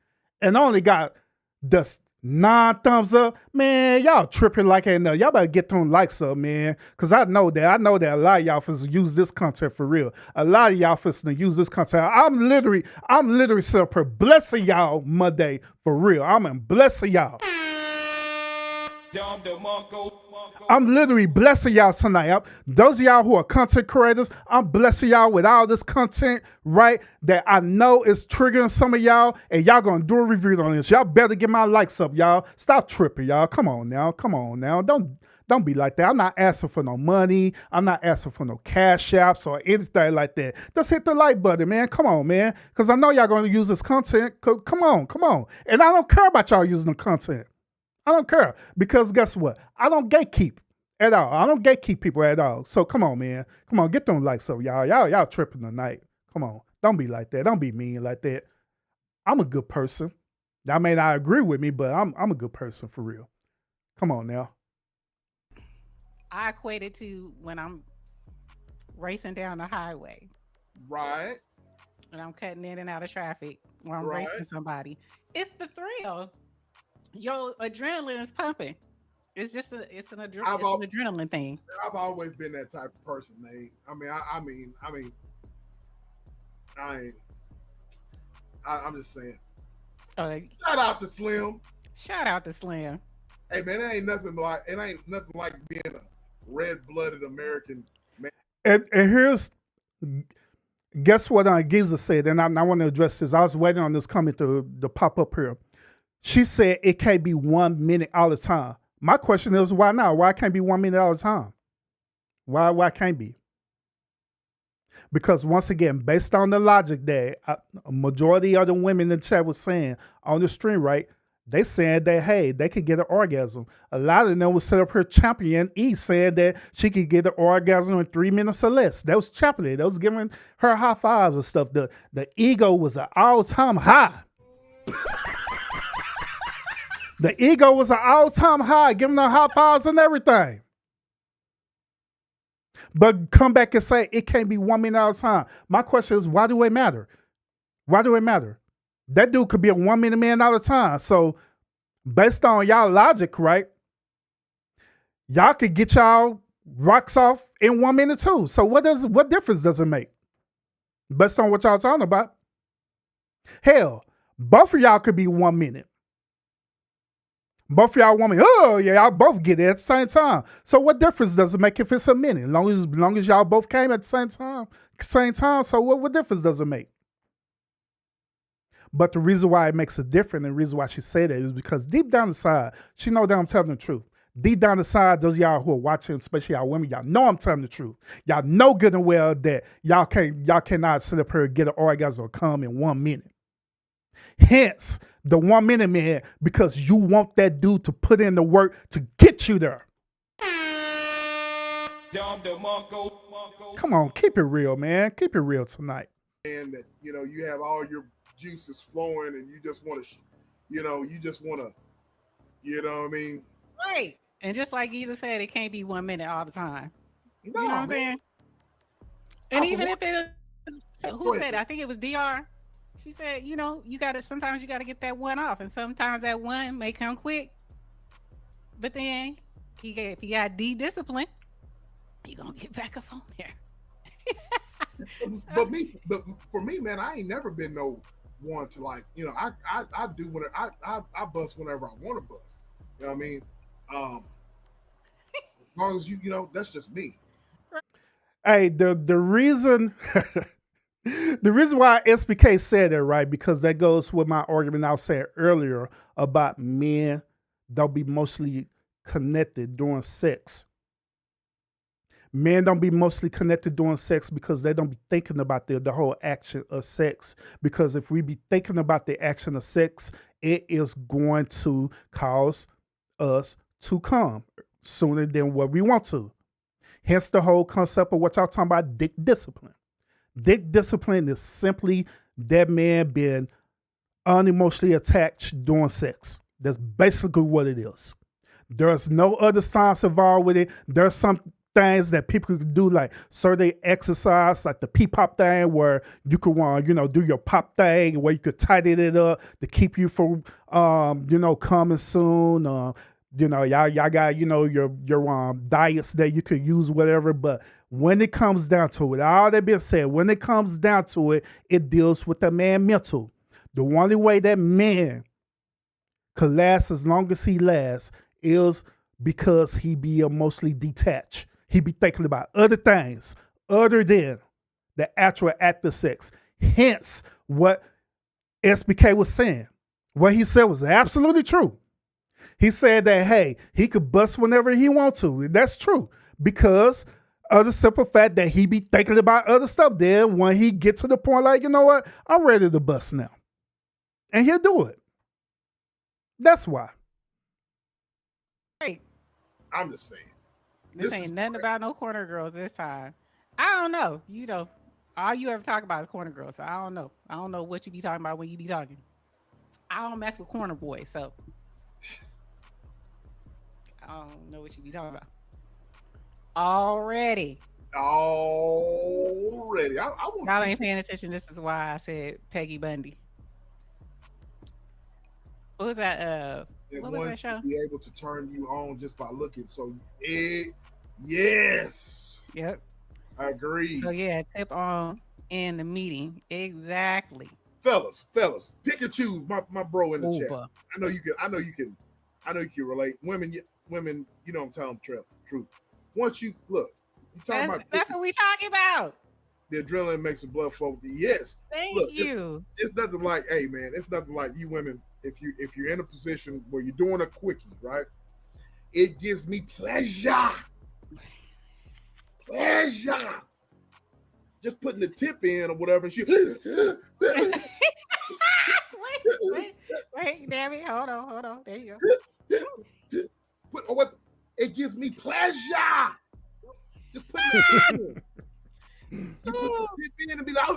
And I only got the 9 thumbs up, man. Y'all tripping like ain't nothing. Y'all better get them likes up, man. Cause I know that a lot of y'all finna use this content for real. A lot of y'all finna use this content. I'm literally super blessing y'all Monday for real. I'm blessing y'all. I'm literally blessing y'all tonight. Those of y'all who are content creators, I'm blessing y'all with all this content, right? That I know is triggering some of y'all, and y'all gonna do a review on this. Y'all better get my likes up, y'all. Stop tripping, y'all. Come on now. Don't be like that. I'm not asking for no money. I'm not asking for no cash apps or anything like that. Just hit the like button, man. Come on, man. Because I know y'all gonna use this content. Come on. And I don't care about y'all using the content. I don't care, because guess what? I don't gatekeep at all. I don't gatekeep people at all. So come on, man. Come on, get them likes up, y'all. Y'all tripping tonight. Come on. Don't be like that. Don't be mean like that. I'm a good person. Y'all may not agree with me, but I'm a good person for real. Come on now. I equate it to when I'm racing down the highway. Right. And I'm cutting in and out of traffic while I'm racing somebody. It's the thrill. Your adrenaline is pumping. It's just an adrenaline thing. I've always been that type of person, Nate. I'm just saying. Shout out to Slim. Shout out to Slim. Hey man, it ain't nothing like being a red-blooded American man. And here's, guess what Giza said, and I want to address this. I was waiting on this comment to pop up here. She said it can't be 1 minute all the time. My question is, why not? Why can't be 1 minute all the time? Why can't be? Because once again, based on the logic that a majority of the women in the chat was saying on the stream, right? They said that, hey, they could get an orgasm. A lot of them would set up her champion E saying that she could get an orgasm in 3 minutes or less. That was championing. That was giving her high fives and stuff. The ego was an all-time high. The ego was an all-time high, giving her high fives and everything. But come back and say it can't be 1 minute at a time. My question is, why do it matter? Why do it matter? That dude could be a 1 minute man all the time. So based on y'all logic, right? Y'all could get y'all rocks off in 1 minute too. So what difference does it make? Based on what y'all talking about. Hell, both of y'all could be 1 minute. Both of y'all 1 minute. Oh yeah, y'all both get it at the same time. So what difference does it make if it's a minute? As long as y'all both came at the same time. So what difference does it make? But the reason why it makes a difference, and the reason why she said that, is because deep down inside, she know that I'm telling the truth. Deep down inside, those of y'all who are watching, especially y'all women, y'all know I'm telling the truth. Y'all know good and well that y'all cannot sit up here and get an orgasm or come in 1 minute. Hence, the 1 minute man, because you want that dude to put in the work to get you there. Come on, keep it real, man. Keep it real tonight. And that, you have all your juices flowing and you just want to, you know what I mean? Right. And just like Giza said, it can't be 1 minute all the time. No, you know what I'm saying? And even if it is, who said it? I think it was DR. She said, sometimes you gotta get that one off, and sometimes that one may come quick. But then if you got discipline, you're gonna get back up on there. But for me, man, I ain't never been no one to I do whenever I bust whenever I want to bust. You know what I mean? As long as that's just me. Hey, the reason the reason why SBK said that, right, because that goes with my argument I said earlier about men don't be mostly connected during sex. Men don't be mostly connected during sex because they don't be thinking about the whole action of sex. Because if we be thinking about the action of sex, it is going to cause us to come sooner than what we want to. Hence the whole concept of what y'all talking about, dick discipline. Dick discipline is simply that man being unemotionally attached during sex. That's basically what it is. There's no other science involved with it. There's some things that people could do, like certain exercise, like the pop thing, where you could do your pop thing, where you could tighten it up to keep you from coming soon. Y'all got your diets that you could use, whatever. But when it comes down to it, all that being said, when it comes down to it, it deals with the man mental. The only way that man could last as long as he lasts is because he be emotionally detached. He be thinking about other things other than the actual act of sex. Hence, what SBK was saying. What he said was absolutely true. He said that, hey, he could bust whenever he wants to. That's true. Because of the simple fact that he be thinking about other stuff. Then when he get to the point, like, you know what? I'm ready to bust now. And he'll do it. That's why. Hey, I'm just saying. this ain't nothing about no corner girls this time. I don't know. All you ever talk about is corner girls. So I don't know. I don't know what you be talking about when you be talking. I don't mess with corner boys, so I don't know what you be talking about. Already. I want Y'all ain't paying attention. This is why I said Peggy Bundy. What was that? What was that show? Be able to turn you on just by looking. So yes. Yep. I agree. So yeah, tip on in the meeting. Exactly. Fellas, pick and choose my bro in the chat. Over. I know you can relate. Women, you know I'm telling the truth. Once you look, you talking about that's what we talking about. The adrenaline makes the blood flow. Yes. Thank you. It's nothing like, hey man, it's nothing like you women. If you're in a position where you're doing a quickie, right? It gives me pleasure. Just putting the tip in or whatever. And wait, damn it. Hold on. There you go. It gives me pleasure. Just putting the tip in. You put the tip in and be like,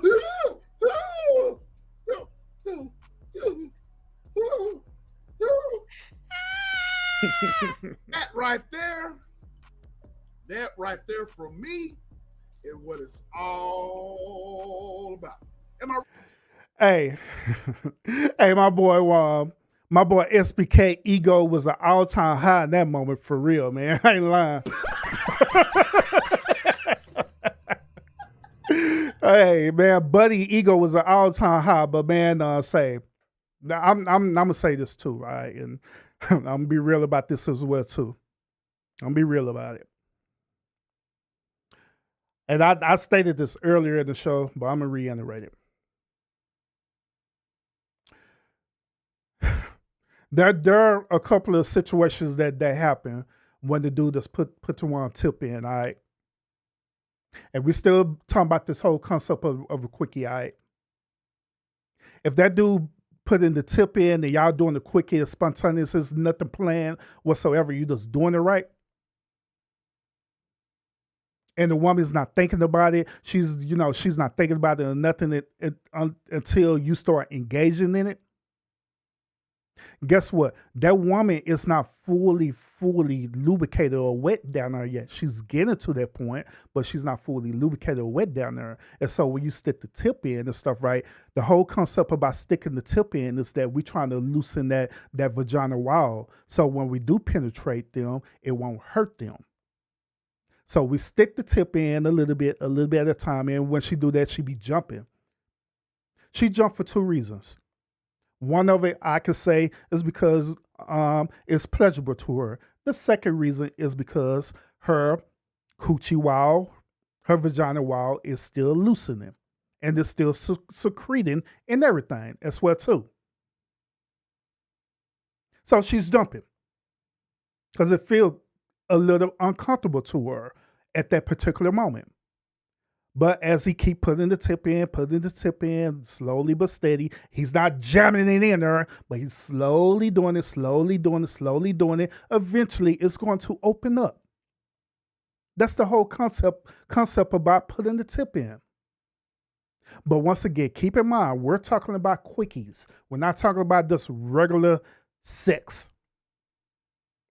that right there for me is what it's all about. Am I? Hey, my boy SBK ego was an all-time high in that moment, for real, man. I ain't lying. Hey, man, Buddy ego was an all-time high, but man, I'm gonna say this too, right? And I'm gonna be real about this as well too. I'm gonna be real about it. And I stated this earlier in the show, but I'm gonna reiterate it. There are a couple of situations that happen when the dude just put the one tip in, all right? And we're still talking about this whole concept of a quickie, all right? If that dude put in the tip in and y'all doing the quickie, it's spontaneous, there's nothing planned whatsoever, you just doing it right. And the woman's not thinking about it. She's not thinking about it or nothing until you start engaging in it. Guess what? That woman is not fully lubricated or wet down there yet. She's getting to that point, but she's not fully lubricated or wet down there. And so when you stick the tip in and stuff, right, the whole concept about sticking the tip in is that we're trying to loosen that vagina wall. So when we do penetrate them, it won't hurt them. So we stick the tip in a little bit at a time. And when she do that, she be jumping. She jumped for two reasons. One of it, I could say, is because it's pleasurable to her. The second reason is because her coochie wall, her vagina wall is still loosening. And it's still secreting and everything as well, too. So she's jumping. Because it feels a little uncomfortable to her at that particular moment. But as he keep putting the tip in, slowly but steady, he's not jamming it in there, but he's slowly doing it. Eventually, it's going to open up. That's the whole concept about putting the tip in. But once again, keep in mind, we're talking about quickies. We're not talking about just regular sex.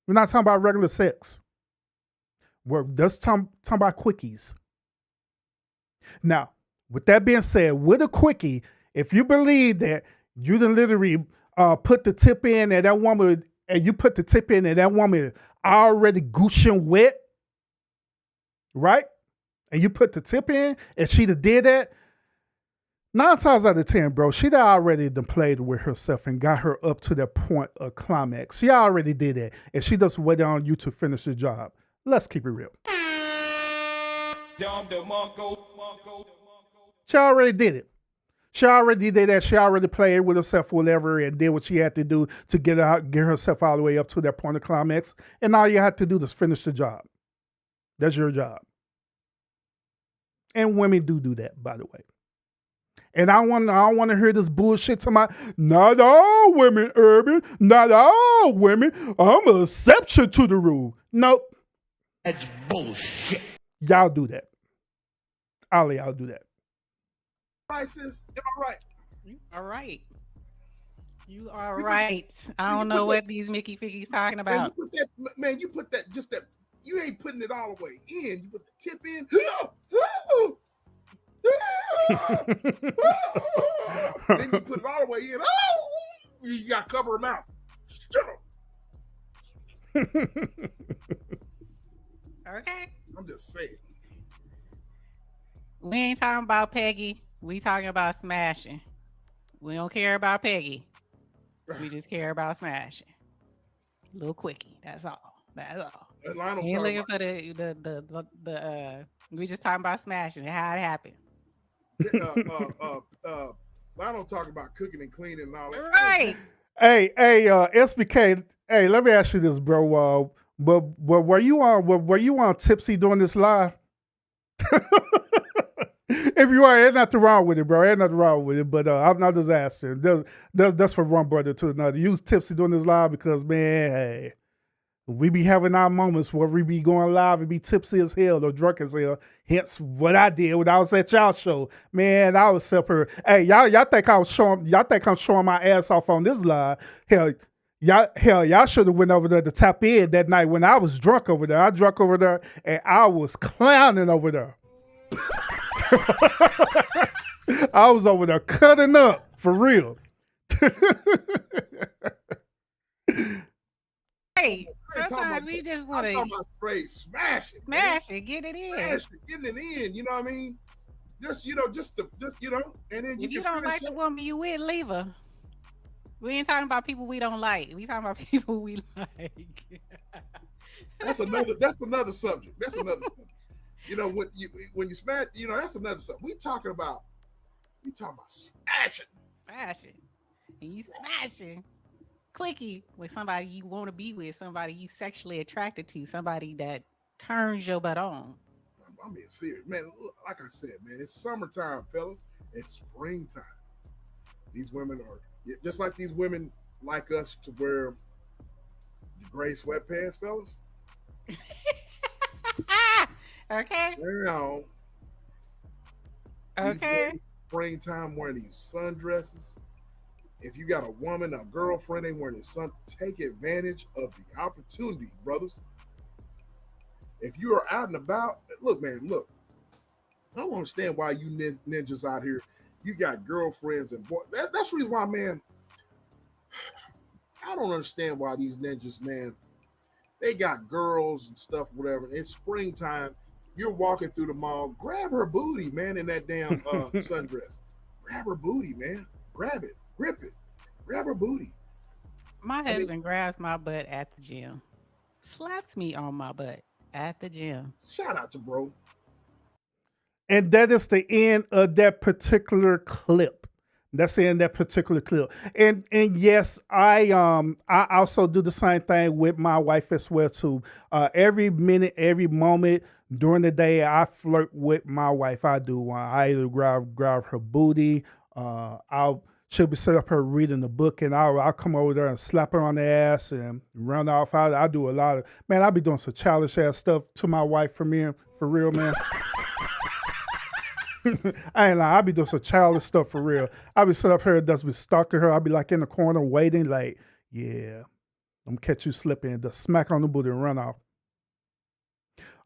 We're not talking about regular sex. We're just talking about quickies. Now, with that being said, with a quickie, if you believe that you done literally put the tip in and that woman, and you put the tip in and that woman already gushing wet, right? And you put the tip in and she done did that, 9 times out of 10, bro, she done already done played with herself and got her up to that point of climax. She already did that. And she just waited on you to finish the job. Let's keep it real. She already did it. She already did that. She already played with herself, whatever, and did what she had to do to get herself all the way up to that point of climax. And all you have to do is finish the job. That's your job. And women do that, by the way. And I don't want to hear this bullshit to my, not all women, Urban, not all women. I'm an exception to the rule. Nope. That's bullshit. Y'all do that. All of y'all do that. Prices, am I right? You are right. You are right. I don't know what these Mickey Figgies talking about. You put that, you ain't putting it all the way in. You put the tip in. Then you put it all the way in. You got to cover them out. Shut up. Okay. I'm just saying. We ain't talking about Peggy. We talking about smashing. We don't care about Peggy. We just care about smashing. Little quickie. That's all. That's all. Ain't looking for the we just talking about smashing and how it happened. I don't talk about cooking and cleaning and all that. Right. Hey, SBK. Hey, let me ask you this, bro. But were you on Tipsy doing this live? If you are, there's nothing wrong with it, bro. There's nothing wrong with it. But I'm not just asking. That's from one brother to another. You was Tipsy doing this live because, man, hey, we be having our moments where we be going live and be tipsy as hell or drunk as hell. Hence what I did when I was at y'all show. Man, I was separate. Hey, y'all think I'm showing my ass off on this live. Hell, y'all should have went over there to tap in that night when I was drunk over there. I drunk over there and I was clowning over there. I was over there cutting up for real. Hey, sometimes we just want to smash it, get it in, getting it in. You know what I mean? And then if you don't like the woman you with, leave her. We ain't talking about people we don't like. We talking about people we like. That's another subject. That's another subject. You know, when you smash, you know, that's another subject. We talking about smashing. Smashing. And you smashing. Quickie with somebody you want to be with, somebody you sexually attracted to, somebody that turns your butt on. I'm being serious, man. Like I said, man, it's summertime, fellas. It's springtime. These women are just like these women like us to wear the gray sweatpants, fellas. Okay. Now, okay. Springtime wearing these sundresses. If you got a woman, a girlfriend, they wearing the sun, take advantage of the opportunity, brothers. If you are out and about, look, man, look. I don't understand why you ninjas out here, you got girlfriends and boys. That's the reason why, man, I don't understand why these ninjas, man, they got girls and stuff, whatever. It's springtime. You're walking through the mall. Grab her booty, man, in that damn sundress. Grab her booty, man. Grab it. Grip it. Grab her booty. My husband grabs my butt at the gym. Slaps me on my butt at the gym. Shout out to bro. And that is the end of that particular clip. That's the end of that particular clip. And yes, I also do the same thing with my wife as well too. Every minute, every moment during the day, I flirt with my wife. I do. I either grab her booty. She'll be set up her reading the book, and I'll come over there and slap her on the ass and run off. I do a lot of, man, I'll be doing some childish ass stuff to my wife for real, man. I ain't lying. I'll be doing some childish stuff for real. I'll be set up here, just be stalking her. I'll be like in the corner waiting, like, yeah, I'm catch you slipping, just smack on the booty and run off.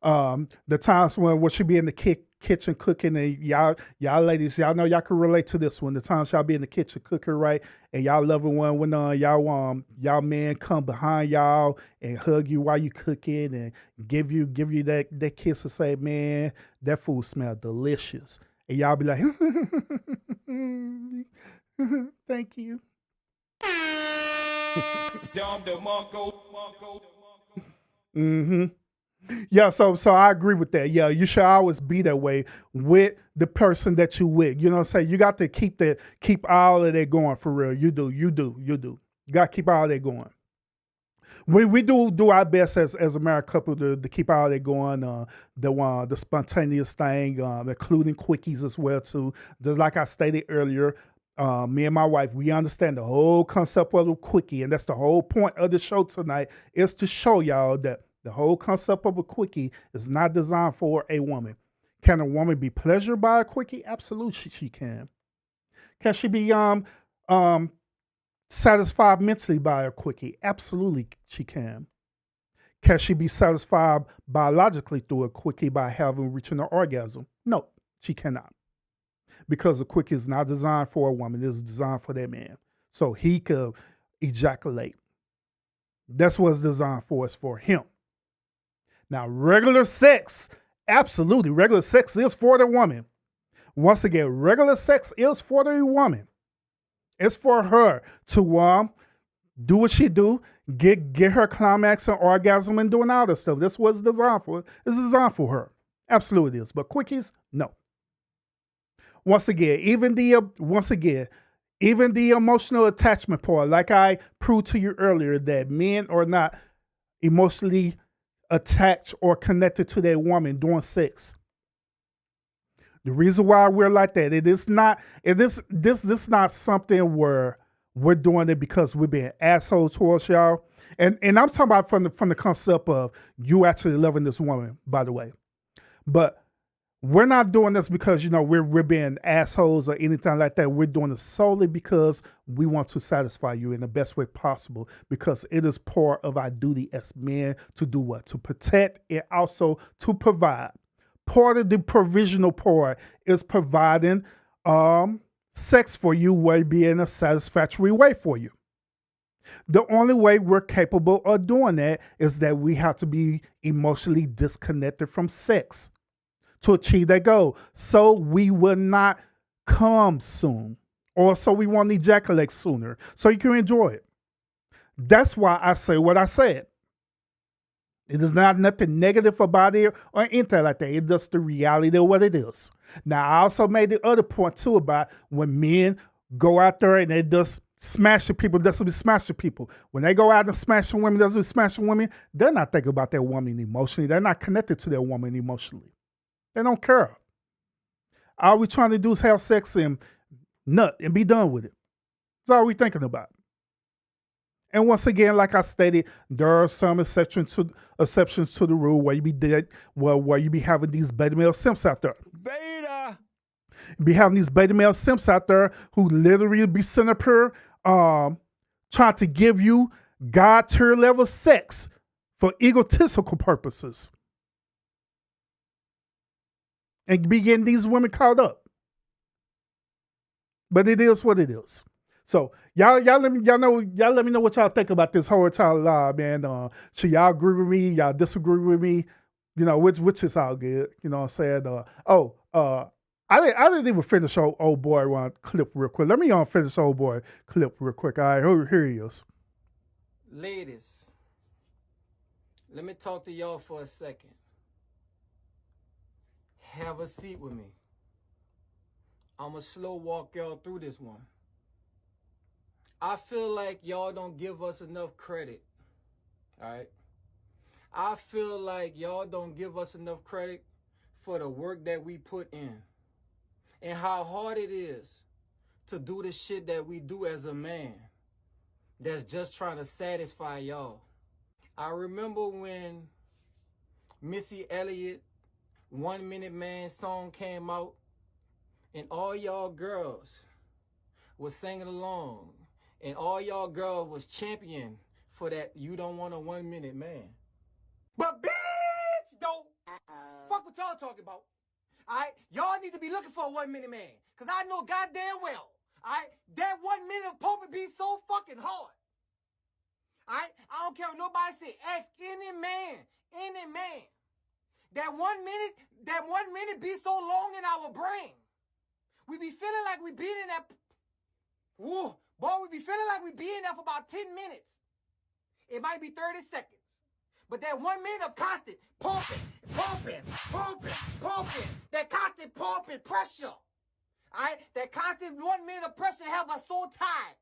The times when she be in the kitchen cooking, and y'all ladies, y'all know y'all can relate to this one. The times y'all be in the kitchen cooking, right, and y'all loving one when y'all man come behind y'all and hug you while you cooking and give you that kiss and say, man, that food smell delicious, and y'all be like, thank you. Mm-hmm. Yeah, so I agree with that. Yeah, you should always be that way with the person that you with. You know what I'm saying? You got to keep all of that going for real. You do. You got to keep all that going. We do our best as a married couple to keep all that going. The spontaneous thing, including quickies as well too. Just like I stated earlier, me and my wife, we understand the whole concept of a quickie, and that's the whole point of the show tonight, is to show y'all that the whole concept of a quickie is not designed for a woman. Can a woman be pleasured by a quickie? Absolutely, she can. Can she be satisfied mentally by a quickie? Absolutely, she can. Can she be satisfied biologically through a quickie by reaching an orgasm? No, she cannot. Because a quickie is not designed for a woman, it's designed for that man. So he could ejaculate. That's what it's designed for, it's for him. Now, regular sex, absolutely, regular sex is for the woman. Once again, regular sex is for the woman. It's for her to do what she do, get her climax and orgasm and doing all this stuff. That's what it's designed for. It's designed for her. Absolutely it is. But quickies, no. Once again, even the emotional attachment part, like I proved to you earlier, that men are not emotionally attached or connected to their woman during sex. The reason why we're like that, this not something where we're doing it because we're being assholes towards y'all. And I'm talking about from the concept of you actually loving this woman, by the way. But we're not doing this because, we're being assholes or anything like that. We're doing it solely because we want to satisfy you in the best way possible, because it is part of our duty as men to do what? To protect and also to provide. Part of the provisional part is providing sex for you while being a satisfactory way for you. The only way we're capable of doing that is that we have to be emotionally disconnected from sex to achieve that goal. So we will not come soon, or so we won't ejaculate sooner, so you can enjoy it. That's why I say what I said. It is not nothing negative about it or anything like that. It's just the reality of what it is. Now, I also made the other point too about when men go out there and they just smashing people, that's what be smashing people. When they go out and smashing women, that's what smashing women, they're not thinking about their woman emotionally. They're not connected to their woman emotionally. They don't care. All we trying to do is have sex and nut and be done with it. That's all we thinking about. And once again, like I stated, there are some exceptions to the rule where you be having these beta male simps out there. Be having these beta male simps out there who literally be sitting up here trying to give you God tier level sex for egotistical purposes. And be getting these women caught up. But it is what it is. So y'all let me know what y'all think about this whole entire law, man. Should y'all agree with me? Y'all disagree with me? Which is all good. You know what I'm saying? I didn't even finish old boy one clip real quick. Let me finish old boy clip real quick. All right, here he is. Ladies, let me talk to y'all for a second. Have a seat with me. I'm going to slow walk y'all through this one. I feel like y'all don't give us enough credit. All right? I feel like y'all don't give us enough credit for the work that we put in and how hard it is to do the shit that we do as a man that's just trying to satisfy y'all. I remember when Missy Elliott 1 Minute Man song came out and all y'all girls was singing along and all y'all girls was champion for that you don't want a 1 minute man. But bitch, don't fuck what y'all talking about. All right? Y'all need to be looking for a 1 minute man. Because I know goddamn well, all right, that 1 minute of pumping be so fucking hard. All right? I don't care what nobody say. Ask any man. That 1 minute be so long in our brain. We be feeling like we been in that. Whoa, boy, we be feeling like we be in there for about 10 minutes. It might be 30 seconds. But that 1 minute of constant pumping. That constant pumping pressure. All right? That constant 1 minute of pressure have us so tired.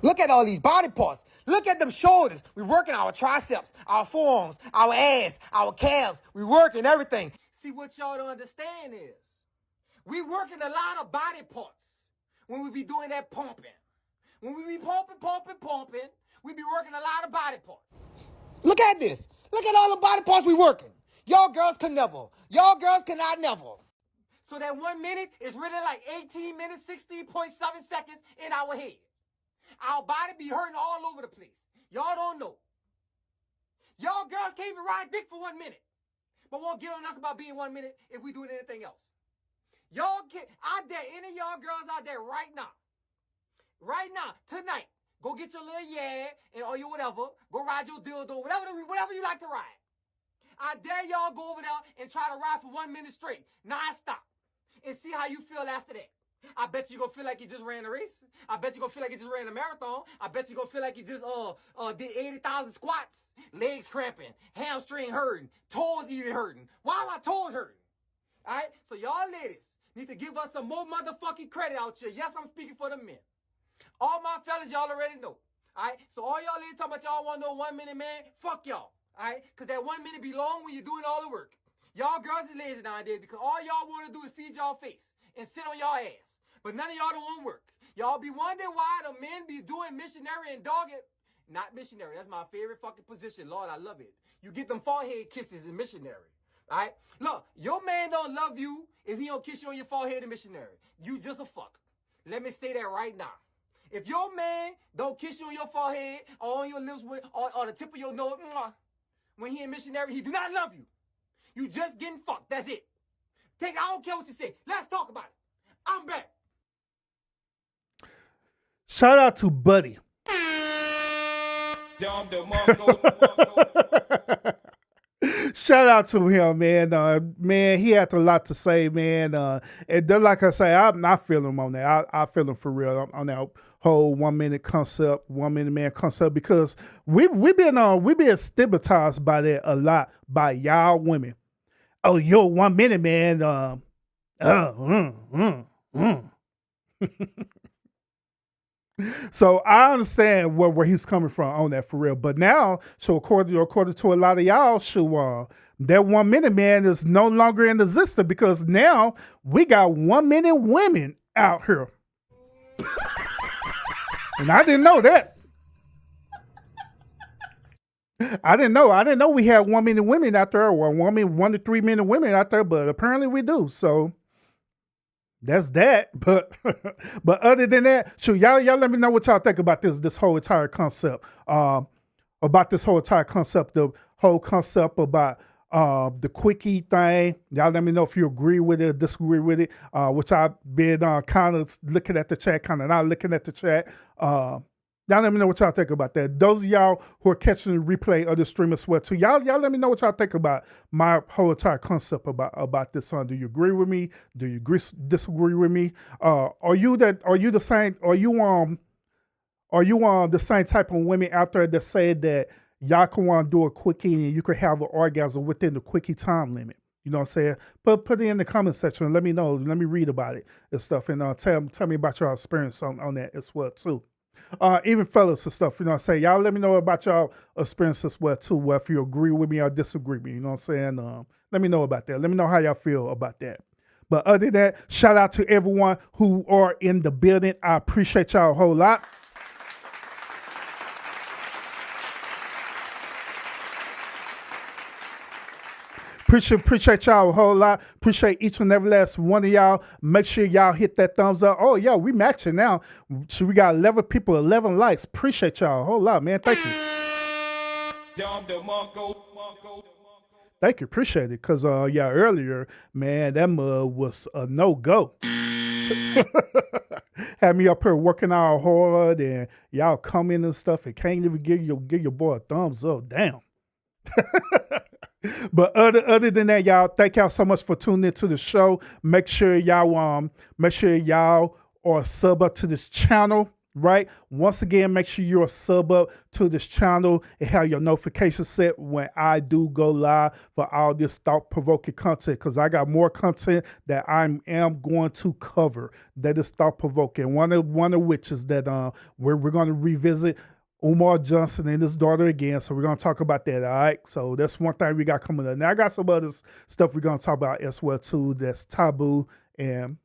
Look at all these body parts. Look at them shoulders. We working our triceps, our forearms, our ass, our calves. We working everything. See, what y'all don't understand is we working a lot of body parts when we be doing that pumping. When we be pumping, we be working a lot of body parts. Look at this. Look at all the body parts we working. Y'all girls can never. Y'all girls cannot never. So that 1 minute is really like 18 minutes, 16.7 seconds in our head. Our body be hurting all over the place. Y'all don't know. Y'all girls can't even ride dick for 1 minute. But won't get on us about being 1 minute if we doing anything else. Y'all can't, I dare any of y'all girls out there right now, tonight, go get your little or your whatever, go ride your dildo, whatever you like to ride. I dare y'all go over there and try to ride for 1 minute straight, non-stop, and see how you feel after that. I bet you gonna feel like you just ran a race. I bet you gonna feel like you just ran a marathon. I bet you gonna feel like you just did 80,000 squats, legs cramping, hamstring hurting, toes even hurting. Why are my toes hurting? All right, so y'all ladies need to give us some more motherfucking credit out here. Yes, I'm speaking for the men. All my fellas, y'all already know. All right, so all y'all ladies talking about y'all want no 1 minute man, fuck y'all. All right, because that 1 minute be long when you're doing all the work. Y'all girls is lazy nowadays because all y'all want to do is feed y'all face and sit on y'all ass. But none of y'all don't want to work. Y'all be wondering why the men be doing missionary and dogging. Not missionary. That's my favorite fucking position. Lord, I love it. You get them forehead kisses in missionary. All right? Look, your man don't love you if he don't kiss you on your forehead in missionary. You just a fuck. Let me say that right now. If your man don't kiss you on your forehead or on your lips or the tip of your nose, when he in missionary, he do not love you. You just getting fucked. That's it. I don't care what you say. Let's talk about it. I'm back. Shout out to Buddy. Shout out to him, man. Man, he had a lot to say, man. And then, like I say, I'm not feeling him on that. I feel him for real on that whole 1 minute concept, 1 minute man concept, because we've been stigmatized by that a lot by y'all women. Oh, you're 1 minute man. So I understand where he's coming from on that for real. But now, so according to a lot of y'all, that 1 minute man is no longer in existence because now we got 1 minute women out here. And I didn't know that. I didn't know we had 1 minute women out there, or 1 to 3 minute women out there, but apparently we do. So that's that. But other than that, so y'all let me know what y'all think about this whole entire concept. About this whole entire concept, the whole concept about the quickie thing. Y'all let me know if you agree with it or disagree with it. Which I've been kind of looking at the chat, kind of not looking at the chat. Y'all let me know what y'all think about that. Those of y'all who are catching the replay of the stream as well too, y'all let me know what y'all think about my whole entire concept about this song. Do you agree with me? Do you disagree with me? Are you the same type of women out there that say that y'all can want to do a quickie and you could have an orgasm within the quickie time limit? You know what I'm saying? Put it in the comment section and let me know. Let me read about it and stuff, and tell me about your experience on that as well too. Even fellas and stuff, you know what I'm saying? Y'all let me know about y'all experience as well too, whether if you agree with me or disagree with me, you know what I'm saying? Let me know about that. Let me know how y'all feel about that. But other than that, shout out to everyone who are in the building. I appreciate y'all a whole lot. Appreciate y'all a whole lot. Appreciate each and every last one of y'all. Make sure y'all hit that thumbs up. Oh, yeah, we matching now. So we got 11 people, 11 likes. Appreciate y'all a whole lot, man. Thank you. Thank you, appreciate it. Cause yeah, earlier, man, that mug was a no-go. Had me up here working out hard, and y'all come in and stuff, and can't even give your boy a thumbs up. Damn. But other than that, y'all, thank y'all so much for tuning into the show. Make sure y'all are sub up to this channel. Right? Once again, make sure you're a sub up to this channel and have your notifications set when I do go live for all this thought-provoking content, because I got more content that I am going to cover that is thought-provoking. One of which is that we're going to revisit Umar Johnson and his daughter again. So we're going to talk about that, all right? So that's one thing we got coming up. Now, I got some other stuff we're going to talk about as well, too, that's taboo, and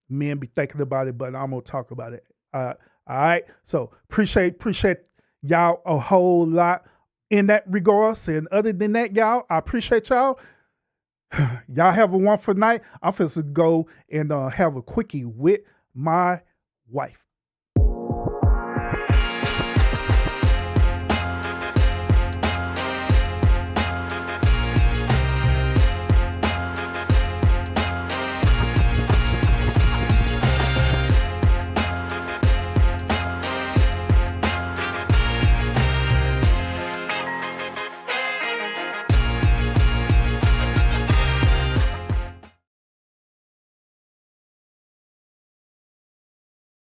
men be thinking about it, but I'm going to talk about it. All right, so appreciate y'all a whole lot in that regards. And other than that, y'all, I appreciate y'all. Y'all have a wonderful night. I'm supposed to go and have a quickie with my wife.